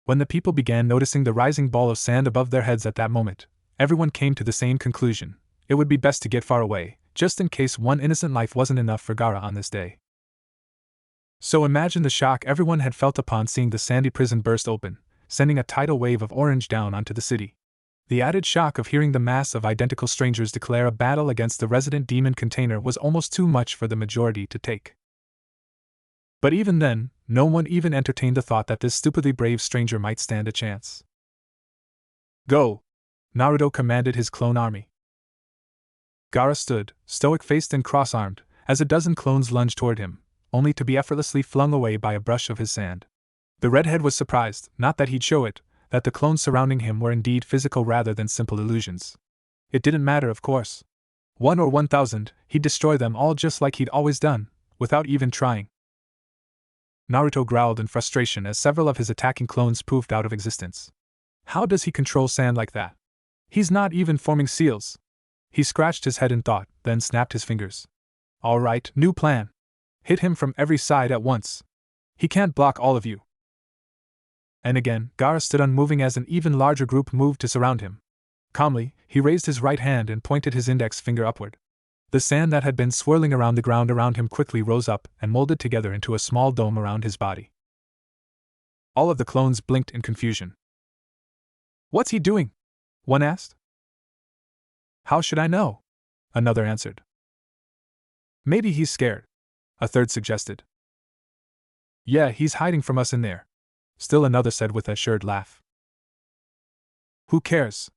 When the people began noticing the rising ball of sand above their heads at that moment, everyone came to the same conclusion: it would be best to get far away, just in case one innocent life wasn't enough for Gara on this day. So imagine the shock everyone had felt upon seeing the sandy prison burst open, sending a tidal wave of orange down onto the city. The added shock of hearing the mass of identical strangers declare a battle against the resident demon container was almost too much for the majority to take. But even then, no one even entertained the thought that this stupidly brave stranger might stand a chance. Go! Naruto commanded his clone army. Gara stood, stoic-faced and cross-armed, as a dozen clones lunged toward him, only to be effortlessly flung away by a brush of his sand. The redhead was surprised, not that he'd show it, that the clones surrounding him were indeed physical rather than simple illusions. It didn't matter, of course. 1 or 1,000, he'd destroy them all just like he'd always done, without even trying. Naruto growled in frustration as several of his attacking clones poofed out of existence. How does he control sand like that? He's not even forming seals. He scratched his head in thought, then snapped his fingers. All right, new plan. Hit him from every side at once. He can't block all of you. And again, Gara stood unmoving as an even larger group moved to surround him. Calmly, he raised his right hand and pointed his index finger upward. The sand that had been swirling around the ground around him quickly rose up and molded together into a small dome around his body. All of the clones blinked in confusion. What's he doing? One asked. How should I know? Another answered. Maybe he's scared, a third suggested. Yeah, he's hiding from us in there, still another said with a assured laugh. Who cares?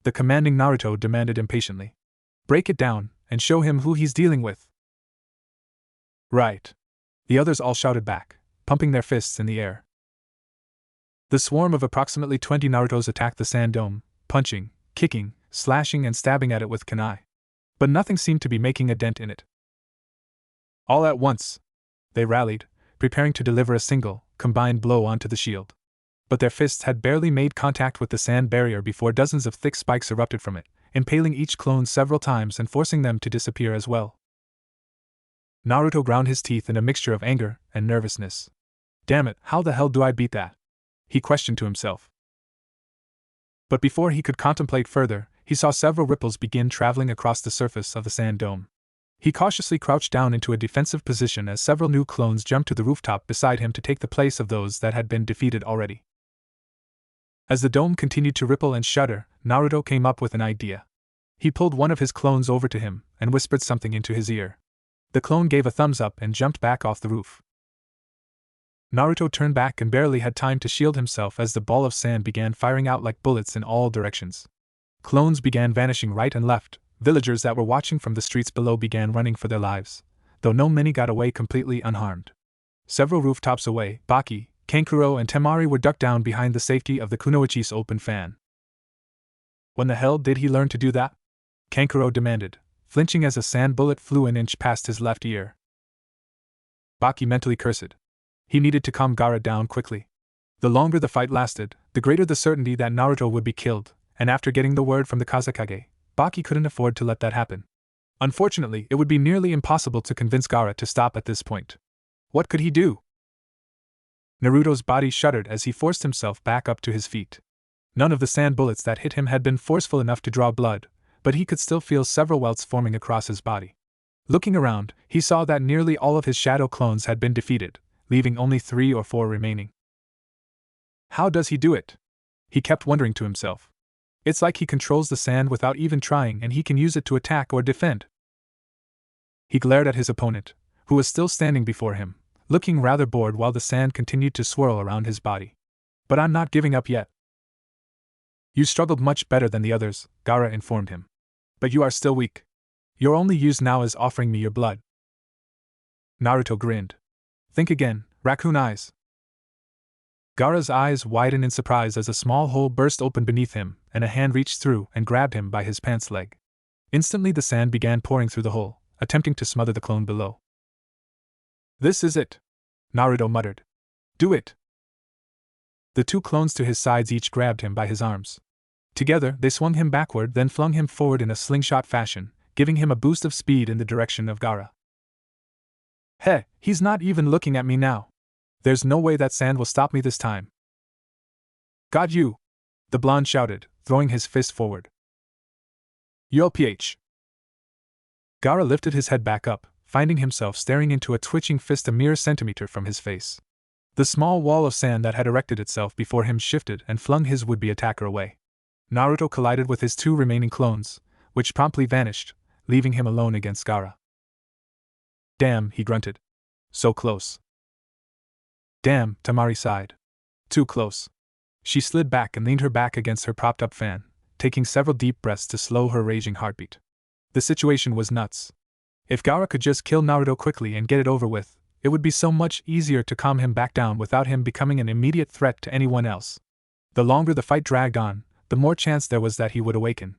The commanding Naruto demanded impatiently. Break it down, and show him who he's dealing with. Right. The others all shouted back, pumping their fists in the air. The swarm of approximately 20 Narutos attacked the sand dome, punching, kicking, slashing and stabbing at it with kunai. But nothing seemed to be making a dent in it. All at once, they rallied, preparing to deliver a single, combined blow onto the shield. But their fists had barely made contact with the sand barrier before dozens of thick spikes erupted from it, impaling each clone several times and forcing them to disappear as well. Naruto ground his teeth in a mixture of anger and nervousness. Damn it, how the hell do I beat that? He questioned to himself. But before he could contemplate further, he saw several ripples begin traveling across the surface of the sand dome. He cautiously crouched down into a defensive position as several new clones jumped to the rooftop beside him to take the place of those that had been defeated already. As the dome continued to ripple and shudder, Naruto came up with an idea. He pulled one of his clones over to him and whispered something into his ear. The clone gave a thumbs up and jumped back off the roof. Naruto turned back and barely had time to shield himself as the ball of sand began firing out like bullets in all directions. Clones began vanishing right and left. Villagers that were watching from the streets below began running for their lives, though no many got away completely unharmed. Several rooftops away, Baki, Kankuro and Temari were ducked down behind the safety of the kunoichi's open fan. When the hell did he learn to do that? Kankuro demanded, flinching as a sand bullet flew an inch past his left ear. Baki mentally cursed. He needed to calm Gara down quickly. The longer the fight lasted, the greater the certainty that Naruto would be killed, and after getting the word from the Kazekage, Baki couldn't afford to let that happen. Unfortunately, it would be nearly impossible to convince Gara to stop at this point. What could he do? Naruto's body shuddered as he forced himself back up to his feet. None of the sand bullets that hit him had been forceful enough to draw blood, but he could still feel several welts forming across his body. Looking around, he saw that nearly all of his shadow clones had been defeated, leaving only 3 or 4 remaining. How does he do it? He kept wondering to himself. It's like he controls the sand without even trying and he can use it to attack or defend. He glared at his opponent, who was still standing before him, looking rather bored while the sand continued to swirl around his body. But I'm not giving up yet. You struggled much better than the others, Gaara informed him. But you are still weak. Your only use now is offering me your blood. Naruto grinned. Think again, raccoon eyes. Gaara's eyes widened in surprise as a small hole burst open beneath him, and a hand reached through and grabbed him by his pants leg. Instantly the sand began pouring through the hole, attempting to smother the clone below. This is it, Naruto muttered. Do it. The two clones to his sides each grabbed him by his arms. Together, they swung him backward, then flung him forward in a slingshot fashion, giving him a boost of speed in the direction of Gaara. Heh, he's not even looking at me now. There's no way that sand will stop me this time. Got you! The blonde shouted, throwing his fist forward. Yo ph! Gaara lifted his head back up, finding himself staring into a twitching fist a mere centimeter from his face. The small wall of sand that had erected itself before him shifted and flung his would-be attacker away. Naruto collided with his two remaining clones, which promptly vanished, leaving him alone against Gaara. Damn, he grunted. So close. Damn, Temari sighed. Too close. She slid back and leaned her back against her propped-up fan, taking several deep breaths to slow her raging heartbeat. The situation was nuts. If Gaara could just kill Naruto quickly and get it over with, it would be so much easier to calm him back down without him becoming an immediate threat to anyone else. The longer the fight dragged on, the more chance there was that he would awaken.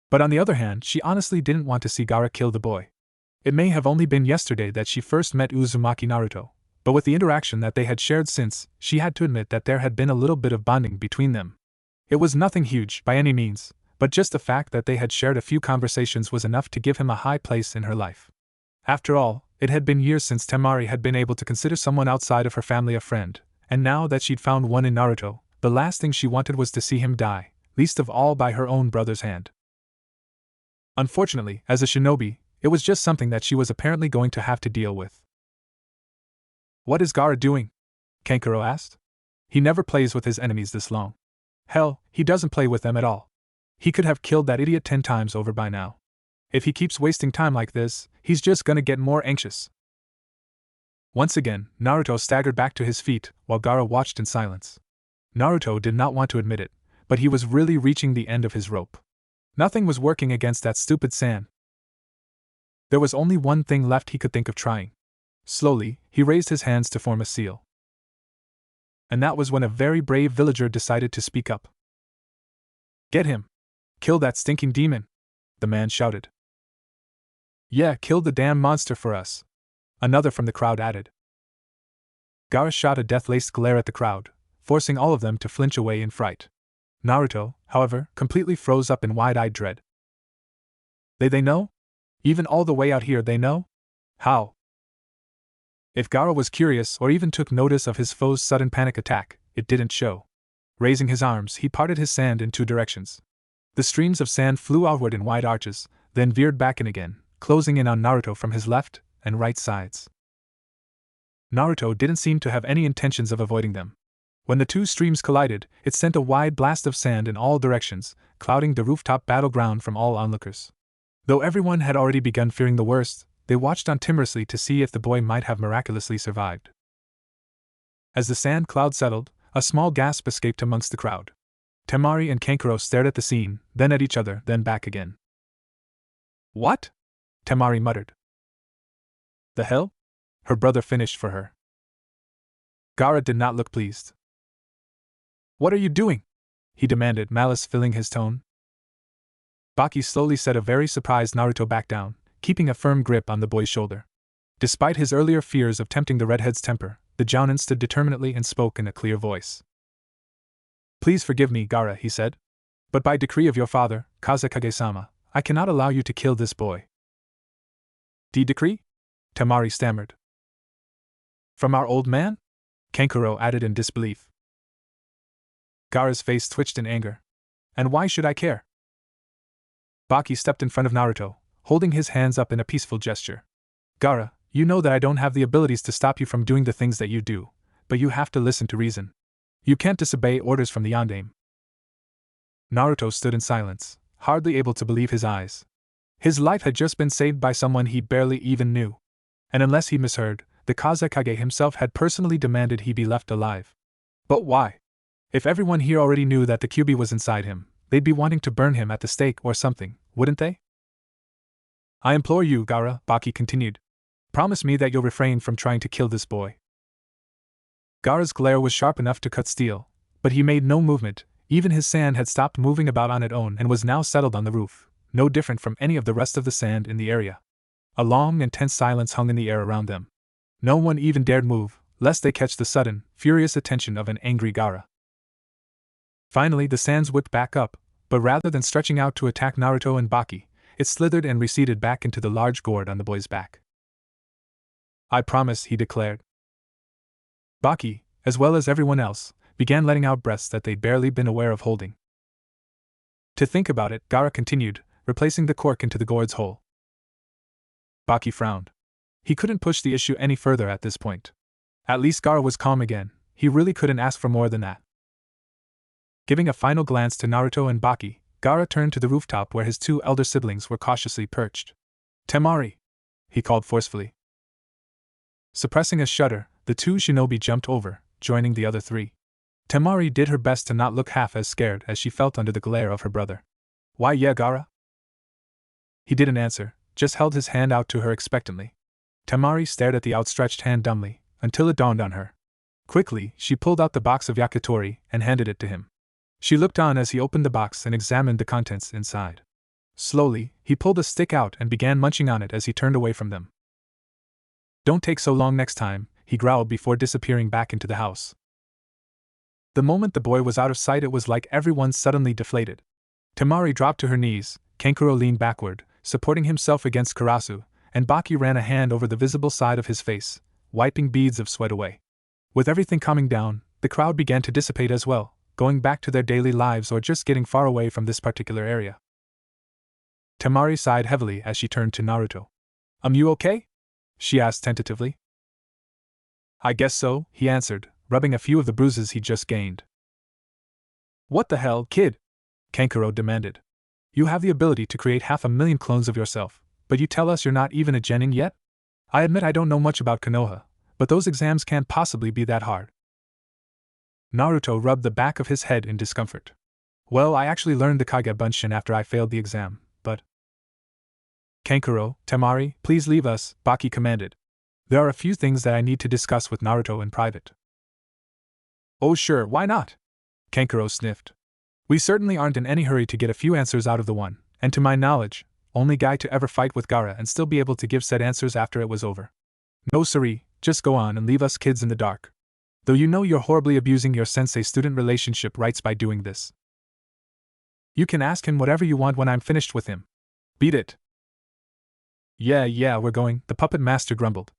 But on the other hand, she honestly didn't want to see Gaara kill the boy. It may have only been yesterday that she first met Uzumaki Naruto, but with the interaction that they had shared since, she had to admit that there had been a little bit of bonding between them. It was nothing huge, by any means, but just the fact that they had shared a few conversations was enough to give him a high place in her life. After all, it had been years since Temari had been able to consider someone outside of her family a friend, and now that she'd found one in Naruto, the last thing she wanted was to see him die, least of all by her own brother's hand. Unfortunately, as a shinobi, it was just something that she was apparently going to have to deal with. What is Gaara doing? Kankuro asked. He never plays with his enemies this long. Hell, he doesn't play with them at all. He could have killed that idiot 10 times over by now. If he keeps wasting time like this, he's just gonna get more anxious. Once again, Naruto staggered back to his feet, while Gaara watched in silence. Naruto did not want to admit it, but he was really reaching the end of his rope. Nothing was working against that stupid sand. There was only one thing left he could think of trying. Slowly, he raised his hands to form a seal. And that was when a very brave villager decided to speak up. Get him! Kill that stinking demon! The man shouted. Yeah, kill the damn monster for us! Another from the crowd added. Gaara shot a death-laced glare at the crowd, forcing all of them to flinch away in fright. Naruto, however, completely froze up in wide-eyed dread. They know? Even all the way out here they know? How? If Gaara was curious or even took notice of his foe's sudden panic attack, it didn't show. Raising his arms, he parted his sand in two directions. The streams of sand flew outward in wide arches, then veered back in again, closing in on Naruto from his left and right sides. Naruto didn't seem to have any intentions of avoiding them. When the two streams collided, it sent a wide blast of sand in all directions, clouding the rooftop battleground from all onlookers. Though everyone had already begun fearing the worst, they watched on timorously to see if the boy might have miraculously survived. As the sand cloud settled, a small gasp escaped amongst the crowd. Temari and Kankuro stared at the scene, then at each other, then back again. What? Temari muttered. The hell? Her brother finished for her. Gaara did not look pleased. What are you doing? He demanded, malice filling his tone. Baki slowly set a very surprised Naruto back down, keeping a firm grip on the boy's shoulder. Despite his earlier fears of tempting the redhead's temper, the Jounin stood determinedly and spoke in a clear voice. Please forgive me, Gaara, he said. But by decree of your father, Kazekage-sama, I cannot allow you to kill this boy. Decree? Temari stammered. From our old man? Kankuro added in disbelief. Gaara's face twitched in anger. And why should I care? Baki stepped in front of Naruto, holding his hands up in a peaceful gesture. Gaara, you know that I don't have the abilities to stop you from doing the things that you do, but you have to listen to reason. You can't disobey orders from the Yondaime. Naruto stood in silence, hardly able to believe his eyes. His life had just been saved by someone he barely even knew. And unless he misheard, the Kazekage himself had personally demanded he be left alive. But why? If everyone here already knew that the Kyuubi was inside him, they'd be wanting to burn him at the stake or something, wouldn't they? I implore you, Gaara, Baki continued. Promise me that you'll refrain from trying to kill this boy. Gaara's glare was sharp enough to cut steel, but he made no movement. Even his sand had stopped moving about on its own and was now settled on the roof, no different from any of the rest of the sand in the area. A long and tense silence hung in the air around them. No one even dared move, lest they catch the sudden, furious attention of an angry Gaara. Finally, the sands whipped back up, but rather than stretching out to attack Naruto and Baki, it slithered and receded back into the large gourd on the boy's back. I promise, he declared. Baki, as well as everyone else, began letting out breaths that they'd barely been aware of holding. To think about it, Gaara continued, replacing the cork into the gourd's hole. Baki frowned. He couldn't push the issue any further at this point. At least Gaara was calm again. He really couldn't ask for more than that. Giving a final glance to Naruto and Baki, Gaara turned to the rooftop where his two elder siblings were cautiously perched. Temari! He called forcefully. Suppressing a shudder, the two shinobi jumped over, joining the other three. Temari did her best to not look half as scared as she felt under the glare of her brother. Why, yeah, Gaara? He didn't answer, just held his hand out to her expectantly. Temari stared at the outstretched hand dumbly, until it dawned on her. Quickly, she pulled out the box of yakitori and handed it to him. She looked on as he opened the box and examined the contents inside. Slowly, he pulled a stick out and began munching on it as he turned away from them. Don't take so long next time, he growled before disappearing back into the house. The moment the boy was out of sight, it was like everyone suddenly deflated. Temari dropped to her knees, Kankuro leaned backward, supporting himself against Karasu, and Baki ran a hand over the visible side of his face, wiping beads of sweat away. With everything calming down, the crowd began to dissipate as well, going back to their daily lives or just getting far away from this particular area. Temari sighed heavily as she turned to Naruto. You okay? She asked tentatively. I guess so, he answered, rubbing a few of the bruises he'd just gained. What the hell, kid? Kankuro demanded. You have the ability to create 500,000 clones of yourself, but you tell us you're not even a genin yet? I admit I don't know much about Konoha, but those exams can't possibly be that hard. Naruto rubbed the back of his head in discomfort. Well, I actually learned the Kage Bunshin after I failed the exam, but… Kankuro, Temari, please leave us, Baki commanded. There are a few things that I need to discuss with Naruto in private. Oh sure, why not? Kankuro sniffed. We certainly aren't in any hurry to get a few answers out of the one, and to my knowledge, only guy to ever fight with Gaara and still be able to give said answers after it was over. No siree, just go on and leave us kids in the dark. Though you know you're horribly abusing your sensei-student relationship rights by doing this. You can ask him whatever you want when I'm finished with him. Beat it. Yeah, we're going, the puppet master grumbled.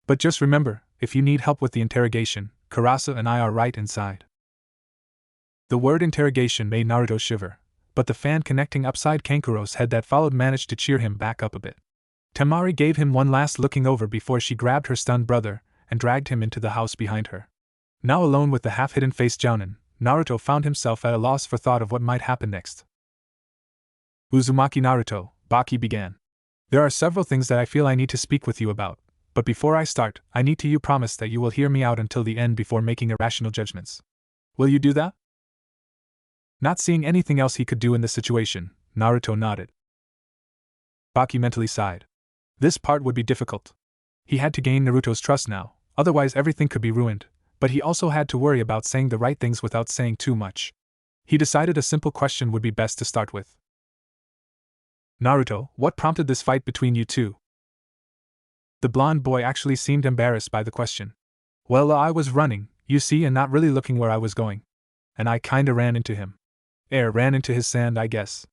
But just remember, if you need help with the interrogation, Karasa and I are right inside. The word interrogation made Naruto shiver, but the fan connecting upside Kankuro's head that followed managed to cheer him back up a bit. Temari gave him one last looking over before she grabbed her stunned brother and dragged him into the house behind her. Now alone with the half-hidden faced Jounin, Naruto found himself at a loss for thought of what might happen next. Uzumaki Naruto, Baki began. There are several things that I feel I need to speak with you about, but before I start, I need you promise that you will hear me out until the end before making irrational judgments. Will you do that? Not seeing anything else he could do in this situation, Naruto nodded. Baki mentally sighed. This part would be difficult. He had to gain Naruto's trust now, otherwise everything could be ruined, but he also had to worry about saying the right things without saying too much. He decided a simple question would be best to start with. Naruto, what prompted this fight between you two? The blonde boy actually seemed embarrassed by the question. Well, I was running, you see, and not really looking where I was going. And I kinda ran into him. Ran into his sand, I guess.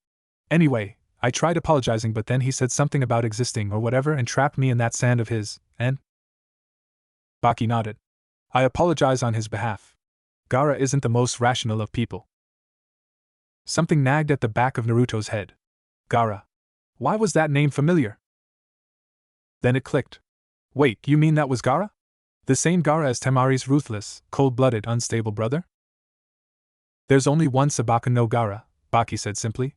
Anyway, I tried apologizing, but then he said something about existing or whatever and trapped me in that sand of his, and… Baki nodded. I apologize on his behalf. Gaara isn't the most rational of people. Something nagged at the back of Naruto's head. Gaara. Why was that name familiar? Then it clicked. Wait, you mean that was Gaara? The same Gaara as Temari's ruthless, cold-blooded, unstable brother? There's only one Sabaka no Gaara, Baki said simply.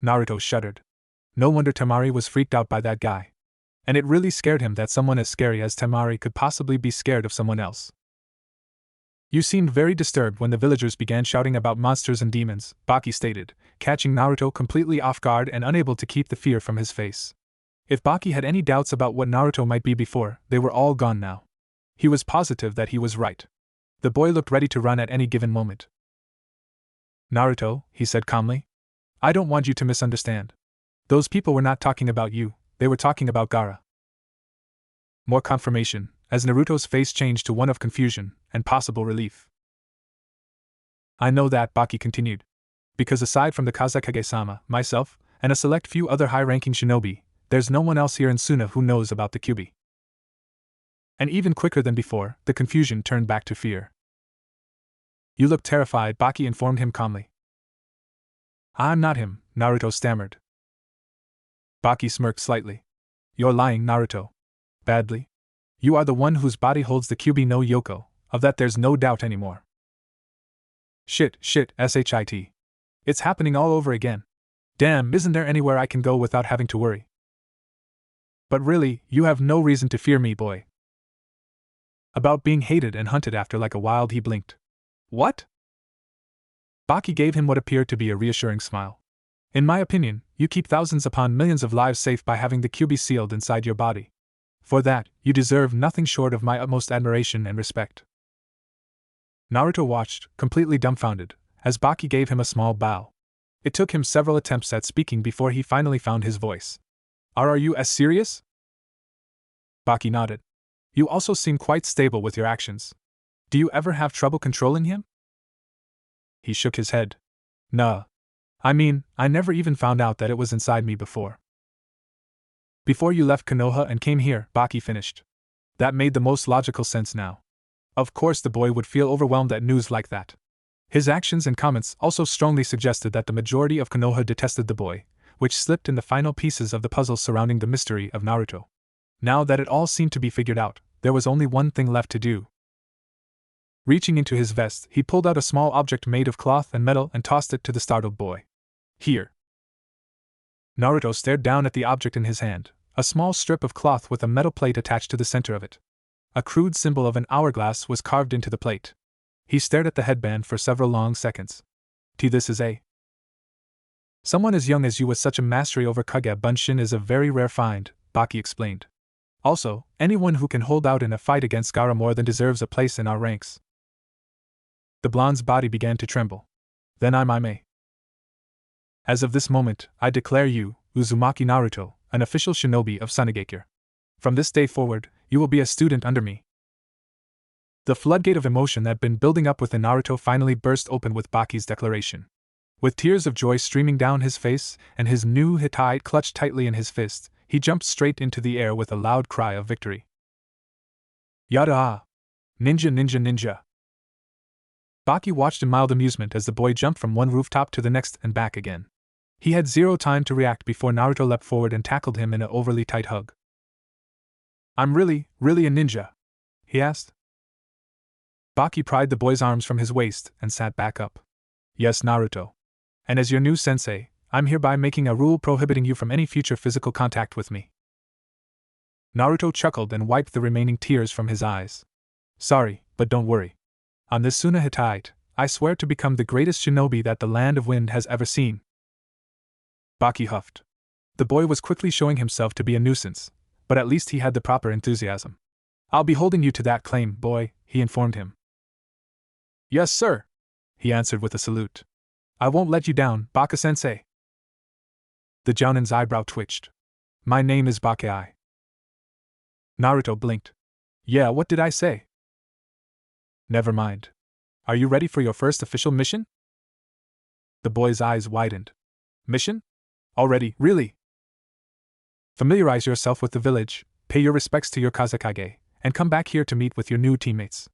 Naruto shuddered. No wonder Temari was freaked out by that guy. And it really scared him that someone as scary as Temari could possibly be scared of someone else. You seemed very disturbed when the villagers began shouting about monsters and demons, Baki stated, catching Naruto completely off guard and unable to keep the fear from his face. If Baki had any doubts about what Naruto might be before, they were all gone now. He was positive that he was right. The boy looked ready to run at any given moment. Naruto, he said calmly, I don't want you to misunderstand. Those people were not talking about you, they were talking about Gaara. More confirmation, as Naruto's face changed to one of confusion and possible relief. I know that, Baki continued. Because aside from the Kazekage-sama, myself, and a select few other high-ranking shinobi, there's no one else here in Suna who knows about the Kyuubi. And even quicker than before, the confusion turned back to fear. You look terrified, Baki informed him calmly. I'm not him, Naruto stammered. Baki smirked slightly. You're lying, Naruto. Badly. You are the one whose body holds the Kyuubi no Yoko, of that there's no doubt anymore. Shit, shit. It's happening all over again. Damn, isn't there anywhere I can go without having to worry? But really, you have no reason to fear me, boy. About being hated and hunted after like a wild, he blinked. What? Baki gave him what appeared to be a reassuring smile. In my opinion, you keep thousands upon millions of lives safe by having the Kyuubi sealed inside your body. For that, you deserve nothing short of my utmost admiration and respect. Naruto watched, completely dumbfounded, as Baki gave him a small bow. It took him several attempts at speaking before he finally found his voice. Are you as serious? Baki nodded. You also seem quite stable with your actions. Do you ever have trouble controlling him? He shook his head. Nah. I mean, I never even found out that it was inside me before. Before you left Konoha and came here, Baki finished. That made the most logical sense now. Of course the boy would feel overwhelmed at news like that. His actions and comments also strongly suggested that the majority of Konoha detested the boy, which slipped in the final pieces of the puzzle surrounding the mystery of Naruto. Now that it all seemed to be figured out, there was only one thing left to do. Reaching into his vest, he pulled out a small object made of cloth and metal and tossed it to the startled boy. Here. Naruto stared down at the object in his hand, a small strip of cloth with a metal plate attached to the center of it. A crude symbol of an hourglass was carved into the plate. He stared at the headband for several long seconds. This is a... Someone as young as you with such a mastery over Kage Bunshin is a very rare find, Baki explained. Also, anyone who can hold out in a fight against Gaara more than deserves a place in our ranks. The blonde's body began to tremble. Then I may. As of this moment, I declare you, Uzumaki Naruto, an official shinobi of Sunigakure. From this day forward, you will be a student under me. The floodgate of emotion that had been building up within Naruto finally burst open with Baki's declaration. With tears of joy streaming down his face and his new hitai clutched tightly in his fist, he jumped straight into the air with a loud cry of victory. Yada! Ninja, ninja, ninja! Baki watched in mild amusement as the boy jumped from one rooftop to the next and back again. He had zero time to react before Naruto leapt forward and tackled him in an overly tight hug. I'm really a ninja? He asked. Baki pried the boy's arms from his waist and sat back up. Yes, Naruto. And as your new sensei, I'm hereby making a rule prohibiting you from any future physical contact with me. Naruto chuckled and wiped the remaining tears from his eyes. Sorry, but don't worry. On this Suna Hittite, I swear to become the greatest shinobi that the Land of Wind has ever seen. Baki huffed. The boy was quickly showing himself to be a nuisance, but at least he had the proper enthusiasm. I'll be holding you to that claim, boy, he informed him. Yes, sir, he answered with a salute. I won't let you down, Baka-sensei. The Jounin's eyebrow twitched. My name is Bakei. Naruto blinked. Yeah, what did I say? Never mind. Are you ready for your first official mission? The boy's eyes widened. Mission? Already, really? Familiarize yourself with the village, pay your respects to your Kazekage, and come back here to meet with your new teammates.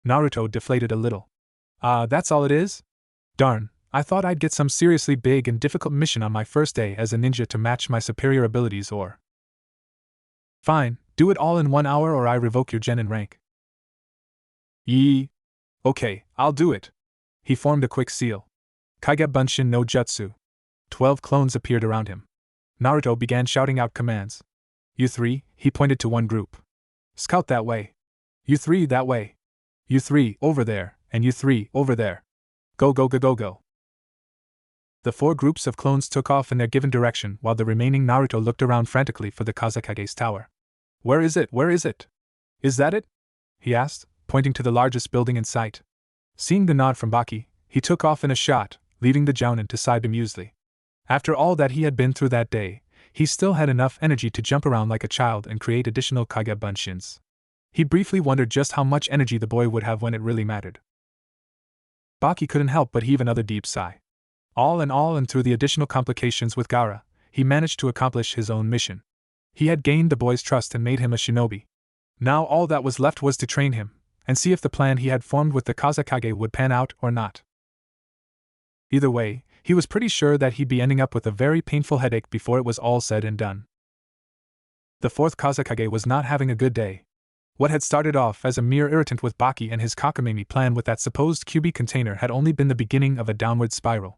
Naruto deflated a little. That's all it is? Darn, I thought I'd get some seriously big and difficult mission on my first day as a ninja to match my superior abilities or... Fine, do it all in 1 hour or I revoke your genin rank. Okay, I'll do it. He formed a quick seal. Kage Bunshin no Jutsu. 12 clones appeared around him. Naruto began shouting out commands. You three, he pointed to one group. Scout that way. You three that way. You three over there, and you three over there. Go go go go go. The 4 groups of clones took off in their given direction while the remaining Naruto looked around frantically for the Kazekage's tower. Where is it? Where is it? Is that it? He asked, pointing to the largest building in sight. Seeing the nod from Baki, he took off in a shot, leaving the Jounin to sigh bemusedly. After all that he had been through that day, he still had enough energy to jump around like a child and create additional Kage Bunshins. He briefly wondered just how much energy the boy would have when it really mattered. Baki couldn't help but heave another deep sigh. All in all, and through the additional complications with Gaara, he managed to accomplish his own mission. He had gained the boy's trust and made him a shinobi. Now all that was left was to train him, and see if the plan he had formed with the Kazekage would pan out or not. Either way, he was pretty sure that he'd be ending up with a very painful headache before it was all said and done. The 4th Kazekage was not having a good day. What had started off as a mere irritant with Baki and his cockamamie plan with that supposed QB container had only been the beginning of a downward spiral.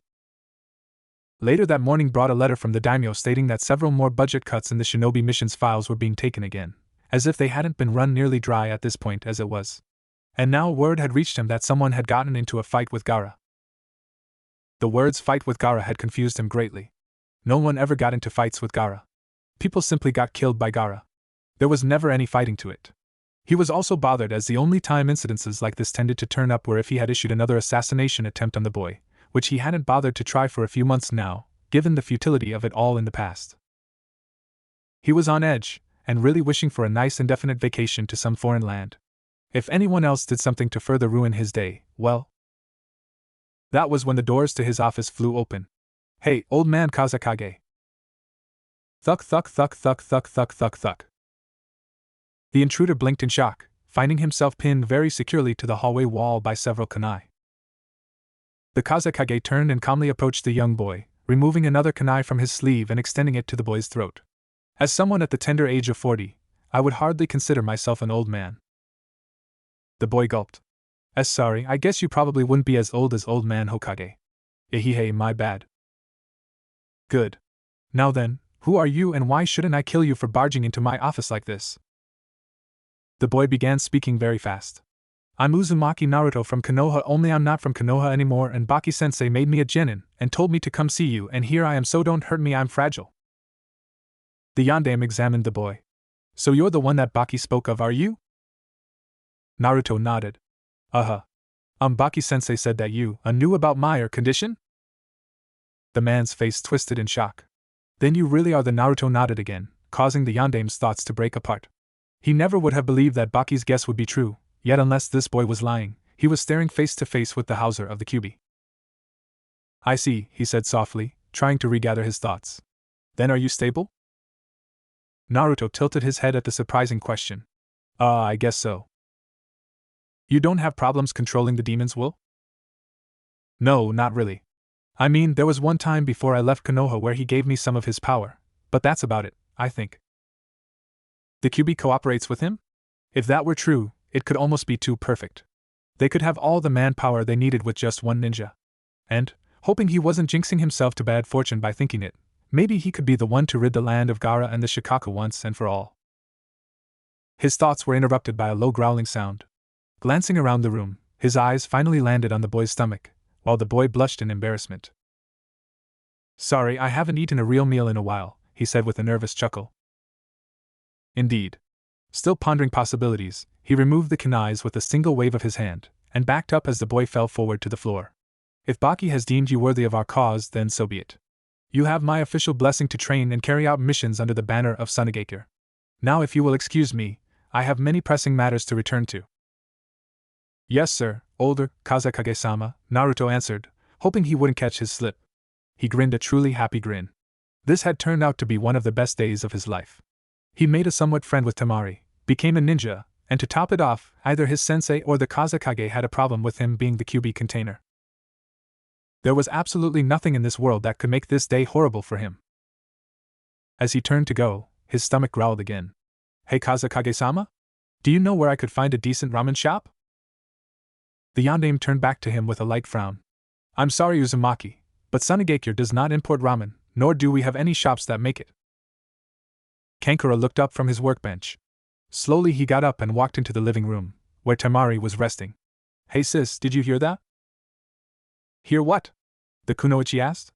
Later that morning brought a letter from the daimyo stating that several more budget cuts in the shinobi missions files were being taken again, as if they hadn't been run nearly dry at this point as it was. And now word had reached him that someone had gotten into a fight with Gaara. The words fight with Gaara had confused him greatly. No one ever got into fights with Gaara. People simply got killed by Gaara. There was never any fighting to it. He was also bothered as the only time incidences like this tended to turn up were if he had issued another assassination attempt on the boy, which he hadn't bothered to try for a few months now, given the futility of it all in the past. He was on edge, and really wishing for a nice indefinite vacation to some foreign land. If anyone else did something to further ruin his day, well. That was when the doors to his office flew open. Hey, old man Kazekage. Thuk thuk thuk thuk thuk thuk thuk thuk. The intruder blinked in shock, finding himself pinned very securely to the hallway wall by several kunai. The Kazekage turned and calmly approached the young boy, removing another kunai from his sleeve and extending it to the boy's throat. As someone at the tender age of 40, I would hardly consider myself an old man. The boy gulped. Sorry, I guess you probably wouldn't be as old man Hokage. Ehihei, my bad. Good. Now then, who are you and why shouldn't I kill you for barging into my office like this? The boy began speaking very fast. I'm Uzumaki Naruto from Konoha, only I'm not from Konoha anymore, and Baki-sensei made me a genin and told me to come see you, and here I am, so don't hurt me, I'm fragile. The yandame examined the boy. So you're the one that Baki spoke of, are you? Naruto nodded. Baki-sensei said that you knew about my condition? The man's face twisted in shock. Then you really are the Naruto nodded again, causing the yandame's thoughts to break apart. He never would have believed that Baki's guess would be true, yet unless this boy was lying, he was staring face to face with the Hauser of the QB. I see, he said softly, trying to regather his thoughts. Then are you stable? Naruto tilted his head at the surprising question. I guess so. You don't have problems controlling the demon's will? No, not really. I mean, there was one time before I left Konoha where he gave me some of his power, but that's about it, I think. The QB cooperates with him? If that were true, it could almost be too perfect. They could have all the manpower they needed with just one ninja. And, hoping he wasn't jinxing himself to bad fortune by thinking it, maybe he could be the one to rid the land of Gaara and the Shikaku once and for all. His thoughts were interrupted by a low growling sound. Glancing around the room, his eyes finally landed on the boy's stomach, while the boy blushed in embarrassment. Sorry, I haven't eaten a real meal in a while, he said with a nervous chuckle. Indeed. Still pondering possibilities, he removed the kunais with a single wave of his hand, and backed up as the boy fell forward to the floor. If Baki has deemed you worthy of our cause, then so be it. You have my official blessing to train and carry out missions under the banner of Sunigakure. Now if you will excuse me, I have many pressing matters to return to. Yes, sir, older Kazekage-sama, Naruto answered, hoping he wouldn't catch his slip. He grinned a truly happy grin. This had turned out to be one of the best days of his life. He made a somewhat friend with Temari, became a ninja, and to top it off, either his sensei or the Kazekage had a problem with him being the QB container. There was absolutely nothing in this world that could make this day horrible for him. As he turned to go, his stomach growled again. Hey Kazekage-sama? Do you know where I could find a decent ramen shop? The yandame turned back to him with a light frown. I'm sorry, Uzumaki, but Sunigakure does not import ramen, nor do we have any shops that make it. Kankuro looked up from his workbench. Slowly he got up and walked into the living room, where Temari was resting. Hey sis, did you hear that? Hear what? The kunoichi asked.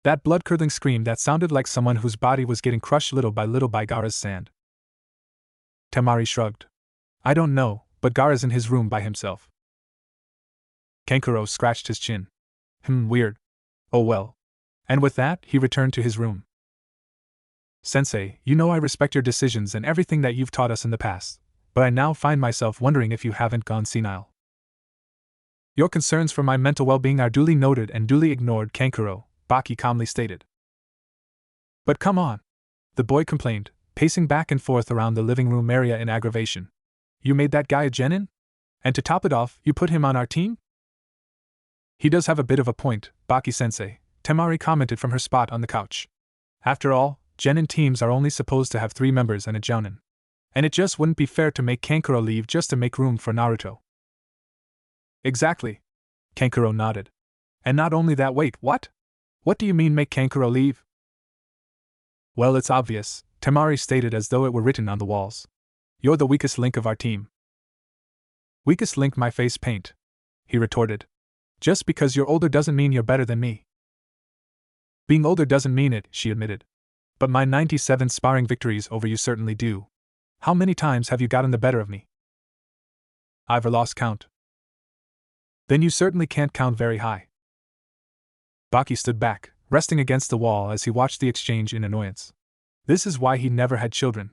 That blood-curdling scream that sounded like someone whose body was getting crushed little by Gaara's sand. Temari shrugged. I don't know, but Gaara's in his room by himself. Kankuro scratched his chin. Weird. Oh well. And with that, he returned to his room. Sensei, you know I respect your decisions and everything that you've taught us in the past, but I now find myself wondering if you haven't gone senile. Your concerns for my mental well-being are duly noted and duly ignored, Kankuro, Baki calmly stated. But come on, the boy complained, pacing back and forth around the living room area in aggravation. You made that guy a genin? And to top it off, you put him on our team? He does have a bit of a point, Baki-sensei, Temari commented from her spot on the couch. After all, genin teams are only supposed to have 3 members and a jounin. And it just wouldn't be fair to make Kankuro leave just to make room for Naruto. Exactly. Kankuro nodded. And not only that, wait, what? What do you mean make Kankuro leave? Well, it's obvious, Temari stated as though it were written on the walls. You're the weakest link of our team. Weakest link, my face paint, he retorted. Just because you're older doesn't mean you're better than me. Being older doesn't mean it, she admitted. But my 97 sparring victories over you certainly do. How many times have you gotten the better of me? I've lost count. Then you certainly can't count very high. Baki stood back, resting against the wall as he watched the exchange in annoyance. This is why he never had children.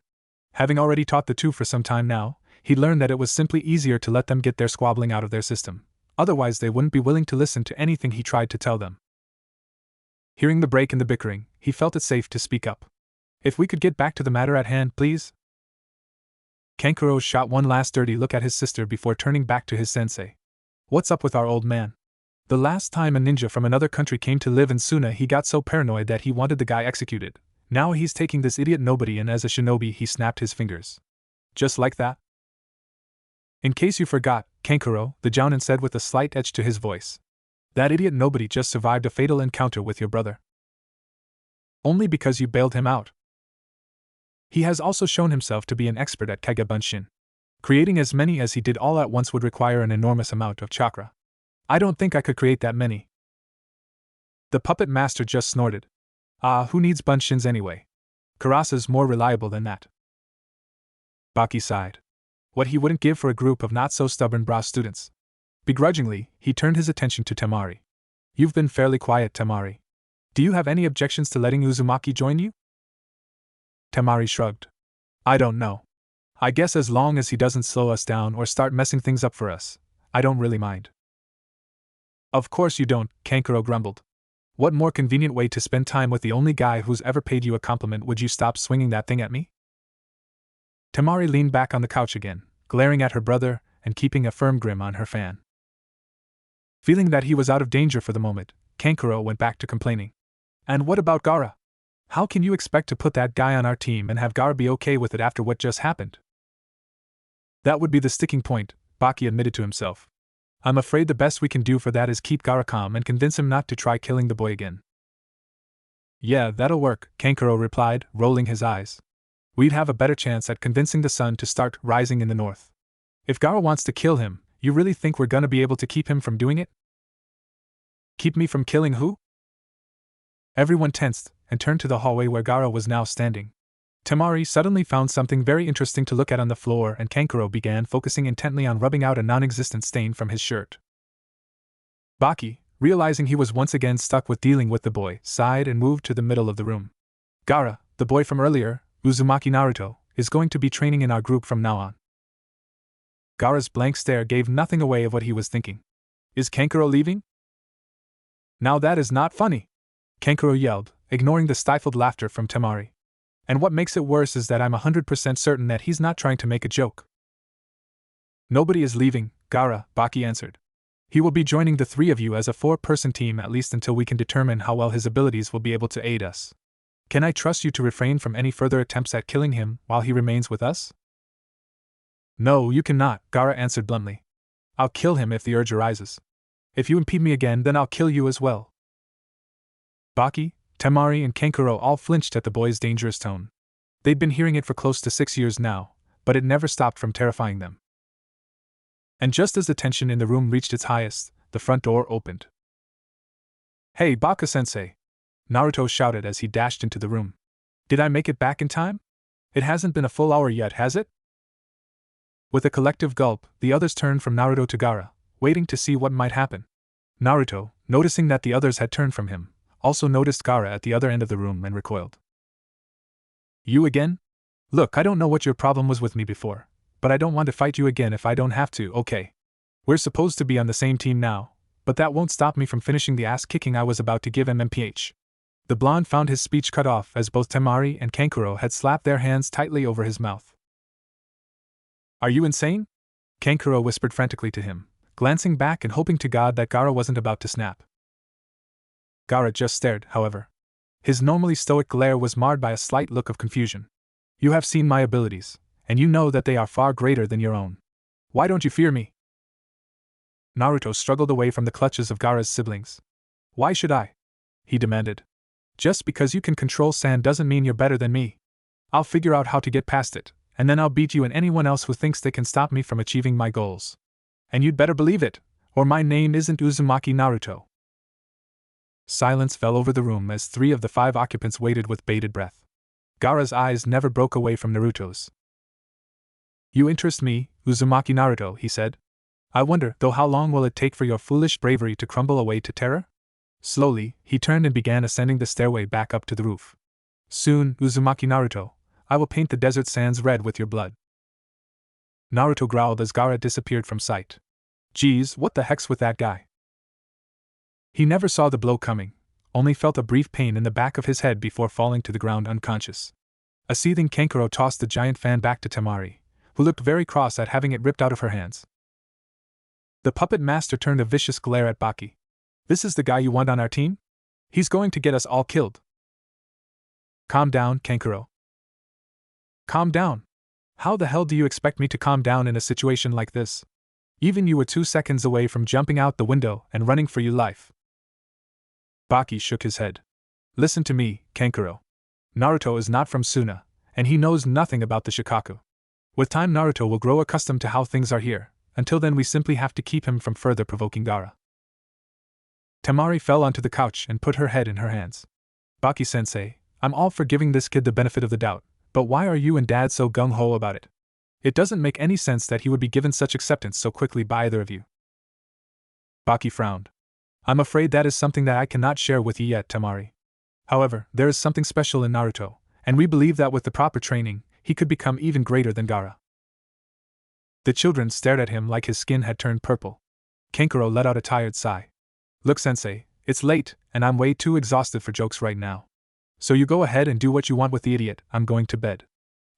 Having already taught the two for some time now, he learned that it was simply easier to let them get their squabbling out of their system. Otherwise they wouldn't be willing to listen to anything he tried to tell them. Hearing the break in the bickering, he felt it safe to speak up. If we could get back to the matter at hand, please? Kankuro shot one last dirty look at his sister before turning back to his sensei. What's up with our old man? The last time a ninja from another country came to live in Suna, he got so paranoid that he wanted the guy executed. Now he's taking this idiot nobody in as a shinobi. He snapped his fingers. Just like that? In case you forgot, Kankuro, the jounin said with a slight edge to his voice. That idiot nobody just survived a fatal encounter with your brother. Only because you bailed him out. He has also shown himself to be an expert at Kagebunshin. Creating as many as he did all at once would require an enormous amount of chakra. I don't think I could create that many. The puppet master just snorted. Who needs bunshins anyway? Karasa's more reliable than that. Baki sighed. What he wouldn't give for a group of not-so-stubborn bra students. Begrudgingly, he turned his attention to Temari. You've been fairly quiet, Temari. Do you have any objections to letting Uzumaki join you? Temari shrugged. I don't know. I guess as long as he doesn't slow us down or start messing things up for us, I don't really mind. Of course you don't, Kankuro grumbled. What more convenient way to spend time with the only guy who's ever paid you a compliment? Would you stop swinging that thing at me? Temari leaned back on the couch again, glaring at her brother and keeping a firm grin on her fan. Feeling that he was out of danger for the moment, Kankuro went back to complaining. And what about Gaara? How can you expect to put that guy on our team and have Gaara be okay with it after what just happened? That would be the sticking point, Baki admitted to himself. I'm afraid the best we can do for that is keep Gaara calm and convince him not to try killing the boy again. Yeah, that'll work, Kankuro replied, rolling his eyes. We'd have a better chance at convincing the sun to start rising in the north. If Gaara wants to kill him, you really think we're gonna be able to keep him from doing it? Keep me from killing who? Everyone tensed and turned to the hallway where Gaara was now standing. Temari suddenly found something very interesting to look at on the floor, and Kankuro began focusing intently on rubbing out a non-existent stain from his shirt. Baki, realizing he was once again stuck with dealing with the boy, sighed and moved to the middle of the room. Gaara, the boy from earlier, Uzumaki Naruto, is going to be training in our group from now on. Gaara's blank stare gave nothing away of what he was thinking. Is Kankuro leaving? Now that is not funny! Kankuro yelled, ignoring the stifled laughter from Temari. And what makes it worse is that I'm 100% certain that he's not trying to make a joke. Nobody is leaving, Gaara, Baki answered. He will be joining the 3 of you as a 4-person team at least until we can determine how well his abilities will be able to aid us. Can I trust you to refrain from any further attempts at killing him while he remains with us? No, you cannot, Gaara answered bluntly. I'll kill him if the urge arises. If you impede me again, then I'll kill you as well. Baki, Temari and Kankuro all flinched at the boy's dangerous tone. They'd been hearing it for close to 6 years now, but it never stopped from terrifying them. And just as the tension in the room reached its highest, the front door opened. "Hey, Baka-sensei!" Naruto shouted as he dashed into the room. "Did I make it back in time? It hasn't been a full hour yet, has it?" With a collective gulp, the others turned from Naruto to Gaara, waiting to see what might happen. Naruto, noticing that the others had turned from him, also noticed Gaara at the other end of the room and recoiled. "You again? Look, I don't know what your problem was with me before, but I don't want to fight you again if I don't have to, okay? We're supposed to be on the same team now, but that won't stop me from finishing the ass-kicking I was about to give MMPH." The blonde found his speech cut off as both Temari and Kankuro had slapped their hands tightly over his mouth. "Are you insane?" Kankuro whispered frantically to him, glancing back and hoping to God that Gaara wasn't about to snap. Gaara just stared, however. His normally stoic glare was marred by a slight look of confusion. "You have seen my abilities, and you know that they are far greater than your own. Why don't you fear me?" Naruto struggled away from the clutches of Gaara's siblings. "Why should I?" he demanded. "Just because you can control sand doesn't mean you're better than me. I'll figure out how to get past it, and then I'll beat you and anyone else who thinks they can stop me from achieving my goals. And you'd better believe it, or my name isn't Uzumaki Naruto." Silence fell over the room as 3 of the 5 occupants waited with bated breath. Gaara's eyes never broke away from Naruto's. "You interest me, Uzumaki Naruto," he said. "I wonder, though, how long will it take for your foolish bravery to crumble away to terror?" Slowly, he turned and began ascending the stairway back up to the roof. "Soon, Uzumaki Naruto, I will paint the desert sands red with your blood." Naruto growled as Gaara disappeared from sight. "Geez, what the heck's with that guy?" He never saw the blow coming, only felt a brief pain in the back of his head before falling to the ground unconscious. A seething Kankuro tossed the giant fan back to Temari, who looked very cross at having it ripped out of her hands. The puppet master turned a vicious glare at Baki. "This is the guy you want on our team? He's going to get us all killed." "Calm down, Kankuro." "Calm down? How the hell do you expect me to calm down in a situation like this? Even you were 2 seconds away from jumping out the window and running for your life." Baki shook his head. "Listen to me, Kankuro. Naruto is not from Suna, and he knows nothing about the Shikaku. With time Naruto will grow accustomed to how things are here. Until then we simply have to keep him from further provoking Gaara." Temari fell onto the couch and put her head in her hands. "Baki-sensei, I'm all for giving this kid the benefit of the doubt, but why are you and Dad so gung-ho about it? It doesn't make any sense that he would be given such acceptance so quickly by either of you." Baki frowned. "I'm afraid that is something that I cannot share with you yet, Temari. However, there is something special in Naruto, and we believe that with the proper training, he could become even greater than Gaara." The children stared at him like his skin had turned purple. Kankuro let out a tired sigh. "Look, sensei, it's late, and I'm way too exhausted for jokes right now. So you go ahead and do what you want with the idiot, I'm going to bed.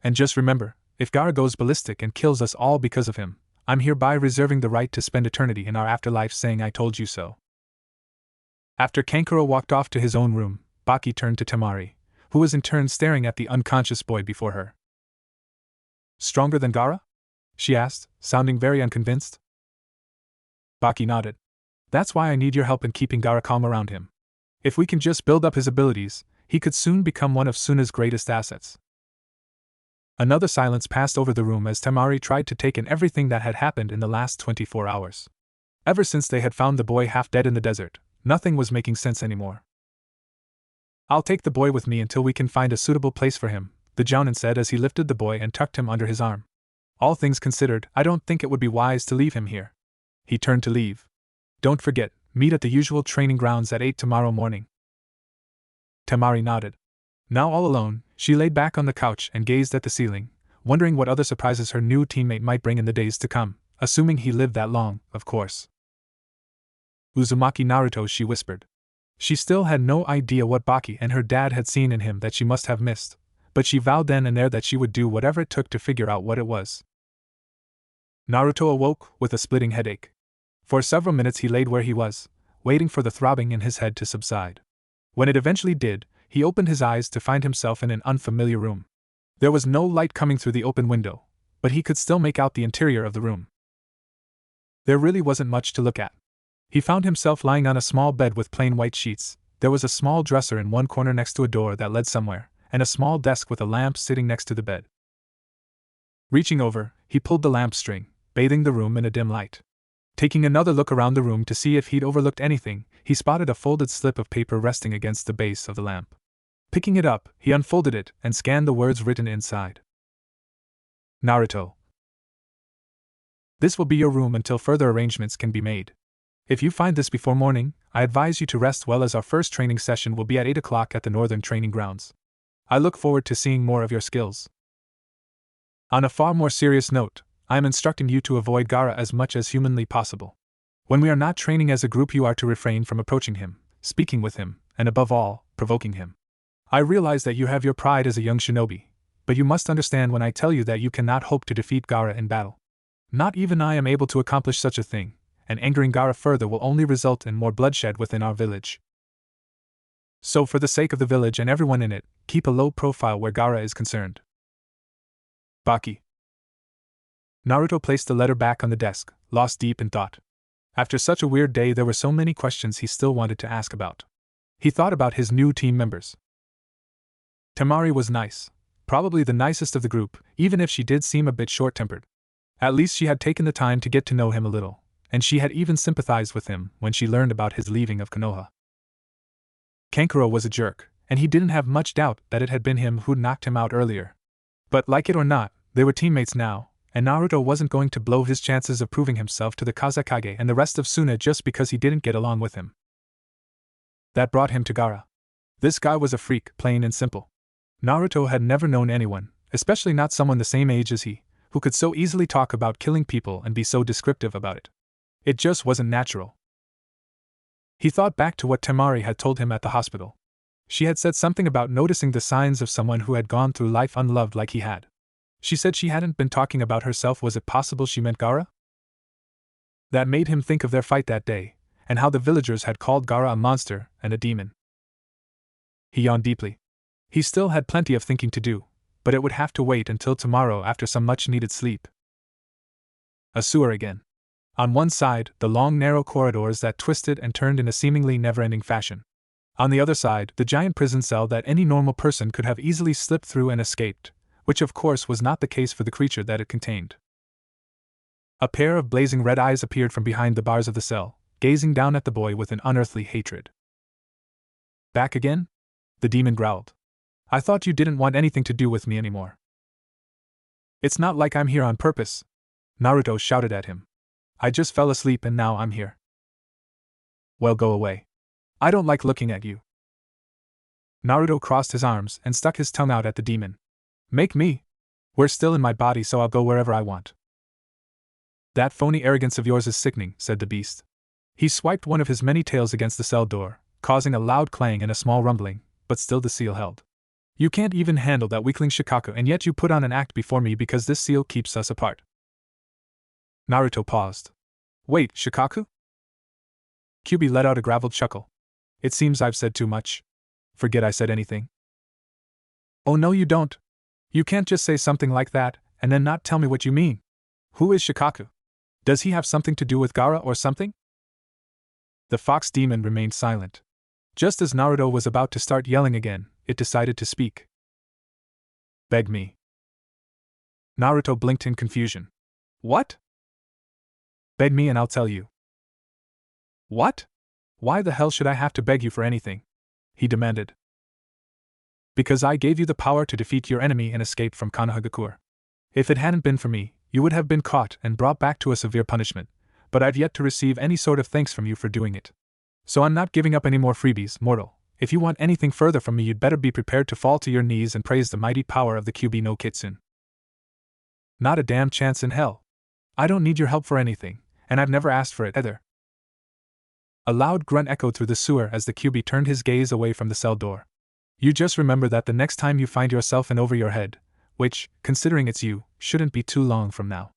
And just remember, if Gaara goes ballistic and kills us all because of him, I'm hereby reserving the right to spend eternity in our afterlife saying I told you so." After Kankuro walked off to his own room, Baki turned to Temari, who was in turn staring at the unconscious boy before her. "Stronger than Gaara?" she asked, sounding very unconvinced. Baki nodded. "That's why I need your help in keeping Gaara calm around him. If we can just build up his abilities, he could soon become one of Suna's greatest assets." Another silence passed over the room as Temari tried to take in everything that had happened in the last 24 hours. Ever since they had found the boy half dead in the desert, nothing was making sense anymore. "I'll take the boy with me until we can find a suitable place for him," the Jounin said as he lifted the boy and tucked him under his arm. "All things considered, I don't think it would be wise to leave him here." He turned to leave. "Don't forget, meet at the usual training grounds at 8 tomorrow morning." Temari nodded. Now all alone, she laid back on the couch and gazed at the ceiling, wondering what other surprises her new teammate might bring in the days to come, assuming he lived that long, of course. "Uzumaki Naruto," she whispered. She still had no idea what Baki and her dad had seen in him that she must have missed, but she vowed then and there that she would do whatever it took to figure out what it was. Naruto awoke with a splitting headache. For several minutes he laid where he was, waiting for the throbbing in his head to subside. When it eventually did, he opened his eyes to find himself in an unfamiliar room. There was no light coming through the open window, but he could still make out the interior of the room. There really wasn't much to look at. He found himself lying on a small bed with plain white sheets. There was a small dresser in one corner next to a door that led somewhere, and a small desk with a lamp sitting next to the bed. Reaching over, he pulled the lamp string, bathing the room in a dim light. Taking another look around the room to see if he'd overlooked anything, he spotted a folded slip of paper resting against the base of the lamp. Picking it up, he unfolded it and scanned the words written inside. Naruto. This will be your room until further arrangements can be made. If you find this before morning, I advise you to rest well, as our first training session will be at 8 o'clock at the Northern Training Grounds. I look forward to seeing more of your skills. On a far more serious note, I am instructing you to avoid Gaara as much as humanly possible. When we are not training as a group, you are to refrain from approaching him, speaking with him, and above all, provoking him. I realize that you have your pride as a young shinobi, but you must understand when I tell you that you cannot hope to defeat Gaara in battle. Not even I am able to accomplish such a thing, and angering Gaara further will only result in more bloodshed within our village. So for the sake of the village and everyone in it, keep a low profile where Gaara is concerned. Baki. Naruto placed the letter back on the desk, lost deep in thought. After such a weird day, there were so many questions he still wanted to ask about. He thought about his new team members. Temari was nice, probably the nicest of the group, even if she did seem a bit short-tempered. At least she had taken the time to get to know him a little, and she had even sympathized with him when she learned about his leaving of Konoha. Kankuro was a jerk, and he didn't have much doubt that it had been him who'd knocked him out earlier. But like it or not, they were teammates now, and Naruto wasn't going to blow his chances of proving himself to the Kazekage and the rest of Suna just because he didn't get along with him. That brought him to Gaara. This guy was a freak, plain and simple. Naruto had never known anyone, especially not someone the same age as he, who could so easily talk about killing people and be so descriptive about it. It just wasn't natural. He thought back to what Temari had told him at the hospital. She had said something about noticing the signs of someone who had gone through life unloved like he had. She said she hadn't been talking about herself. Was it possible she meant Gaara? That made him think of their fight that day, and how the villagers had called Gaara a monster and a demon. He yawned deeply. He still had plenty of thinking to do, but it would have to wait until tomorrow after some much-needed sleep. A sewer again. On one side, the long narrow corridors that twisted and turned in a seemingly never-ending fashion. On the other side, the giant prison cell that any normal person could have easily slipped through and escaped, which of course was not the case for the creature that it contained. A pair of blazing red eyes appeared from behind the bars of the cell, gazing down at the boy with an unearthly hatred. Back again? The demon growled. I thought you didn't want anything to do with me anymore. It's not like I'm here on purpose, Naruto shouted at him. I just fell asleep and now I'm here. Well, go away. I don't like looking at you. Naruto crossed his arms and stuck his tongue out at the demon. Make me? We're still in my body, so I'll go wherever I want. That phony arrogance of yours is sickening, said the beast. He swiped one of his many tails against the cell door, causing a loud clang and a small rumbling, but still the seal held. You can't even handle that weakling Shikaku, and yet you put on an act before me because this seal keeps us apart. Naruto paused. Wait, Shikaku? Kyuubi let out a graveled chuckle. It seems I've said too much. Forget I said anything. Oh no, you don't. You can't just say something like that, and then not tell me what you mean. Who is Shikaku? Does he have something to do with Gaara or something? The fox demon remained silent. Just as Naruto was about to start yelling again, it decided to speak. Beg me. Naruto blinked in confusion. What? Beg me and I'll tell you. What? Why the hell should I have to beg you for anything? He demanded. Because I gave you the power to defeat your enemy and escape from Konohagakure. If it hadn't been for me, you would have been caught and brought back to a severe punishment, but I've yet to receive any sort of thanks from you for doing it. So I'm not giving up any more freebies, mortal. If you want anything further from me, you'd better be prepared to fall to your knees and praise the mighty power of the Kyuubi no Kitsune. Not a damn chance in hell. I don't need your help for anything, and I've never asked for it either. A loud grunt echoed through the sewer as the Kyuubi turned his gaze away from the cell door. You just remember that the next time you find yourself in over your head, which, considering it's you, shouldn't be too long from now.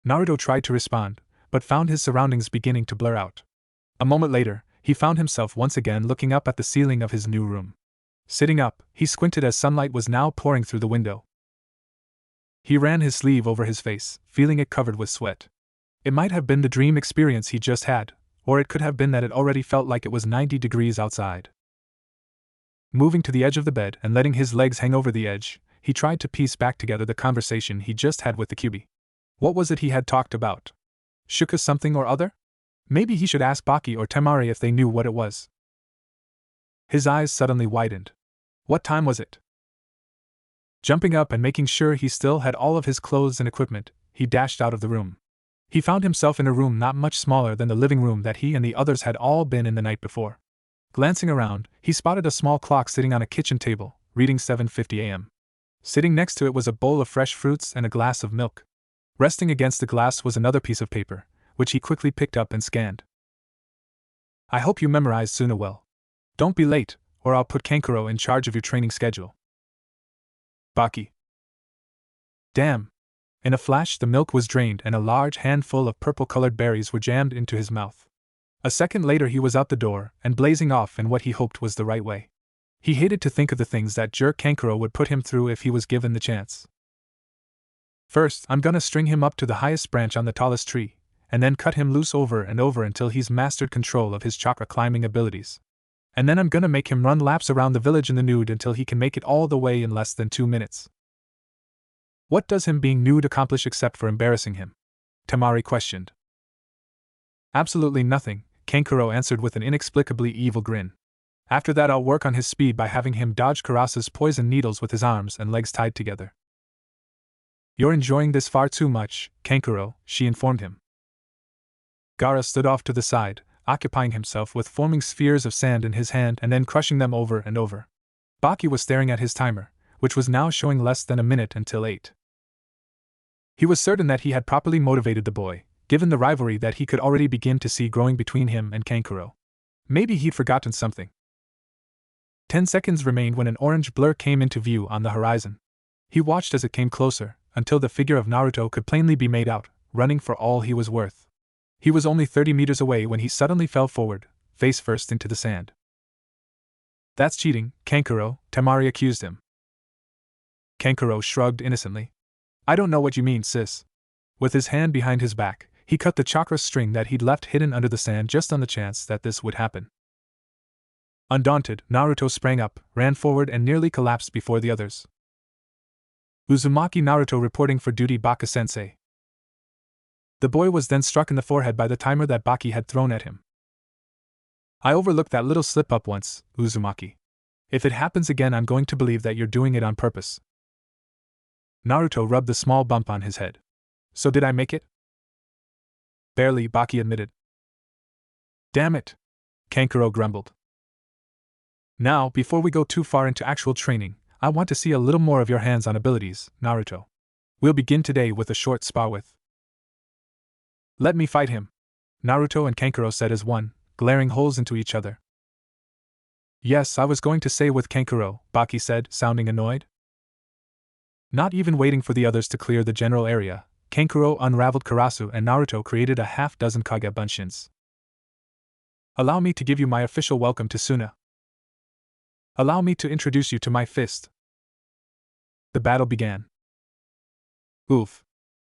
Naruto tried to respond, but found his surroundings beginning to blur out. A moment later, he found himself once again looking up at the ceiling of his new room. Sitting up, he squinted as sunlight was now pouring through the window. He ran his sleeve over his face, feeling it covered with sweat. It might have been the dream experience he just had, or it could have been that it already felt like it was 90 degrees outside. Moving to the edge of the bed and letting his legs hang over the edge, he tried to piece back together the conversation he just had with the QB. What was it he had talked about? Shuka something or other? Maybe he should ask Baki or Temari if they knew what it was. His eyes suddenly widened. What time was it? Jumping up and making sure he still had all of his clothes and equipment, he dashed out of the room. He found himself in a room not much smaller than the living room that he and the others had all been in the night before. Glancing around, he spotted a small clock sitting on a kitchen table, reading 7:50 a.m. Sitting next to it was a bowl of fresh fruits and a glass of milk. Resting against the glass was another piece of paper, which he quickly picked up and scanned. I hope you memorize Suna well. Don't be late, or I'll put Kankuro in charge of your training schedule. Baki. Damn. In a flash, the milk was drained and a large handful of purple-colored berries were jammed into his mouth. A second later he was out the door and blazing off in what he hoped was the right way. He hated to think of the things that jerk Kankuro would put him through if he was given the chance. First, I'm gonna string him up to the highest branch on the tallest tree, and then cut him loose over and over until he's mastered control of his chakra climbing abilities. And then I'm gonna make him run laps around the village in the nude until he can make it all the way in less than 2 minutes. What does him being nude accomplish except for embarrassing him? Temari questioned. Absolutely nothing, Kankuro answered with an inexplicably evil grin. After that I'll work on his speed by having him dodge Karasa's poison needles with his arms and legs tied together. You're enjoying this far too much, Kankuro, she informed him. Gaara stood off to the side, occupying himself with forming spheres of sand in his hand and then crushing them over and over. Baki was staring at his timer, which was now showing less than a minute until 8. He was certain that he had properly motivated the boy, given the rivalry that he could already begin to see growing between him and Kankuro. Maybe he'd forgotten something. 10 seconds remained when an orange blur came into view on the horizon. He watched as it came closer, until the figure of Naruto could plainly be made out, running for all he was worth. He was only 30 meters away when he suddenly fell forward, face first into the sand. That's cheating, Kankuro, Temari accused him. Kankuro shrugged innocently. I don't know what you mean, sis. With his hand behind his back, he cut the chakra string that he'd left hidden under the sand just on the chance that this would happen. Undaunted, Naruto sprang up, ran forward and nearly collapsed before the others. Uzumaki Naruto reporting for duty, Baka-sensei. The boy was then struck in the forehead by the timer that Baki had thrown at him. I overlooked that little slip-up once, Uzumaki. If it happens again I'm going to believe that you're doing it on purpose. Naruto rubbed the small bump on his head. So did I make it? Barely, Baki admitted. Damn it, Kankuro grumbled. Now, before we go too far into actual training, I want to see a little more of your hands-on abilities, Naruto. We'll begin today with a short spar with. Let me fight him, Naruto and Kankuro said as one, glaring holes into each other. Yes, I was going to say with Kankuro, Baki said, sounding annoyed. Not even waiting for the others to clear the general area, Kankuro unraveled Karasu and Naruto created a half-dozen Kage Bunshins. Allow me to give you my official welcome to Suna. Allow me to introduce you to my fist. The battle began. Oof.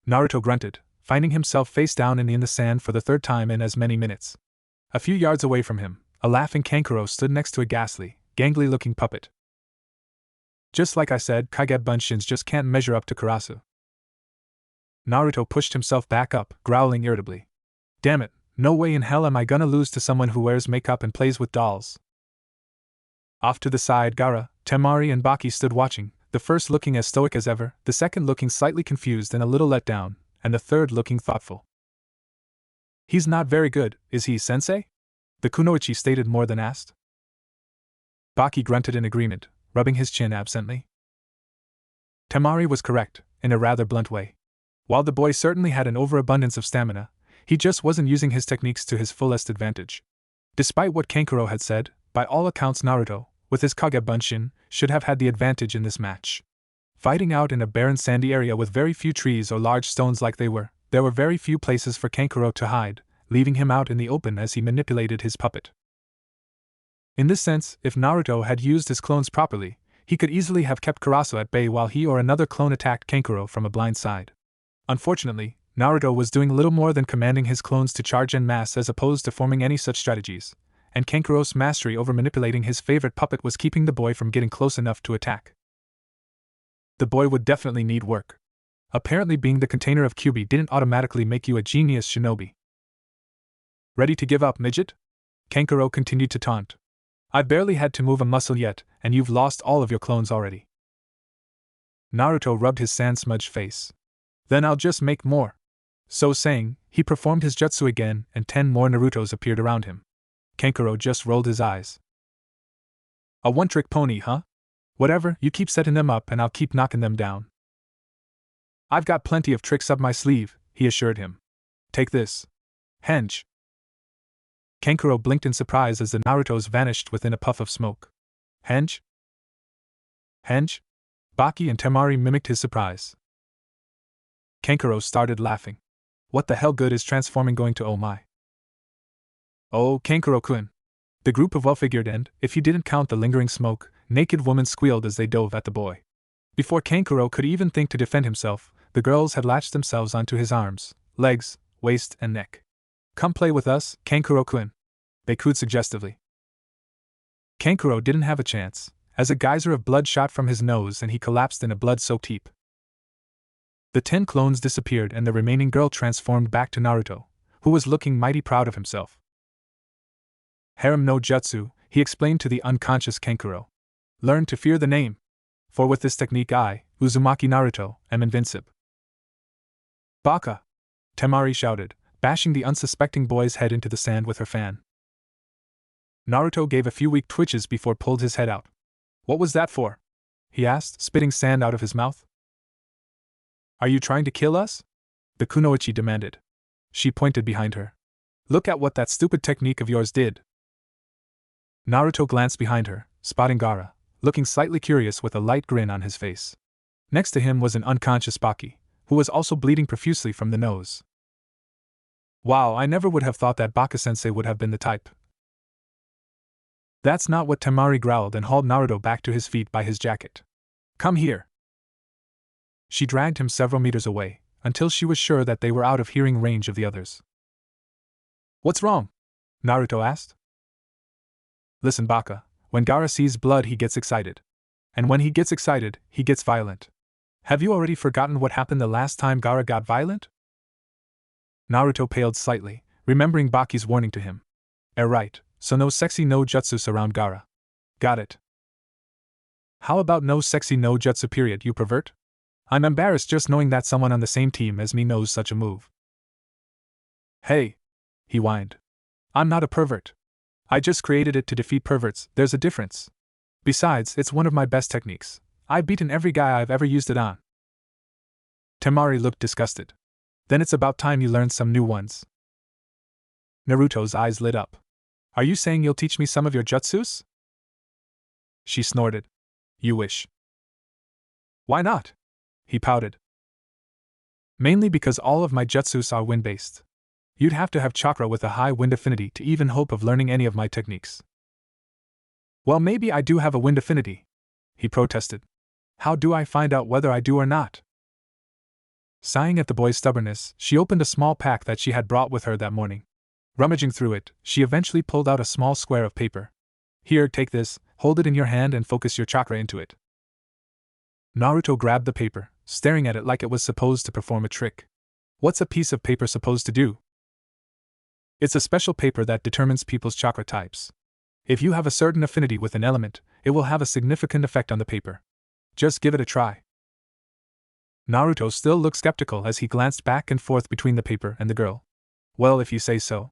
Naruto grunted, finding himself face down in the sand for the third time in as many minutes. A few yards away from him, a laughing Kankuro stood next to a ghastly, gangly-looking puppet. Just like I said, Kage Bunshins just can't measure up to Karasu. Naruto pushed himself back up, growling irritably. Damn it, no way in hell am I gonna lose to someone who wears makeup and plays with dolls. Off to the side, Gaara, Temari and Baki stood watching, the first looking as stoic as ever, the second looking slightly confused and a little let down, and the third looking thoughtful. He's not very good, is he, sensei? The kunoichi stated more than asked. Baki grunted in agreement, rubbing his chin absently. Temari was correct, in a rather blunt way. While the boy certainly had an overabundance of stamina, he just wasn't using his techniques to his fullest advantage. Despite what Kankuro had said, by all accounts Naruto, with his Kage Bunshin, should have had the advantage in this match. Fighting out in a barren sandy area with very few trees or large stones like they were, there were very few places for Kankuro to hide, leaving him out in the open as he manipulated his puppet. In this sense, if Naruto had used his clones properly, he could easily have kept Karasu at bay while he or another clone attacked Kankuro from a blind side. Unfortunately, Naruto was doing little more than commanding his clones to charge en masse as opposed to forming any such strategies, and Kankuro's mastery over manipulating his favorite puppet was keeping the boy from getting close enough to attack. The boy would definitely need work. Apparently being the container of Kyuubi didn't automatically make you a genius shinobi. Ready to give up, midget? Kankuro continued to taunt. I've barely had to move a muscle yet, and you've lost all of your clones already. Naruto rubbed his sand-smudged face. Then I'll just make more. So saying, he performed his jutsu again, and 10 more Narutos appeared around him. Kankuro just rolled his eyes. A one-trick pony, huh? Whatever, you keep setting them up and I'll keep knocking them down. I've got plenty of tricks up my sleeve, he assured him. Take this. Henge. Kankuro blinked in surprise as the Narutos vanished within a puff of smoke. Henge? Henge? Baki and Temari mimicked his surprise. Kankuro started laughing. What the hell good is transforming going to, oh my? Oh, Kankuro-kun. The group of well-figured and, if you didn't count the lingering smoke, naked women squealed as they dove at the boy. Before Kankuro could even think to defend himself, the girls had latched themselves onto his arms, legs, waist, and neck. Come play with us, Kankuro-kun, they cooed suggestively. Kankuro didn't have a chance, as a geyser of blood shot from his nose and he collapsed in a blood-soaked heap. The 10 clones disappeared and the remaining girl transformed back to Naruto, who was looking mighty proud of himself. Harem no jutsu, he explained to the unconscious Kankuro. Learn to fear the name. For with this technique I, Uzumaki Naruto, am invincible. Baka! Temari shouted, bashing the unsuspecting boy's head into the sand with her fan. Naruto gave a few weak twitches before pulled his head out. What was that for? He asked, spitting sand out of his mouth. Are you trying to kill us? The kunoichi demanded. She pointed behind her. Look at what that stupid technique of yours did. Naruto glanced behind her, spotting Gaara, looking slightly curious with a light grin on his face. Next to him was an unconscious Baki, who was also bleeding profusely from the nose. Wow, I never would have thought that Baka-sensei would have been the type. That's not what Temari growled and hauled Naruto back to his feet by his jacket. Come here. She dragged him several meters away, until she was sure that they were out of hearing range of the others. What's wrong? Naruto asked. Listen, Baka, when Gaara sees blood he gets excited. And when he gets excited, he gets violent. Have you already forgotten what happened the last time Gaara got violent? Naruto paled slightly, remembering Baki's warning to him. Right, so no sexy no jutsus around Gaara. Got it. How about no sexy no jutsu period, you pervert? I'm embarrassed just knowing that someone on the same team as me knows such a move. Hey, he whined. I'm not a pervert. I just created it to defeat perverts, there's a difference. Besides, it's one of my best techniques. I've beaten every guy I've ever used it on. Temari looked disgusted. Then it's about time you learned some new ones. Naruto's eyes lit up. Are you saying you'll teach me some of your jutsus? She snorted. You wish. Why not? He pouted. Mainly because all of my jutsus are wind-based. You'd have to have chakra with a high wind affinity to even hope of learning any of my techniques. Well, maybe I do have a wind affinity, he protested. How do I find out whether I do or not? Sighing at the boy's stubbornness, she opened a small pack that she had brought with her that morning. Rummaging through it, she eventually pulled out a small square of paper. Here, take this, hold it in your hand and focus your chakra into it. Naruto grabbed the paper, staring at it like it was supposed to perform a trick. What's a piece of paper supposed to do? It's a special paper that determines people's chakra types. If you have a certain affinity with an element, it will have a significant effect on the paper. Just give it a try. Naruto still looked skeptical as he glanced back and forth between the paper and the girl. Well, if you say so.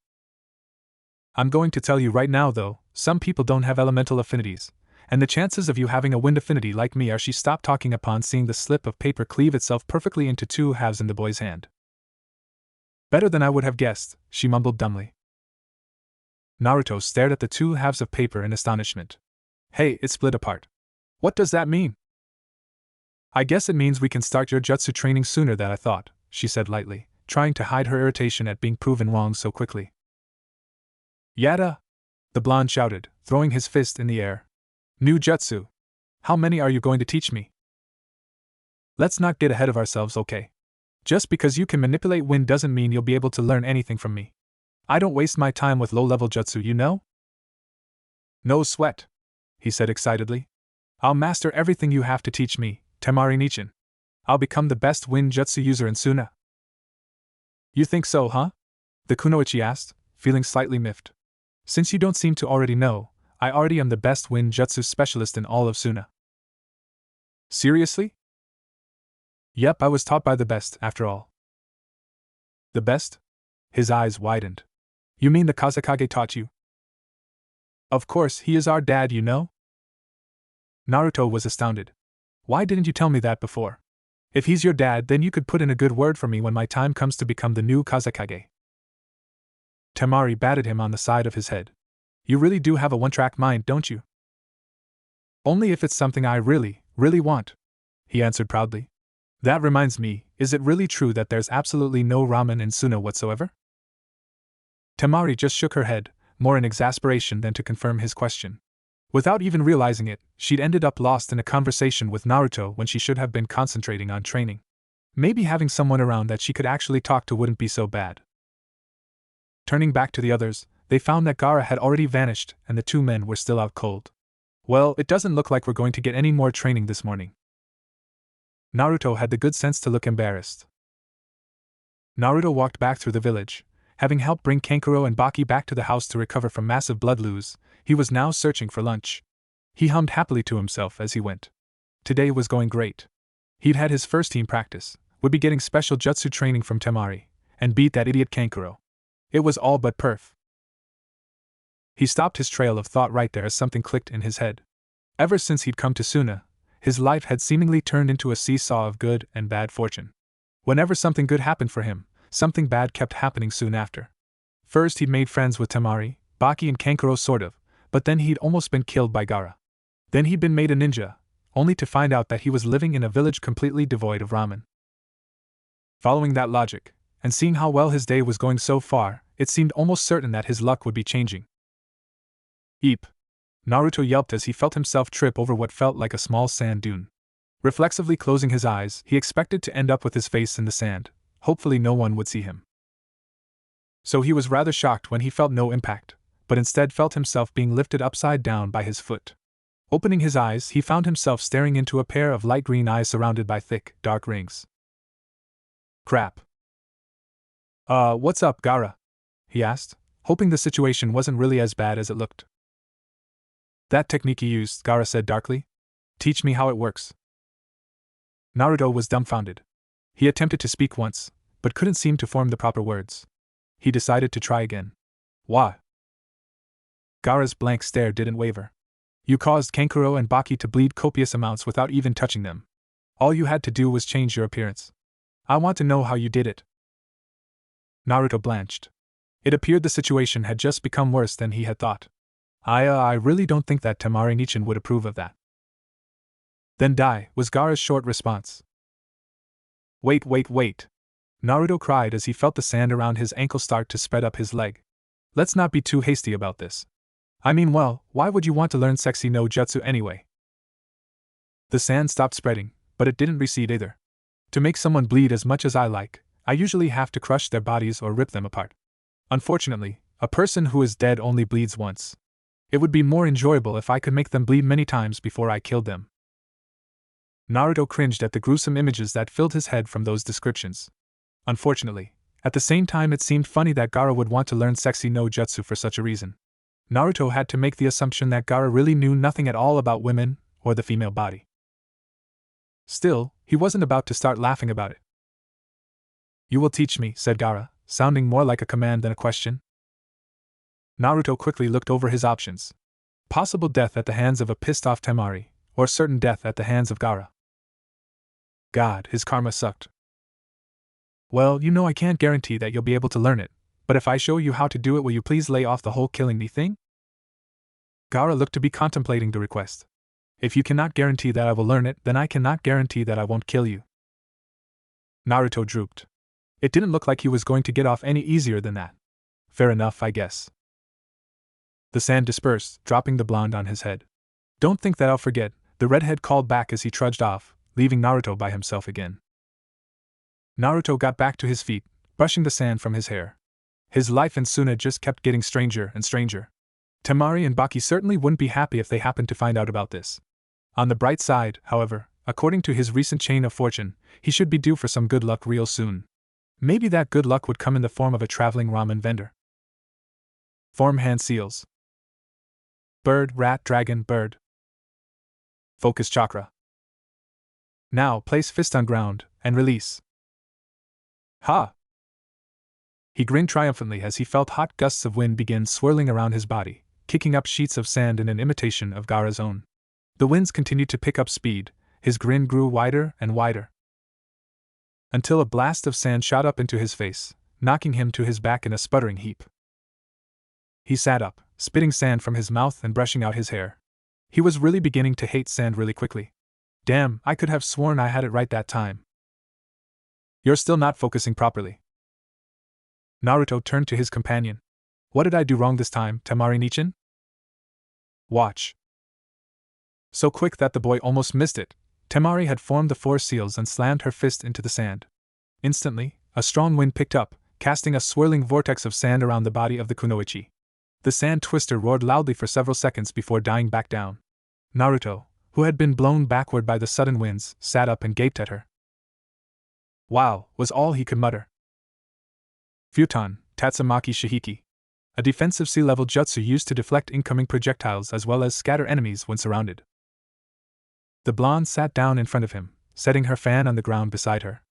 I'm going to tell you right now though, some people don't have elemental affinities, and the chances of you having a wind affinity like me are. She stopped talking upon seeing the slip of paper cleave itself perfectly into 2 halves in the boy's hand. Better than I would have guessed, she mumbled dumbly. Naruto stared at the 2 halves of paper in astonishment. Hey, it split apart. What does that mean? I guess it means we can start your jutsu training sooner than I thought, she said lightly, trying to hide her irritation at being proven wrong so quickly. Yada! The blonde shouted, throwing his fist in the air. New jutsu! How many are you going to teach me? Let's not get ahead of ourselves, okay? Just because you can manipulate wind doesn't mean you'll be able to learn anything from me. I don't waste my time with low-level jutsu, you know? No sweat, he said excitedly. I'll master everything you have to teach me, Temari Nichin. I'll become the best wind jutsu user in Suna. You think so, huh? The kunoichi asked, feeling slightly miffed. Since you don't seem to already know, I already am the best wind jutsu specialist in all of Suna. Seriously? Yep, I was taught by the best, after all. The best? His eyes widened. You mean the Kazekage taught you? Of course, he is our dad, you know? Naruto was astounded. Why didn't you tell me that before? If he's your dad, then you could put in a good word for me when my time comes to become the new Kazekage. Temari batted him on the side of his head. You really do have a one-track mind, don't you? Only if it's something I really, really want, he answered proudly. That reminds me, is it really true that there's absolutely no ramen in Suna whatsoever? Temari just shook her head, more in exasperation than to confirm his question. Without even realizing it, she'd ended up lost in a conversation with Naruto when she should have been concentrating on training. Maybe having someone around that she could actually talk to wouldn't be so bad. Turning back to the others, they found that Gaara had already vanished and the two men were still out cold. Well, it doesn't look like we're going to get any more training this morning. Naruto had the good sense to look embarrassed. Naruto walked back through the village. Having helped bring Kankuro and Baki back to the house to recover from massive blood loss, he was now searching for lunch. He hummed happily to himself as he went. Today was going great. He'd had his first team practice, would be getting special jutsu training from Temari, and beat that idiot Kankuro. It was all but perf. He stopped his trail of thought right there as something clicked in his head. Ever since he'd come to Suna, his life had seemingly turned into a seesaw of good and bad fortune. Whenever something good happened for him, something bad kept happening soon after. First he'd made friends with Temari, Baki and Kankuro sort of, but then he'd almost been killed by Gaara. Then he'd been made a ninja, only to find out that he was living in a village completely devoid of ramen. Following that logic, and seeing how well his day was going so far, it seemed almost certain that his luck would be changing. Eep! Naruto yelped as he felt himself trip over what felt like a small sand dune. Reflexively closing his eyes, he expected to end up with his face in the sand. Hopefully no one would see him. So he was rather shocked when he felt no impact, but instead felt himself being lifted upside down by his foot. Opening his eyes, he found himself staring into a pair of light green eyes surrounded by thick, dark rings. Crap. What's up, Gaara? He asked, hoping the situation wasn't really as bad as it looked. That technique you used, Gaara said darkly. Teach me how it works. Naruto was dumbfounded. He attempted to speak once, but couldn't seem to form the proper words. He decided to try again. Why? Gaara's blank stare didn't waver. You caused Kankuro and Baki to bleed copious amounts without even touching them. All you had to do was change your appearance. I want to know how you did it. Naruto blanched. It appeared the situation had just become worse than he had thought. I really don't think that Temari Nichin would approve of that. Then die, was Gaara's short response. Wait. Naruto cried as he felt the sand around his ankle start to spread up his leg. Let's not be too hasty about this. I mean, well, why would you want to learn sexy no jutsu anyway? The sand stopped spreading, but it didn't recede either. To make someone bleed as much as I like, I usually have to crush their bodies or rip them apart. Unfortunately, a person who is dead only bleeds once. It would be more enjoyable if I could make them bleed many times before I killed them. Naruto cringed at the gruesome images that filled his head from those descriptions. Unfortunately, at the same time it seemed funny that Gaara would want to learn sexy no jutsu for such a reason. Naruto had to make the assumption that Gaara really knew nothing at all about women or the female body. Still, he wasn't about to start laughing about it. You will teach me, said Gaara, sounding more like a command than a question. Naruto quickly looked over his options. Possible death at the hands of a pissed-off Temari, or certain death at the hands of Gaara. God, his karma sucked. Well, you know I can't guarantee that you'll be able to learn it, but if I show you how to do it, will you please lay off the whole killing me thing? Gaara looked to be contemplating the request. If you cannot guarantee that I will learn it, then I cannot guarantee that I won't kill you. Naruto drooped. It didn't look like he was going to get off any easier than that. Fair enough, I guess. The sand dispersed, dropping the blonde on his head. Don't think that I'll forget, the redhead called back as he trudged off, leaving Naruto by himself again. Naruto got back to his feet, brushing the sand from his hair. His life in Suna just kept getting stranger and stranger. Temari and Baki certainly wouldn't be happy if they happened to find out about this. On the bright side, however, according to his recent chain of fortune, he should be due for some good luck real soon. Maybe that good luck would come in the form of a traveling ramen vendor. Form hand seals. Bird, rat, dragon, bird. Focus chakra. Now place fist on ground, and release. Ha! He grinned triumphantly as he felt hot gusts of wind begin swirling around his body, kicking up sheets of sand in an imitation of Gaara's own. The winds continued to pick up speed, his grin grew wider and wider, until a blast of sand shot up into his face, knocking him to his back in a sputtering heap. He sat up, spitting sand from his mouth and brushing out his hair. He was really beginning to hate sand really quickly. Damn, I could have sworn I had it right that time. You're still not focusing properly. Naruto turned to his companion. What did I do wrong this time, Temari-nichin? Watch. So quick that the boy almost missed it, Temari had formed the 4 seals and slammed her fist into the sand. Instantly, a strong wind picked up, casting a swirling vortex of sand around the body of the kunoichi. The sand twister roared loudly for several seconds before dying back down. Naruto, who had been blown backward by the sudden winds, sat up and gaped at her. Wow, was all he could mutter. Futon, Tatsumaki Shihiki. A defensive sea-level jutsu used to deflect incoming projectiles as well as scatter enemies when surrounded. The blonde sat down in front of him, setting her fan on the ground beside her.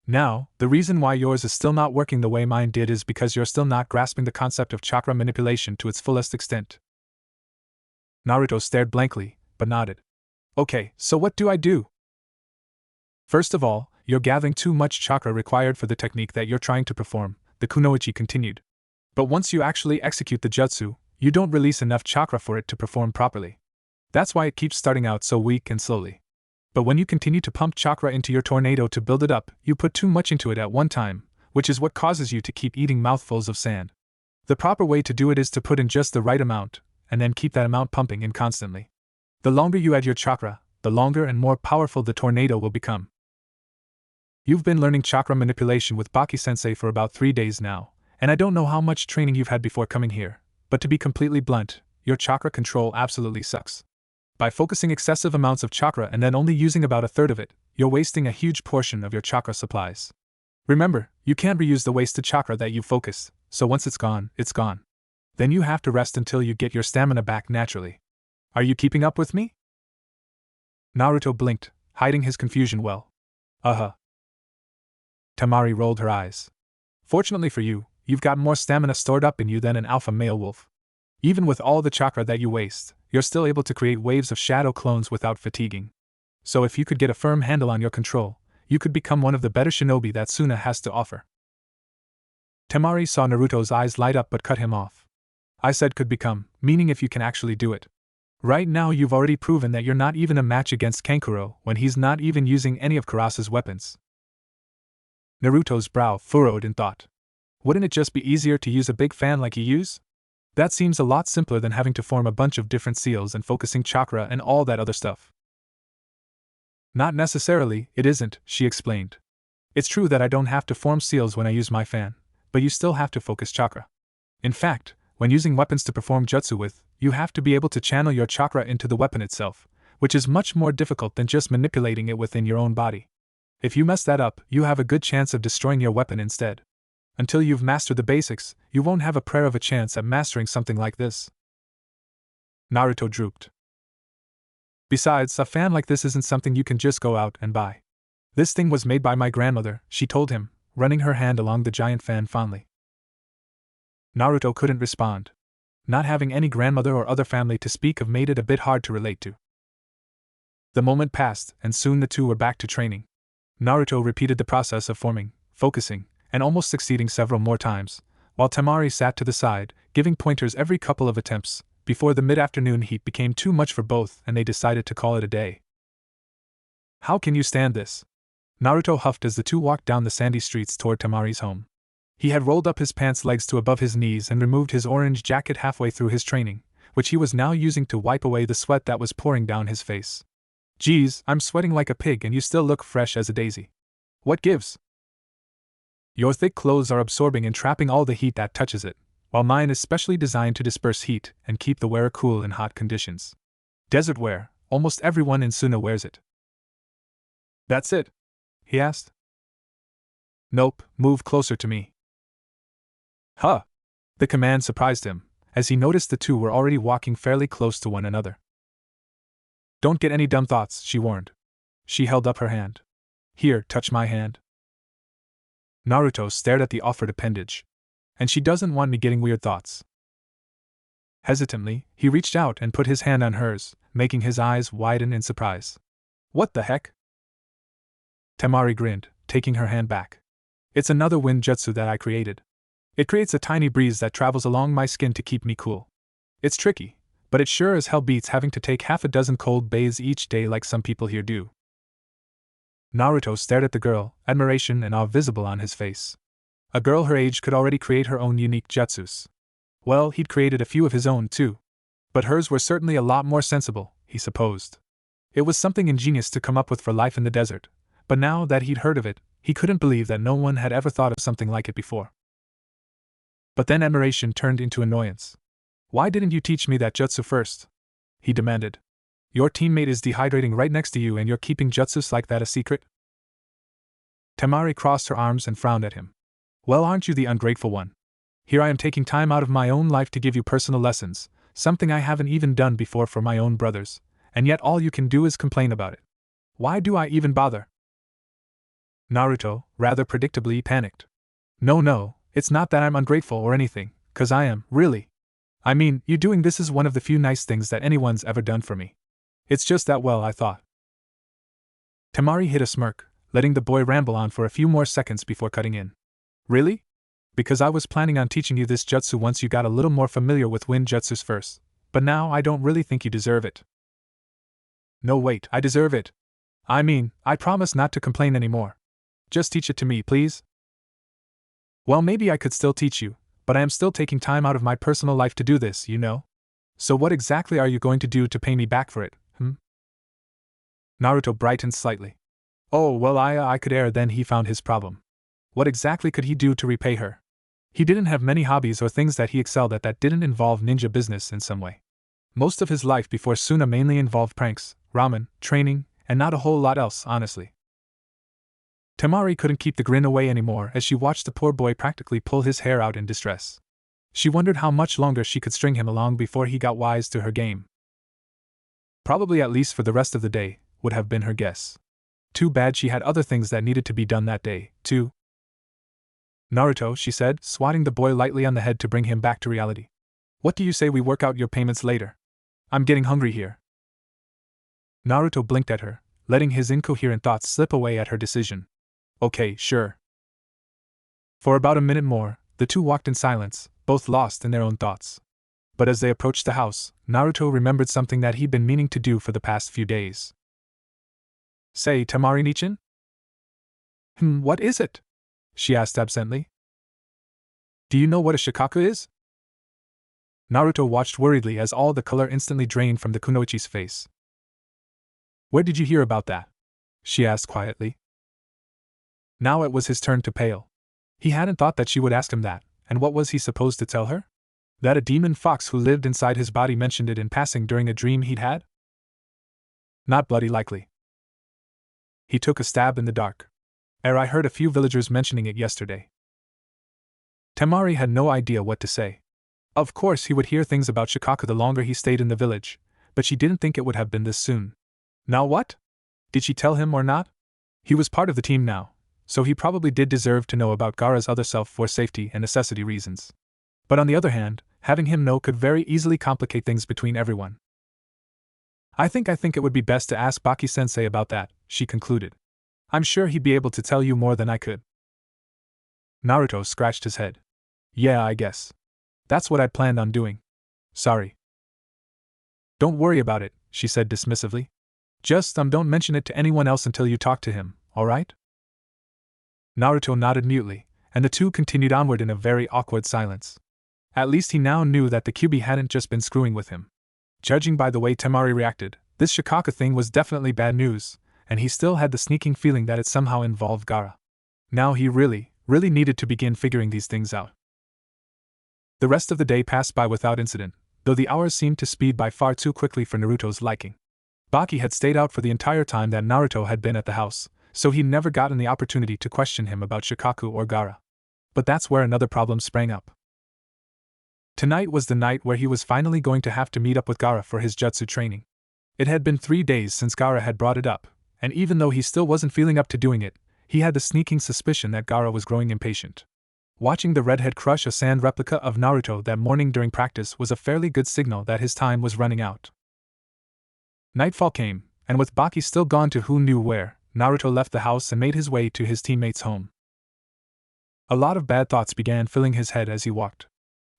Now, the reason why yours is still not working the way mine did is because you're still not grasping the concept of chakra manipulation to its fullest extent. Naruto stared blankly, but nodded. Okay, so what do I do? First of all, you're gathering too much chakra required for the technique that you're trying to perform, the kunoichi continued. But once you actually execute the jutsu, you don't release enough chakra for it to perform properly. That's why it keeps starting out so weak and slowly. But when you continue to pump chakra into your tornado to build it up, you put too much into it at one time, which is what causes you to keep eating mouthfuls of sand. The proper way to do it is to put in just the right amount, and then keep that amount pumping in constantly. The longer you add your chakra, the longer and more powerful the tornado will become. You've been learning chakra manipulation with Baki-sensei for about 3 days now, and I don't know how much training you've had before coming here, but to be completely blunt, your chakra control absolutely sucks. By focusing excessive amounts of chakra and then only using about a third of it, you're wasting a huge portion of your chakra supplies. Remember, you can't reuse the wasted chakra that you focused, so once it's gone, it's gone. Then you have to rest until you get your stamina back naturally. Are you keeping up with me? Naruto blinked, hiding his confusion well. Temari rolled her eyes. Fortunately for you, you've got more stamina stored up in you than an alpha male wolf. Even with all the chakra that you waste, you're still able to create waves of shadow clones without fatiguing. So if you could get a firm handle on your control, you could become one of the better shinobi that Suna has to offer. Temari saw Naruto's eyes light up but cut him off. I said could become, meaning if you can actually do it. Right now you've already proven that you're not even a match against Kankuro when he's not even using any of Kurasa's weapons. Naruto's brow furrowed in thought. Wouldn't it just be easier to use a big fan like you use? That seems a lot simpler than having to form a bunch of different seals and focusing chakra and all that other stuff. Not necessarily, it isn't, she explained. It's true that I don't have to form seals when I use my fan, but you still have to focus chakra. In fact, when using weapons to perform jutsu with, you have to be able to channel your chakra into the weapon itself, which is much more difficult than just manipulating it within your own body. If you mess that up, you have a good chance of destroying your weapon instead. Until you've mastered the basics, you won't have a prayer of a chance at mastering something like this. Naruto drooped. Besides, a fan like this isn't something you can just go out and buy. This thing was made by my grandmother, she told him, running her hand along the giant fan fondly. Naruto couldn't respond. Not having any grandmother or other family to speak of made it a bit hard to relate to. The moment passed, and soon the two were back to training. Naruto repeated the process of forming, focusing, and almost succeeding several more times, while Temari sat to the side, giving pointers every couple of attempts, before the mid-afternoon heat became too much for both and they decided to call it a day. How can you stand this? Naruto huffed as the two walked down the sandy streets toward Temari's home. He had rolled up his pants legs to above his knees and removed his orange jacket halfway through his training, which he was now using to wipe away the sweat that was pouring down his face. Geez, I'm sweating like a pig and you still look fresh as a daisy. What gives? Your thick clothes are absorbing and trapping all the heat that touches it, while mine is specially designed to disperse heat and keep the wearer cool in hot conditions. Desert wear, almost everyone in Suna wears it. That's it? He asked. Nope, move closer to me. Huh! The command surprised him, as he noticed the two were already walking fairly close to one another. Don't get any dumb thoughts, she warned. She held up her hand. Here, touch my hand. Naruto stared at the offered appendage. And she doesn't want me getting weird thoughts. Hesitantly, he reached out and put his hand on hers, making his eyes widen in surprise. What the heck? Temari grinned, taking her hand back. It's another wind jutsu that I created. It creates a tiny breeze that travels along my skin to keep me cool. It's tricky, but it sure as hell beats having to take half a dozen cold baths each day like some people here do. Naruto stared at the girl, admiration and awe visible on his face. A girl her age could already create her own unique jutsus. Well, he'd created a few of his own too. But hers were certainly a lot more sensible, he supposed. It was something ingenious to come up with for life in the desert, but now that he'd heard of it, he couldn't believe that no one had ever thought of something like it before. But then admiration turned into annoyance. Why didn't you teach me that jutsu first? He demanded. Your teammate is dehydrating right next to you and you're keeping jutsus like that a secret? Temari crossed her arms and frowned at him. Well, aren't you the ungrateful one? Here I am taking time out of my own life to give you personal lessons, something I haven't even done before for my own brothers, and yet all you can do is complain about it. Why do I even bother? Naruto, rather predictably, panicked. No, it's not that I'm ungrateful or anything, 'cause I am, really. I mean, you doing this is one of the few nice things that anyone's ever done for me. It's just that, well, I thought. Temari hid a smirk, letting the boy ramble on for a few more seconds before cutting in. Really? Because I was planning on teaching you this jutsu once you got a little more familiar with wind jutsus first, but now I don't really think you deserve it. No, wait, I deserve it. I mean, I promise not to complain anymore. Just teach it to me, please. Well, maybe I could still teach you, but I am still taking time out of my personal life to do this, you know? So what exactly are you going to do to pay me back for it, Naruto brightened slightly. Oh, well, I could err. Then he found his problem. What exactly could he do to repay her? He didn't have many hobbies or things that he excelled at that didn't involve ninja business in some way. Most of his life before Suna mainly involved pranks, ramen, training, and not a whole lot else, honestly. Temari couldn't keep the grin away anymore as she watched the poor boy practically pull his hair out in distress. She wondered how much longer she could string him along before he got wise to her game. Probably at least for the rest of the day, would have been her guess. Too bad she had other things that needed to be done that day, too. Naruto, she said, swatting the boy lightly on the head to bring him back to reality. What do you say we work out your payments later? I'm getting hungry here. Naruto blinked at her, letting his incoherent thoughts slip away at her decision. Okay, sure. For about a minute more, the two walked in silence, both lost in their own thoughts. But as they approached the house, Naruto remembered something that he'd been meaning to do for the past few days. Say, Temari-nichin? What is it? She asked absently. Do you know what a shikaku is? Naruto watched worriedly as all the color instantly drained from the kunoichi's face. Where did you hear about that? She asked quietly. Now it was his turn to pale. He hadn't thought that she would ask him that, and what was he supposed to tell her? That a demon fox who lived inside his body mentioned it in passing during a dream he'd had? Not bloody likely. He took a stab in the dark. I heard a few villagers mentioning it yesterday. Temari had no idea what to say. Of course he would hear things about shikaku the longer he stayed in the village, but she didn't think it would have been this soon. Now what? Did she tell him or not? He was part of the team now, so he probably did deserve to know about Gaara's other self for safety and necessity reasons. But on the other hand, having him know could very easily complicate things between everyone. I think it would be best to ask Baki-sensei about that, she concluded. I'm sure he'd be able to tell you more than I could. Naruto scratched his head. Yeah, I guess. That's what I planned on doing. Sorry. Don't worry about it, she said dismissively. Just don't mention it to anyone else until you talk to him, alright? Naruto nodded mutely, and the two continued onward in a very awkward silence. At least he now knew that the Kyuubi hadn't just been screwing with him. Judging by the way Temari reacted, this shikaku thing was definitely bad news, and he still had the sneaking feeling that it somehow involved Gaara. Now he really needed to begin figuring these things out. The rest of the day passed by without incident, though the hours seemed to speed by far too quickly for Naruto's liking. Baki had stayed out for the entire time that Naruto had been at the house, so he'd never gotten the opportunity to question him about Shikaku or Gaara. But that's where another problem sprang up. Tonight was the night where he was finally going to have to meet up with Gaara for his jutsu training. It had been 3 days since Gaara had brought it up, and even though he still wasn't feeling up to doing it, he had the sneaking suspicion that Gaara was growing impatient. Watching the redhead crush a sand replica of Naruto that morning during practice was a fairly good signal that his time was running out. Nightfall came, and with Baki still gone to who knew where, Naruto left the house and made his way to his teammate's home. A lot of bad thoughts began filling his head as he walked.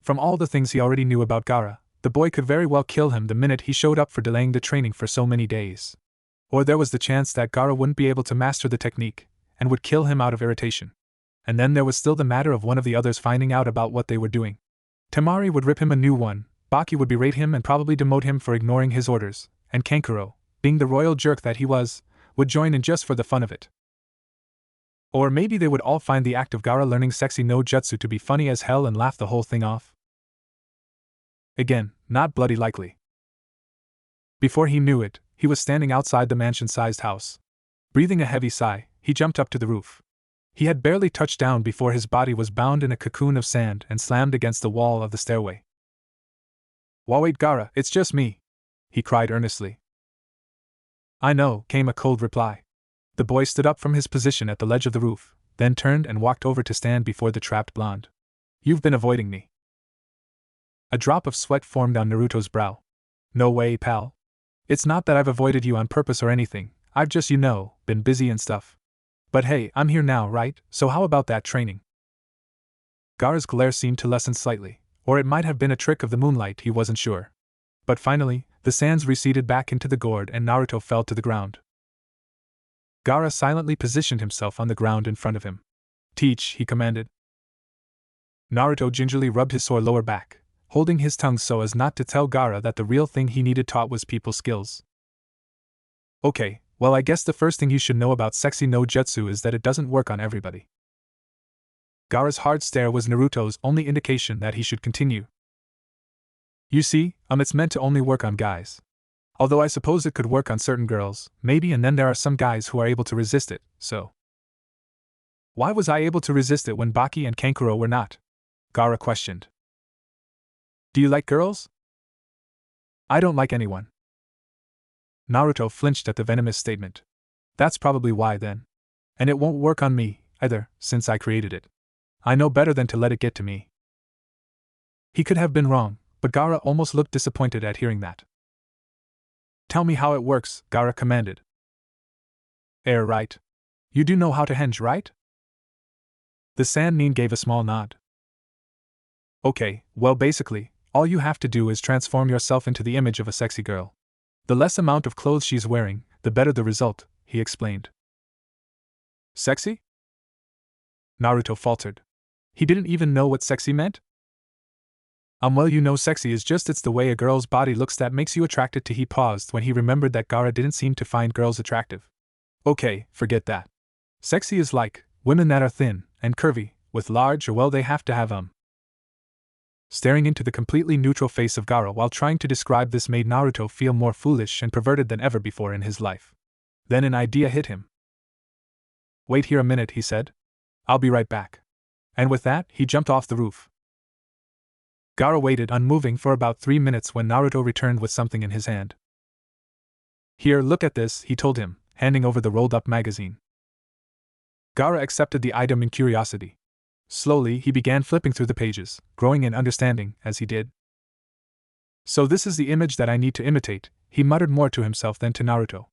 From all the things he already knew about Gaara, the boy could very well kill him the minute he showed up for delaying the training for so many days. Or there was the chance that Gaara wouldn't be able to master the technique, and would kill him out of irritation. And then there was still the matter of one of the others finding out about what they were doing. Temari would rip him a new one, Baki would berate him and probably demote him for ignoring his orders, and Kankuro, being the royal jerk that he was, would join in just for the fun of it. Or maybe they would all find the act of Gaara learning sexy no jutsu to be funny as hell and laugh the whole thing off. Again, not bloody likely. Before he knew it, he was standing outside the mansion-sized house. Breathing a heavy sigh, he jumped up to the roof. He had barely touched down before his body was bound in a cocoon of sand and slammed against the wall of the stairway. "Wait, Gaara, it's just me," he cried earnestly. "I know," came a cold reply. The boy stood up from his position at the ledge of the roof, then turned and walked over to stand before the trapped blonde. "You've been avoiding me." A drop of sweat formed on Naruto's brow. "No way, pal. It's not that I've avoided you on purpose or anything, I've just, been busy and stuff. But hey, I'm here now, right? So how about that training?" Gaara's glare seemed to lessen slightly, or it might have been a trick of the moonlight, he wasn't sure. But finally, the sands receded back into the gourd and Naruto fell to the ground. Gaara silently positioned himself on the ground in front of him. "Teach," he commanded. Naruto gingerly rubbed his sore lower back, holding his tongue so as not to tell Gaara that the real thing he needed taught was people skills. "Okay, well, I guess the first thing you should know about sexy no jutsu is that it doesn't work on everybody." Gaara's hard stare was Naruto's only indication that he should continue. "You see, it's meant to only work on guys. Although I suppose it could work on certain girls, maybe, and then there are some guys who are able to resist it, so." "Why was I able to resist it when Baki and Kankuro were not?" Gaara questioned. "Do you like girls?" "I don't like anyone." Naruto flinched at the venomous statement. "That's probably why, then. And it won't work on me, either, since I created it. I know better than to let it get to me." He could have been wrong, but Gaara almost looked disappointed at hearing that. "Tell me how it works," Gaara commanded. Right. You do know how to henge, right?" The Sannin gave a small nod. "Okay, well, basically, all you have to do is transform yourself into the image of a sexy girl. The less amount of clothes she's wearing, the better the result," he explained. "Sexy?" Naruto faltered. He didn't even know what sexy meant? Well, sexy is just it's the way a girl's body looks that makes you attracted to." He paused when he remembered that Gaara didn't seem to find girls attractive. "Okay, forget that. Sexy is like women that are thin and curvy, with large, or well, they have to have Staring into the completely neutral face of Gaara while trying to describe this made Naruto feel more foolish and perverted than ever before in his life. Then an idea hit him. "Wait here a minute," he said. "I'll be right back." And with that, he jumped off the roof. Gaara waited unmoving for about 3 minutes when Naruto returned with something in his hand. "Here, look at this," he told him, handing over the rolled-up magazine. Gaara accepted the item in curiosity. Slowly, he began flipping through the pages, growing in understanding as he did. "So this is the image that I need to imitate," he muttered more to himself than to Naruto.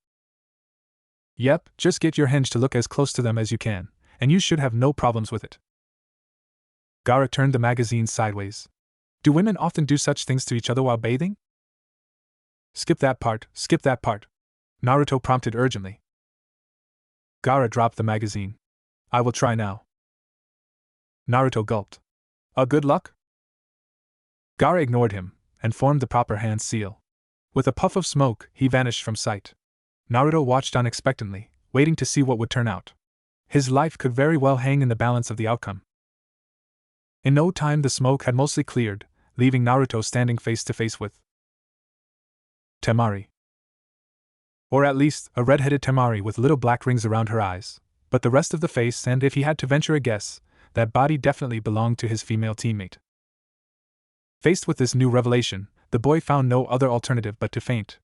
"Yep, just get your henge to look as close to them as you can, and you should have no problems with it." Gaara turned the magazine sideways. "Do women often do such things to each other while bathing?" skip that part," Naruto prompted urgently. Gaara dropped the magazine. "I will try now." Naruto gulped. Good luck?" Gaara ignored him, and formed the proper hand seal. With a puff of smoke, he vanished from sight. Naruto watched on expectantly, waiting to see what would turn out. His life could very well hang in the balance of the outcome. In no time the smoke had mostly cleared, leaving Naruto standing face to face with Temari. Or at least, a red-headed Temari with little black rings around her eyes. But the rest of the face, and if he had to venture a guess, that body definitely belonged to his female teammate. Faced with this new revelation, the boy found no other alternative but to faint.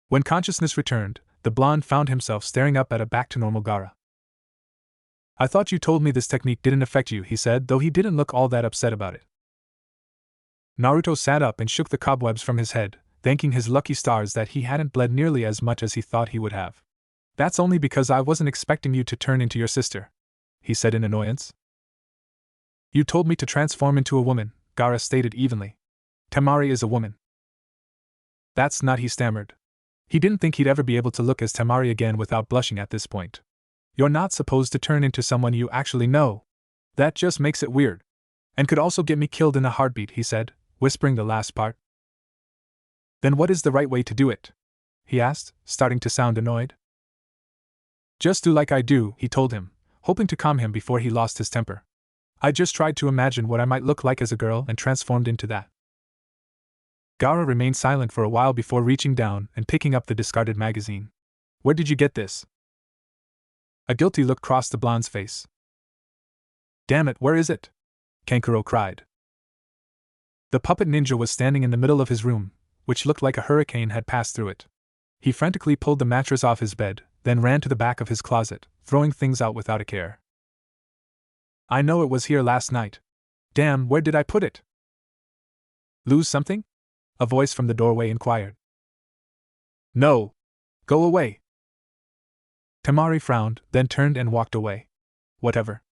When consciousness returned, the blonde found himself staring up at a back-to-normal Gaara. "I thought you told me this technique didn't affect you," he said, though he didn't look all that upset about it. Naruto sat up and shook the cobwebs from his head, thanking his lucky stars that he hadn't bled nearly as much as he thought he would have. "That's only because I wasn't expecting you to turn into your sister," he said in annoyance. "You told me to transform into a woman," Gaara stated evenly. "Temari is a woman." "That's not," he stammered. He didn't think he'd ever be able to look as Temari again without blushing at this point. "You're not supposed to turn into someone you actually know. That just makes it weird. And could also get me killed in a heartbeat," he said, whispering the last part. "Then what is the right way to do it?" he asked, starting to sound annoyed. "Just do like I do," he told him, hoping to calm him before he lost his temper. "I just tried to imagine what I might look like as a girl and transformed into that." Gaara remained silent for a while before reaching down and picking up the discarded magazine. "Where did you get this?" A guilty look crossed the blonde's face. "Damn it, where is it?" Kankuro cried. The puppet ninja was standing in the middle of his room, which looked like a hurricane had passed through it. He frantically pulled the mattress off his bed, then ran to the back of his closet, throwing things out without a care. "I know it was here last night. Damn, where did I put it?" "Lose something?" a voice from the doorway inquired. "No. Go away." Temari frowned, then turned and walked away. "Whatever."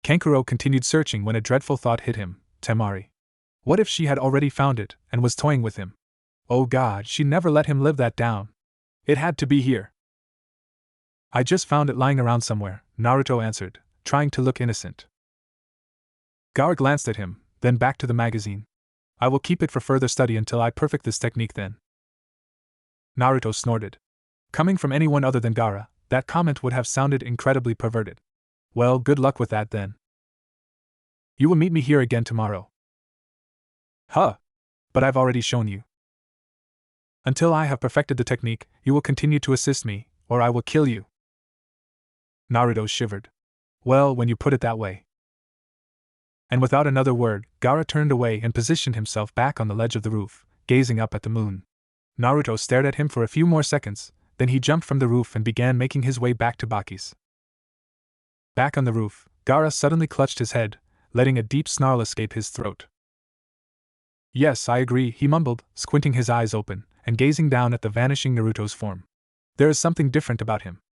Kankuro continued searching when a dreadful thought hit him. Temari. What if she had already found it and was toying with him? Oh God, she never let him live that down. It had to be here. "I just found it lying around somewhere," Naruto answered, trying to look innocent. Gaara glanced at him, then back to the magazine. "I will keep it for further study until I perfect this technique then." Naruto snorted. Coming from anyone other than Gaara, that comment would have sounded incredibly perverted. "Well, good luck with that then. You will meet me here again tomorrow." "Huh! But I've already shown you." "Until I have perfected the technique, you will continue to assist me, or I will kill you." Naruto shivered. "Well, when you put it that way." And without another word, Gaara turned away and positioned himself back on the ledge of the roof, gazing up at the moon. Naruto stared at him for a few more seconds, then he jumped from the roof and began making his way back to Baki's. Back on the roof, Gaara suddenly clutched his head, letting a deep snarl escape his throat. "Yes, I agree," he mumbled, squinting his eyes open and gazing down at the vanishing Naruto's form. "There is something different about him.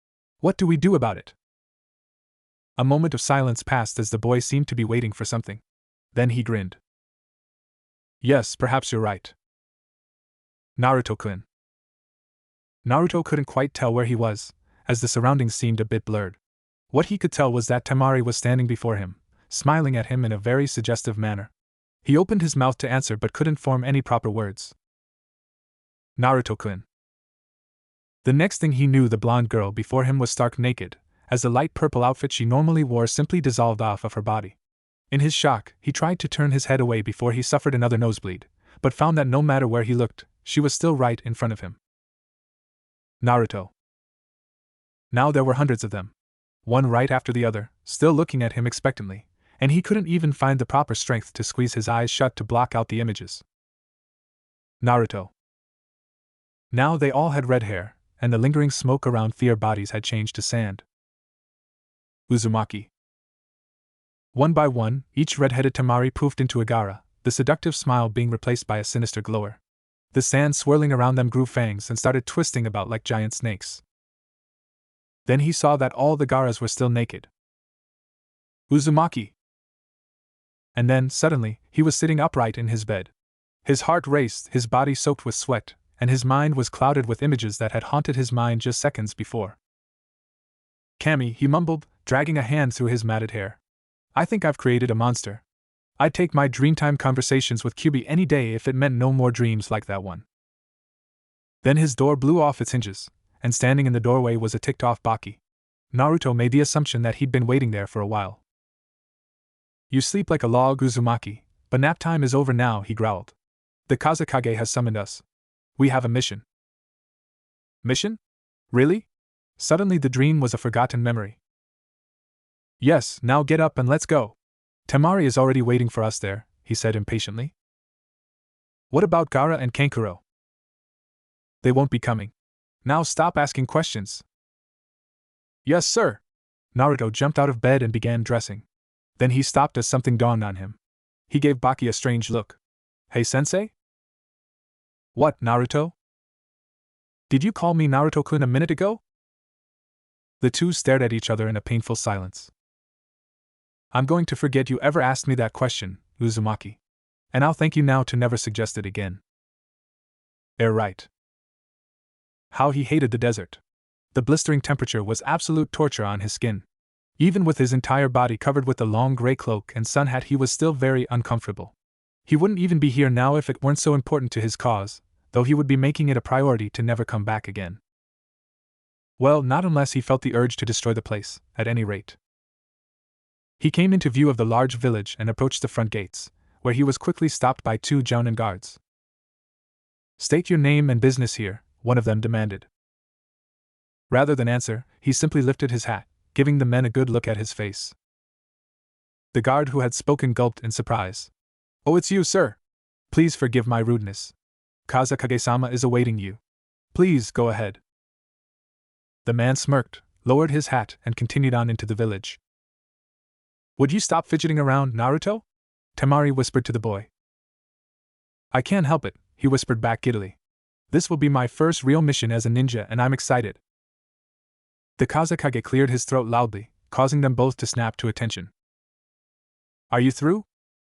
What do we do about it?" A moment of silence passed as the boy seemed to be waiting for something. Then he grinned. "Yes, perhaps you're right. Naruto-kun." Naruto couldn't quite tell where he was, as the surroundings seemed a bit blurred. What he could tell was that Temari was standing before him, smiling at him in a very suggestive manner. He opened his mouth to answer but couldn't form any proper words. "Naruto-kun." The next thing he knew, the blonde girl before him was stark naked, as the light purple outfit she normally wore simply dissolved off of her body. In his shock, he tried to turn his head away before he suffered another nosebleed, but found that no matter where he looked, she was still right in front of him. Naruto. Now there were hundreds of them, one right after the other, still looking at him expectantly, and he couldn't even find the proper strength to squeeze his eyes shut to block out the images. Naruto. Now they all had red hair, and the lingering smoke around their bodies had changed to sand. Uzumaki. One by one, each red-headed Temari poofed into a Gaara, the seductive smile being replaced by a sinister glower. The sand swirling around them grew fangs and started twisting about like giant snakes. Then he saw that all the Gaaras were still naked. Uzumaki! And then, suddenly, he was sitting upright in his bed. His heart raced, his body soaked with sweat, and his mind was clouded with images that had haunted his mind just seconds before. "Kami," he mumbled, dragging a hand through his matted hair. "I think I've created a monster. I'd take my dreamtime conversations with Kyubi any day if it meant no more dreams like that one." Then his door blew off its hinges, and standing in the doorway was a ticked-off Baki. Naruto made the assumption that he'd been waiting there for a while. You sleep like a log, Uzumaki, but nap time is over now, he growled. The Kazekage has summoned us. We have a mission. Mission? Really? Suddenly the dream was a forgotten memory. Yes, now get up and let's go. Temari is already waiting for us there, he said impatiently. What about Gaara and Kankuro? They won't be coming. Now stop asking questions. Yes, sir. Naruto jumped out of bed and began dressing. Then he stopped as something dawned on him. He gave Baki a strange look. Hey, sensei? What, Naruto? Did you call me Naruto-kun a minute ago? The two stared at each other in a painful silence. I'm going to forget you ever asked me that question, Uzumaki. And I'll thank you now to never suggest it again. Right. How he hated the desert. The blistering temperature was absolute torture on his skin. Even with his entire body covered with the long gray cloak and sun hat, he was still very uncomfortable. He wouldn't even be here now if it weren't so important to his cause, though he would be making it a priority to never come back again. Well, not unless he felt the urge to destroy the place, at any rate. He came into view of the large village and approached the front gates, where he was quickly stopped by two Jounin guards. State your name and business here, one of them demanded. Rather than answer, he simply lifted his hat, giving the men a good look at his face. The guard who had spoken gulped in surprise. Oh, it's you, sir. Please forgive my rudeness. Kazekage-sama is awaiting you. Please go ahead. The man smirked, lowered his hat, and continued on into the village. Would you stop fidgeting around, Naruto? Temari whispered to the boy. I can't help it, he whispered back giddily. This will be my first real mission as a ninja and I'm excited. The Kazekage cleared his throat loudly, causing them both to snap to attention. Are you through?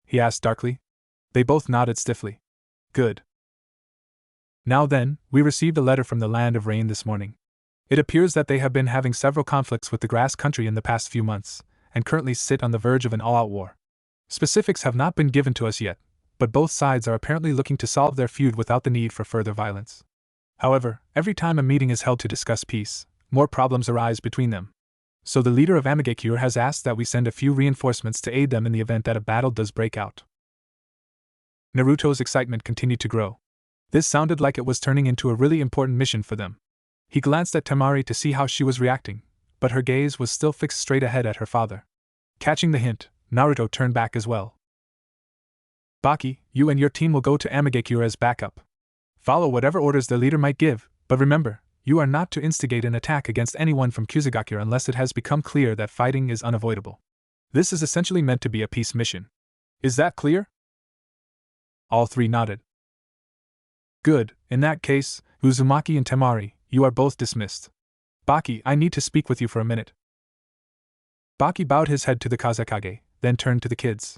He asked darkly. They both nodded stiffly. Good. Now then, we received a letter from the Land of Rain this morning. It appears that they have been having several conflicts with the Grass Country in the past few months, and currently sit on the verge of an all-out war. Specifics have not been given to us yet, but both sides are apparently looking to solve their feud without the need for further violence. However, every time a meeting is held to discuss peace, more problems arise between them. So the leader of Amagekure has asked that we send a few reinforcements to aid them in the event that a battle does break out. Naruto's excitement continued to grow. This sounded like it was turning into a really important mission for them. He glanced at Temari to see how she was reacting, but her gaze was still fixed straight ahead at her father. Catching the hint, Naruto turned back as well. Baki, you and your team will go to Amagekure as backup. Follow whatever orders the leader might give, but remember, you are not to instigate an attack against anyone from Kusagakure unless it has become clear that fighting is unavoidable. This is essentially meant to be a peace mission. Is that clear? All three nodded. Good, in that case, Uzumaki and Temari, you are both dismissed. Baki, I need to speak with you for a minute. Baki bowed his head to the Kazekage, then turned to the kids.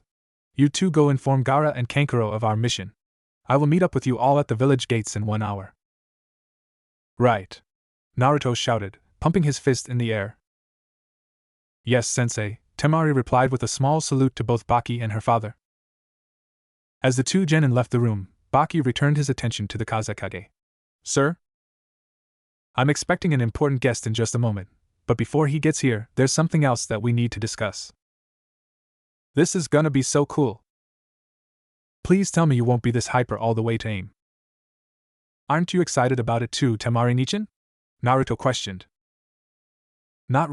You two go inform Gaara and Kankuro of our mission. I will meet up with you all at the village gates in 1 hour. Right. Naruto shouted, pumping his fist in the air. Yes, sensei, Temari replied with a small salute to both Baki and her father. As the two genin left the room, Baki returned his attention to the Kazekage. Sir? I'm expecting an important guest in just a moment, but before he gets here, there's something else that we need to discuss. This is gonna be so cool. Please tell me you won't be this hyper all the way to AIM. Aren't you excited about it too, Temari-nichan? Naruto questioned. Not